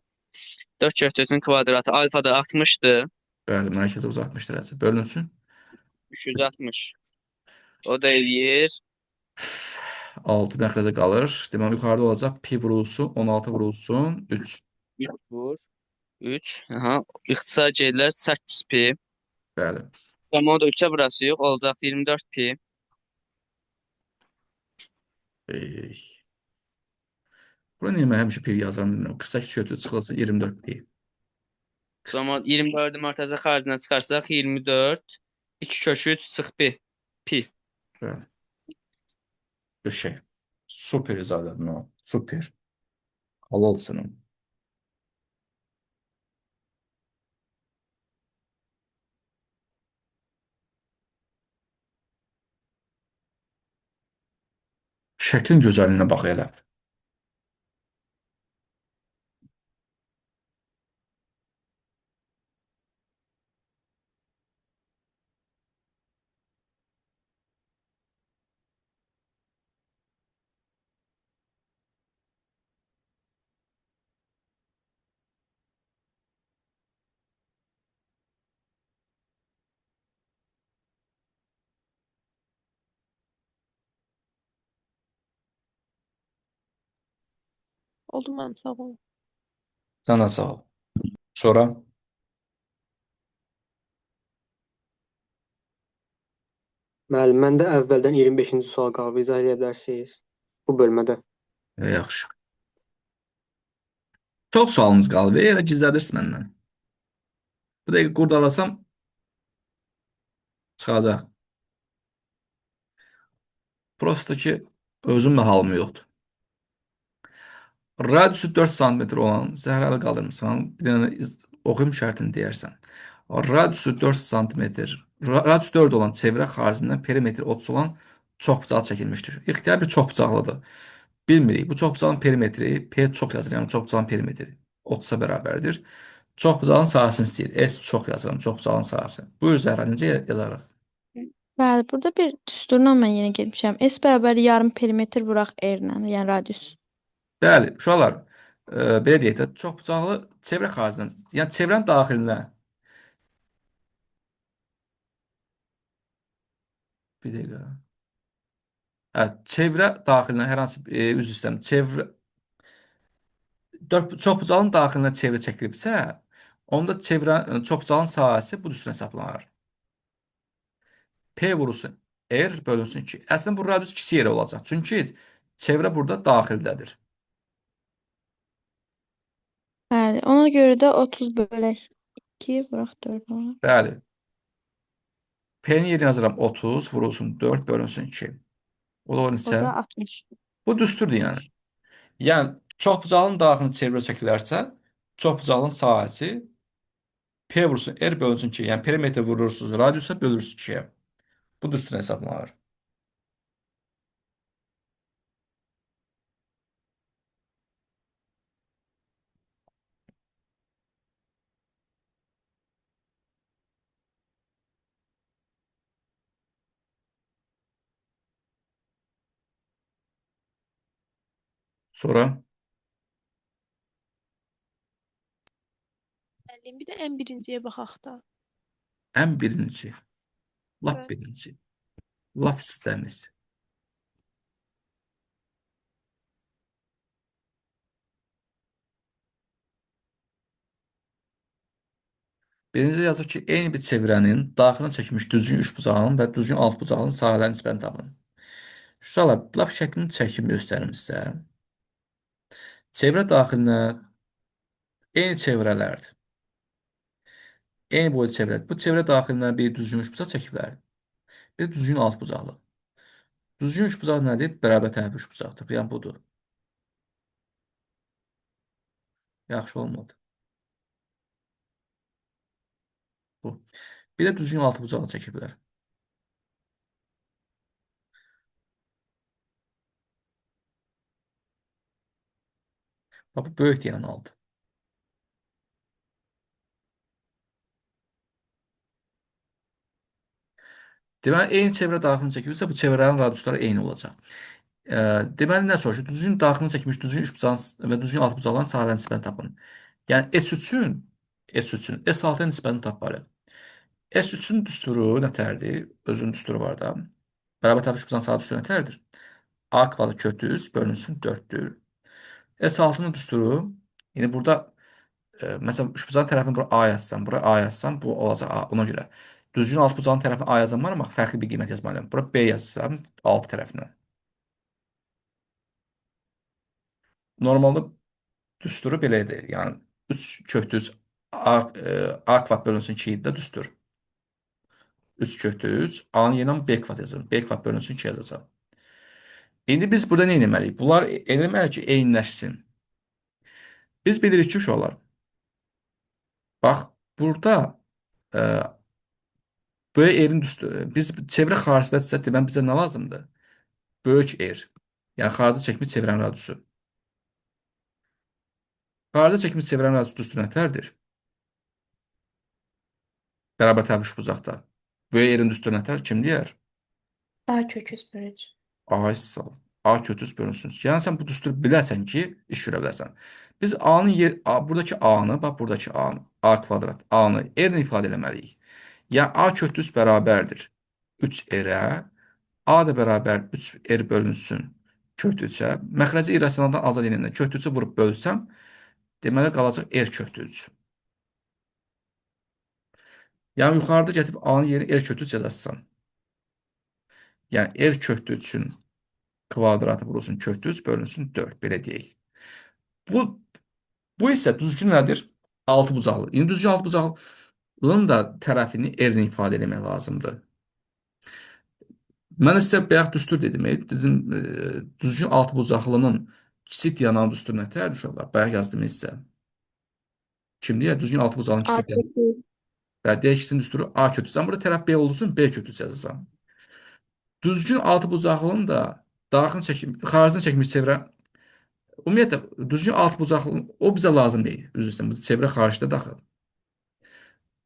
4 kök 3-ün kvadratı alfa da 60-dır. Bəli, mərkəzə uzatmış dərəcə. Bölünsün. 360. O da eləyir 6 mərkəzə qalır. Deməli yuxarıda olacaq pi vurulsun, 16 vurulsun, 3. 3 vur. 3. Aha. İxtisar gedilər 8 pi. Bəli. Amma o da 3-ə burası yox. Olacaq 24 pi. Ey. Bura niyə mən həmişə pi yazıram bilmirəm. 48 kötü çıxılsa 24 pi. Sonra 24-ü mərtəzə xaricinə çıxarsaq 24. 2 kök 3 çıx pi. Pi. Bəli. Bir şey. Super izadədir o. Super. Halal sənin. Şəklin gözəlliyinə bax elə. Oldu mənim sağ olun. Sana sağ ol. Sonra Müəllim, məndə əvvəldən 25-ci sual qalıb, izah edə bilərsiniz bu bölmədə. yaxşı. Çox sualınız qalıb. Elə gizlədirsiniz məndən. Bu dəqiqə qurdalasam çıxacaq. Prosto ki özüm də halım yoxdur. Radiusu 4 sm olan zəhralı qaldırmısan. Bir dənə oxuyum şərtini deyərsən. Radiusu 4 sm, radiusu 4 olan çevrə xaricindən perimetr 30 olan çoxbucağı çəkilmişdir. İxtiyar bir çoxbucaqlıdır. Bilmirik. Bu çoxbucağın perimetri P çox yazır. Yəni çoxbucağın perimetri 30-a bərabərdir. Çoxbucağın sahəsini istəyir. S çox yazıram. Çoxbucağın sahəsi. Buyur Zəhra, necə yazarıq? Bəli, burada bir düsturla mən yenə getmişəm. S bərabər yarım perimetr vuraq R-lə, yəni radius. Bəli, uşaqlar, belə deyək də, çoxbucaqlı çevrə xaricindən, yəni çevrənin daxilinə, bir dəqiqə. Hə, çevrə daxilinə hər hansı üzr istəyirəm, çoxbucağın daxilinə çevrə çəkilibsə, onda çoxbucağın sahəsi bu üstünə hesablanır. P vurulsun R bölünsün 2. Əslində bu radius kiçik yerə olacaq. Çünki çevrə burada daxildədir. Bəli, ona görə də 30 bölək 2 vuraq 4 olur. Bəli. P-nin yerinə yazıram 30 vurulsun 4 bölünsün 2. O da o O neçə? da 60. Bu düsturdur yəni. Yəni çoxbucağın daxilində çevrə çəkilərsə, çoxbucağın sahəsi P vurulsun R bölünsün 2. Yəni perimetr vurursunuz, radiusa bölürsünüz 2-yə. Bu düsturun hesablanır. Sonra Müəllim, bir də ən birinciyə baxaq da. ən birinci, lap Bəli. birinci, laf sistemiz. Birinci yazır ki, eyni bir çevrənin daxilinə çəkilmiş düzgün üçbucağının və düzgün altbucağının sahələrin nisbətini tapın. Uşaqlar, lap şəklini çəkim göstərim sizə. Çevrə daxilinə eyni çevrələrdir. Eyni boyda çevrə. Bu çevrə daxilinə bir düzgün üçbucaq çəkiblər. Bir düzgün altbucaqlı. Düzgün üçbucaq nədir? Bərabər tərəfli üçbucaqdır. Yəni budur. Yaxşı olmadı. Bu. Bir də düzgün altbucağı çəkiblər. Bax, bu böyük diagonaldır. Deməli, eyni çevrə daxilini çəkibsə, bu çevrələrin radiusları eyni olacaq. Deməli, nə soruşur? Düzgün daxilini çəkmiş, düzgün üçbucağın və düzgün altbucaqların sahələrin nisbətini tapın. Yəni, S3-ün S6-ya nisbətini tapmalıyıq. S3-ün düsturu nətərdir? Özünün düsturu var da. Bərabər tərəfli üçbucağın sahə düsturu nətərdir? A kvadrat kötüz bölünsün 4-dür. S6-nın düsturu, yəni burada məsələn, üçbucağın tərəfini bura A yazsam, bura A yazsam, bu olacaq A. Ona görə düzgün altbucağın tərəfini A yazsam var, amma fərqli bir qiymət yazmalıyam. Bura B yazsam, alt tərəfinə. Normalda düsturu belədir. Yəni 3 kökdüz A kvadrat bölünsün 2 də düstur. 3 kökdüz A-nın yerinə B kvadrat yazıram. B kvadrat bölünsün 2 yazacağam. İndi biz burada nə etməliyik? Bunlar eləməliyik ki, eyniləşsin. Biz bilirik ki, uşaqlar. Bax, burada böyük erin biz çevrə xaricdədirsə, deməli bizə nə lazımdır? Böyük er. Yəni xarici çəkmiş çevrənin radiusu. Xarici çəkmiş çevrənin radiusu düstur nətərdir? Bərabər tərəfli üçbucaqda. Böyük erin düsturu nətər? Kim deyər? A kök 3 bölü 3. A sağ ol. A kötüz bölünsün. Yəni sən bu düsturu bilərsən ki, iş görə bilərsən. Biz buradakı A-nı, bax buradakı A-nı, A kvadrat, A-nı R-lə ifadə eləməliyik. Yəni A kötüz bərabərdir 3R-ə, A da bərabər 3R bölünsün kötücə. Məxrəci irrasionaldan azad edəndə kötücü vurub bölsəm, deməli qalacaq R kötücü. Yəni yuxarıda gətirib A-nın yeri R kötücü yazacaqsan. Yəni R kötücün kvadratı vurulsun kökdüz bölünsün 4 belə deyək. Bu isə düzgün nədir? Altıbucaqlı. İndi düzgün altıbucaqlının da tərəfini R-ilə ifadə etmək lazımdır. Mən sizə bayaq düstur dedim. Dedim düzgün altıbucaqlının kiçik diagonal düsturu nətərdir uşaqlar? Bayaq yazdım sizə. Kimdir? Düzgün altıbucaqlının A kiçik diagonal. kötü. Və deyək ikisinin düsturu A kötüsən. Burada tərəf B olursun, B kötüsü yazacaqsan. Düzgün altıbucaqlının da xaricini çəkmiş çevrə. Ümumiyyətlə, düzgün altbucaqlı, o bizə lazım deyil. Üzr istəyirəm, bu çevrə xaricdə daxil.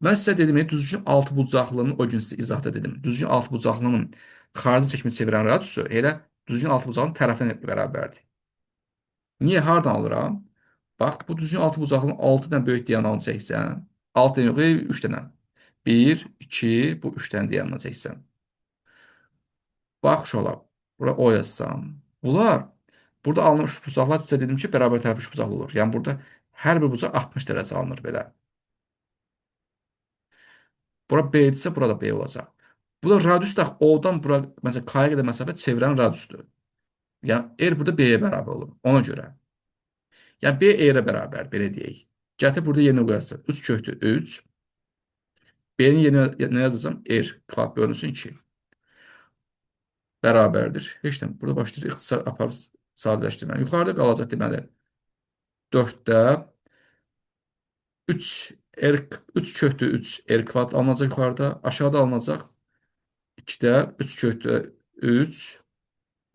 Mən sizə dedim, düzgün altbucaqlının, o gün sizə izahda dedim, düzgün altbucaqlının xarici çəkimi çevirən radiusu elə düzgün altbucaqlının tərəfindən bərabərdir. Niyə? Hardan alıram? Bax, bu düzgün altıbucaqlının 6 dənə böyük diagonalını çəksən. 6 dənə yox, 3 dənə. 1, 2, bu 3 dənə diagonalını çəksən. Bax uşaqlar, bura o yazsam. Bunlar, burada alınmış bucaqlar sizə dedim ki, bərabər tərəf üçbucaqlı olur. Yəni burada hər bir bucaq 60 dərəcə alınır belə. Bura B-dirsə, burada B olacaq. Bu da radius da O-dan bura, məsələn, K-ya qədər məsafə çevrən radiusdur. Yəni R burada B-yə bərabər olur. Ona görə. Yəni B E-yə bərabər, belə deyək. Gətir burada yerinə qoyasın. 3 kökdür 3. B-nin yerinə nə yazacağam? R kvadrat bölünsün 2. Bərabərdir. Heç nə. Burada başlayacaq ixtisar aparıb sadələşdirmə. Yuxarıda qalacaq deməli. 4-də 3 R 3 kökdür 3 R kvadrat alınacaq yuxarıda. Aşağıda alınacaq 2-də 3 kökdür 3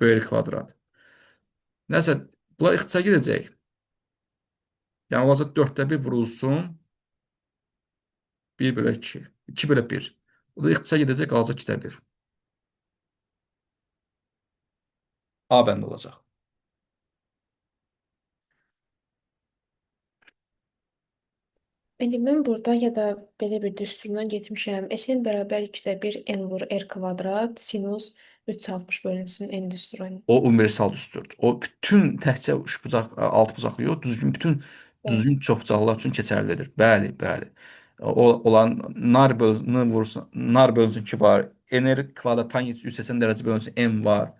R kvadrat. Nəsə, bunlar ixtisar gedəcək. Yəni olacaq 4-də 1 vurulsun 1 bölü 2. 2 bölü 1. Bu da ixtisar gedəcək, qalacaq 2-də 1. A bənd olacaq. Mən burada ya da belə bir düsturdan getmişəm. SN bərabər 2-də 1 n vur r kvadrat sinus 360 bölünsün n düsturuna. O universal düsturdur. O bütün təkcə üçbucaq, altıbucaqlı yox, düzgün bütün düzgün çoxbucaqlılar üçün keçərlidir. Bəli, bəli. O olan n vursun, nar bölünsün 2 var. N kvadrat tan 180 dərəcə bölünsün m var.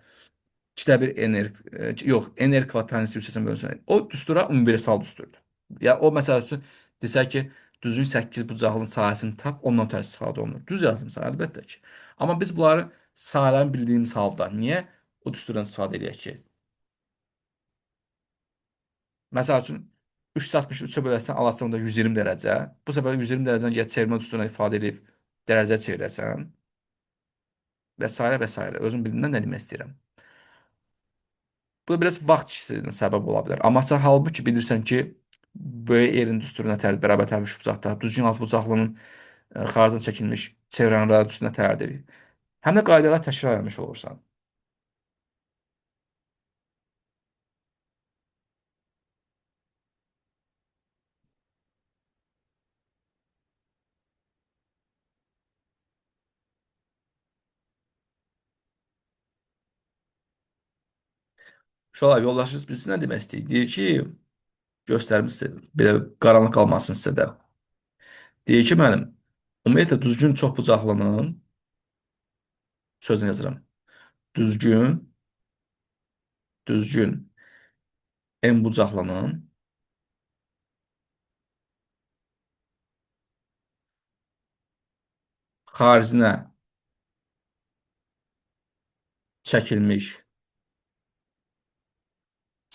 2-də 1 yox, n kvadrat tan 180 bölünsün. O düstura universal düsturdur. Ya o məsəl üçün desək ki, düzgün 8 bucaqlının sahəsini tap, ondan ötürü istifadə olunur. Düz yazmısan, əlbəttə ki. Amma biz bunları sahələrini bildiyimiz halda niyə o düsturdan istifadə edək ki? Məsəl üçün 363-ə bölərsən, alacaqsan da 120 dərəcə. Bu səfər 120 dərəcəni ya çevirmə düsturuna ifadə edib dərəcə çevirəsən və s. və s. Özün bildiyindən nə demək istəyirəm. Bu da biraz vaxt işçisinin səbəb ola bilər. Amma sən halbuki bilirsən ki, böyük erin düsturuna bərabər tərəf üçbucaqda, düzgün altıbucaqlının xaricdən çəkilmiş çevrənin radiusuna tərdir. Həm də qaydalar təkrar etmiş olursan. Uşaqlar, yoldaşınız bilsin nə demək istəyir? Deyir ki, göstərmişsin, belə qaranlıq qalmasın sizə də. Deyir ki, mənim ümumiyyətlə düzgün çoxbucaqlının sözünü yazıram. Düzgün n bucaqlının xaricinə çəkilmiş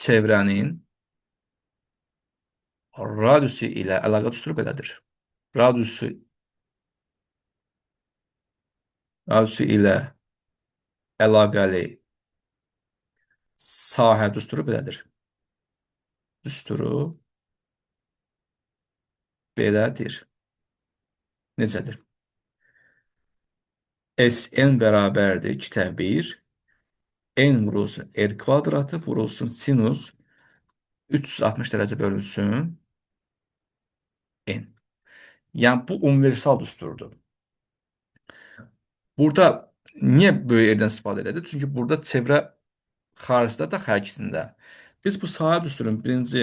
çevrənin radiusu ilə əlaqə tuturu belədir. Radiusu ilə əlaqəli sahə düsturu belədir. Düsturu belədir. Necədir? Sn bərabərdir 2-də 1. N vurulsun R kvadratı vurulsun sinus 360 dərəcə bölünsün N. Yəni bu universal düsturdur. Burada niyə böyük R-dən istifadə edilir? Çünki burada çevrə xaricdə də hər ikisində. Biz bu sahə düsturun birinci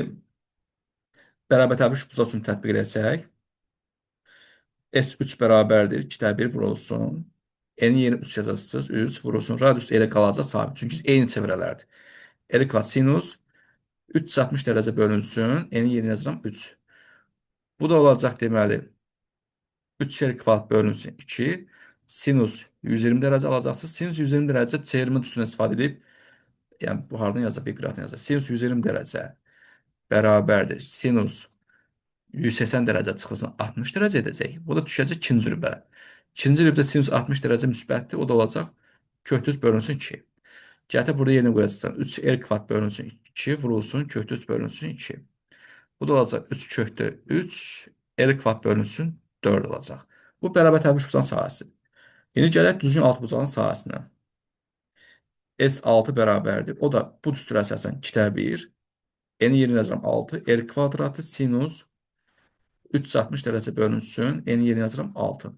bərabər tərəf üçbucaq üçün tətbiq edəcək. S3 bərabərdir 2-də 1 vurulsun. N-in yerinə 3 yazacaqsınız. 3 vurulsun. Radius elə qalacaq sabit. Çünki eyni çevrələrdir. R kvadrat sinus 360 dərəcə bölünsün. N-in yerinə yazıram 3. Bu da olacaq deməli 3 kvadrat bölünsün 2. Sinus 120 dərəcə alacaqsınız. Sinus 120 dərəcə çevirmə düsturuna istifadə edib, yəni bu hardan yazaq, bir qrafiqdən yazaq. Sinus 120 dərəcə bərabərdir. Sinus 180 dərəcə çıxılsın 60 dərəcə edəcək. Bu da düşəcək ikinci rübə. İkinci rübdə sinus 60 dərəcə müsbətdir. O da olacaq kökdüz bölünsün 2. Gətir burada yerinə qoyacaqsan. 3 kvadrat bölünsün 2 vurulsun kökdüz bölünsün 2. Bu da olacaq 3 kökdə 3 kvadrat bölünsün 4 olacaq. Bu bərabər tərəf üçbucağın sahəsi. İndi gələk düzgün altıbucağın sahəsinə. S6 bərabərdir. O da bu düstura əsasən 2-də 1. N yerinə yazıram 6. R kvadratı sinus 360 dərəcə bölünsün. N yerinə yazıram 6.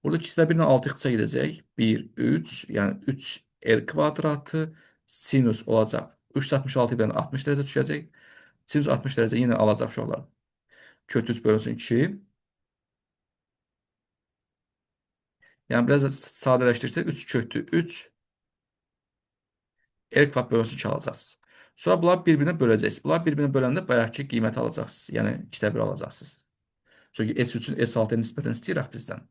Burada 2-də 1 ilə 6 çıxacaq gedəcək. 1, 3, yəni 3 R kvadratı sinus olacaq. 366 ilə 60 dərəcə düşəcək. Sinus 60 dərəcə yenə alacaq uşaqlar. Kötü 3 bölünsün 2. Yəni biraz sadələşdirsək 3 kötü 3 R kvadrat bölünsün 2 alacaqsınız. Sonra bunları bir-birinə böləcəksiniz. Bunlar bir-birinə böləndə bayaqki qiyməti alacaqsınız. Yəni 2-də 1 alacaqsınız. Çünki S3-ün S6-ya nisbətən istəyirək bizdən.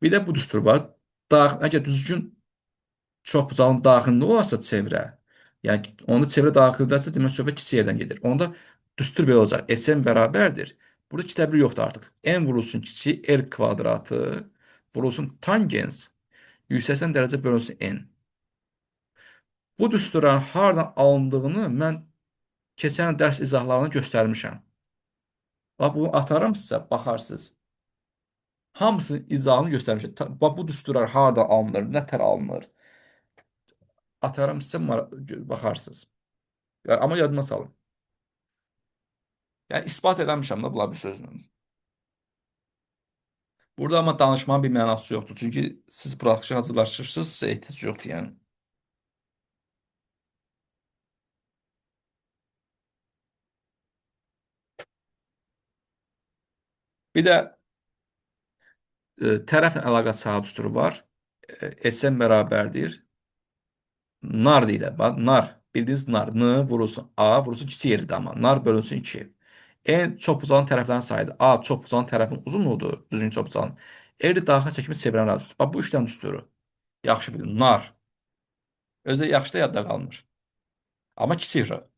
Bir də bu düstur var. Əgər düzgün çoxbucağın daxilində olarsa çevrə, yəni onda çevrə daxildəsə demək söhbət kiçik yerdən gedir. Onda düstur belə olacaq. Sn bərabərdir. Burada 2-də 1 yoxdur artıq. N vurulsun kiçik R kvadratı vurulsun tangens 180 dərəcə bölünsün N. Bu düsturların hardan alındığını mən keçən dərs izahlarını göstərmişəm. Bax, bunu atarım sizə, baxarsınız. Hamısının izahını göstərmişəm. Bax, bu düsturlar hardan alınır, nətər alınır. Atarım sizə, baxarsınız. Amma yadıma salın. Yəni, ispat eləmişəm da bunlar bir sözlə. Burada amma danışmanın bir mənası yoxdur. Çünki siz praktiki hazırlaşırsınız, sizə ehtiyac yoxdur, yəni. Bir də tərəflə əlaqə saat düsturu var. Sn bərabərdir. Nar deyilər. Bax, nar. Bildiniz nar. N vurulsun A, vurulsun kiçik yerdə amma. Nar bölünsün 2. N çoxbucağın tərəflərin sayıdır. A çoxbucağın tərəfin uzunluğudur. Düzgün çoxbucağın. R daxil çəkimi çevirən radiusdur. Bax, bu işləm düsturu. Yaxşı bilin. Nar. Özü yaxşı da yadda qalmır. Amma kiçik R.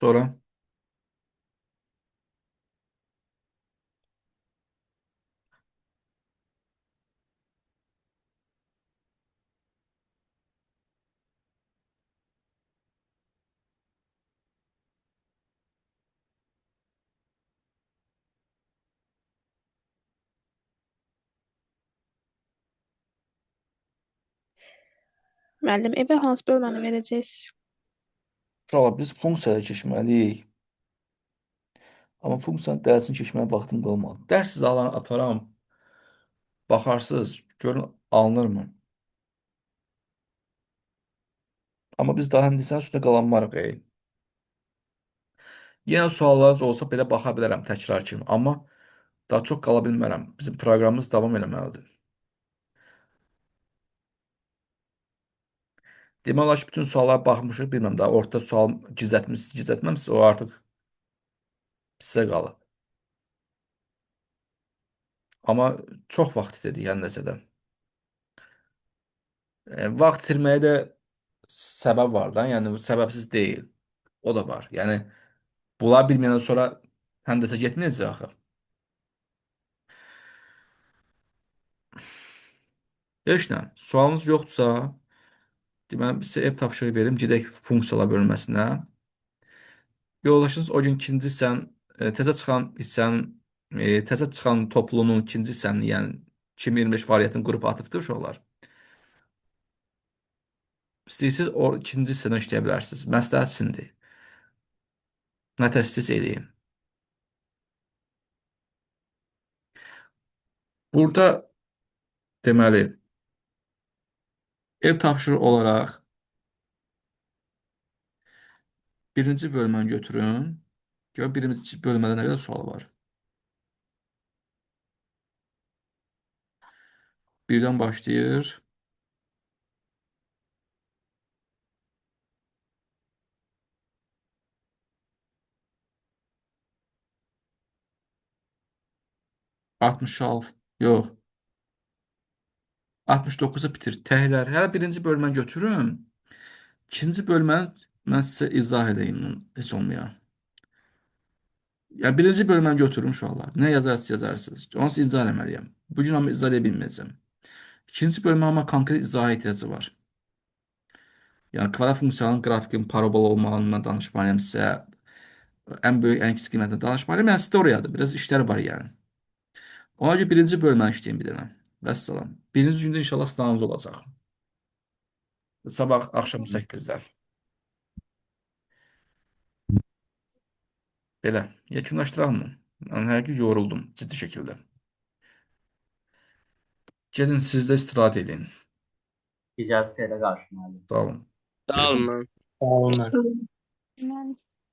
Sonra Müəllim, evə hansı bölməni verəcəksiniz? uşaqlar, biz funksiyaya keçməliyik. Amma funksiyanın dərsini keçməyə vaxtım qalmadı. Dərs izahlarını ataram. Baxarsınız, görün alınırmı? Amma biz daha hindisənin üstündə qalanmarıq. Yenə suallarınız olsa belə baxa bilərəm təkrar kimi. Amma daha çox qala bilmərəm. Bizim proqramımız davam eləməlidir. Demək olar ki, bütün suallara baxmışıq. Bilməm, daha ortada sual gizlətməmisiniz. O artıq sizə qalıb. Amma çox vaxt itirdik hər nəsə də. Vaxt itirməyə də səbəb var da. Yəni, səbəbsiz deyil. O da var. Yəni, bunlar bilməyəndən sonra həndəsə getməyəcək axı. Heç nə. Sualınız yoxdursa, deməli, sizə ev tapşırığı verim. Gedək funksiyalar bölməsinə. Yoldaşınız o gün ikinci hissənin, təzə çıxan hissənin, təzə çıxan topluluğunun ikinci hissəsini, yəni 2025 fəaliyyətini qrup atıbdır uşaqlar. İstəyirsiniz, o ikinci hissədən işləyə bilərsiniz. Məsləhət sizindir. Nə təsis edeyim. Burada deməli, ev tapşırığı olaraq birinci bölməni götürün. Gör, birinci bölmədə nə qədər sual var. Birdən başlayır. 66. Yox. 69-a bitir. Təhlər. Hələ birinci bölməni götürüm. İkinci bölməni mən sizə izah edeyim. Heç olmayan. Ya birinci bölməni götürün uşaqlar. Nə yazarsınız yazarsınız. Onu sizə izah eləməliyəm. Bugün amma izah edə bilməyəcəm. İkinci bölmə amma konkret izaha ehtiyacı var. Yəni kvadrat funksiyanın qrafikin parabola olmağını mən danışmalıyam sizə. Ən böyük, ən kiçik qiymətini danışmalıyım. Yəni sizdə orayadır. Biraz işlər var yəni. Ona görə birinci bölməni işləyim bir dənə. Vəssalam. Birinci gündə inşallah sınavınız olacaq. Sabah axşam 8-də. Belə. Yekunlaşdıraqmı? Mən həqiqi yoruldum ciddi şəkildə. Gedin siz də istirahət edin. İcazə ilə qarşı müəllim. Sağ olun. Sağ olun. Sağ olun. Mən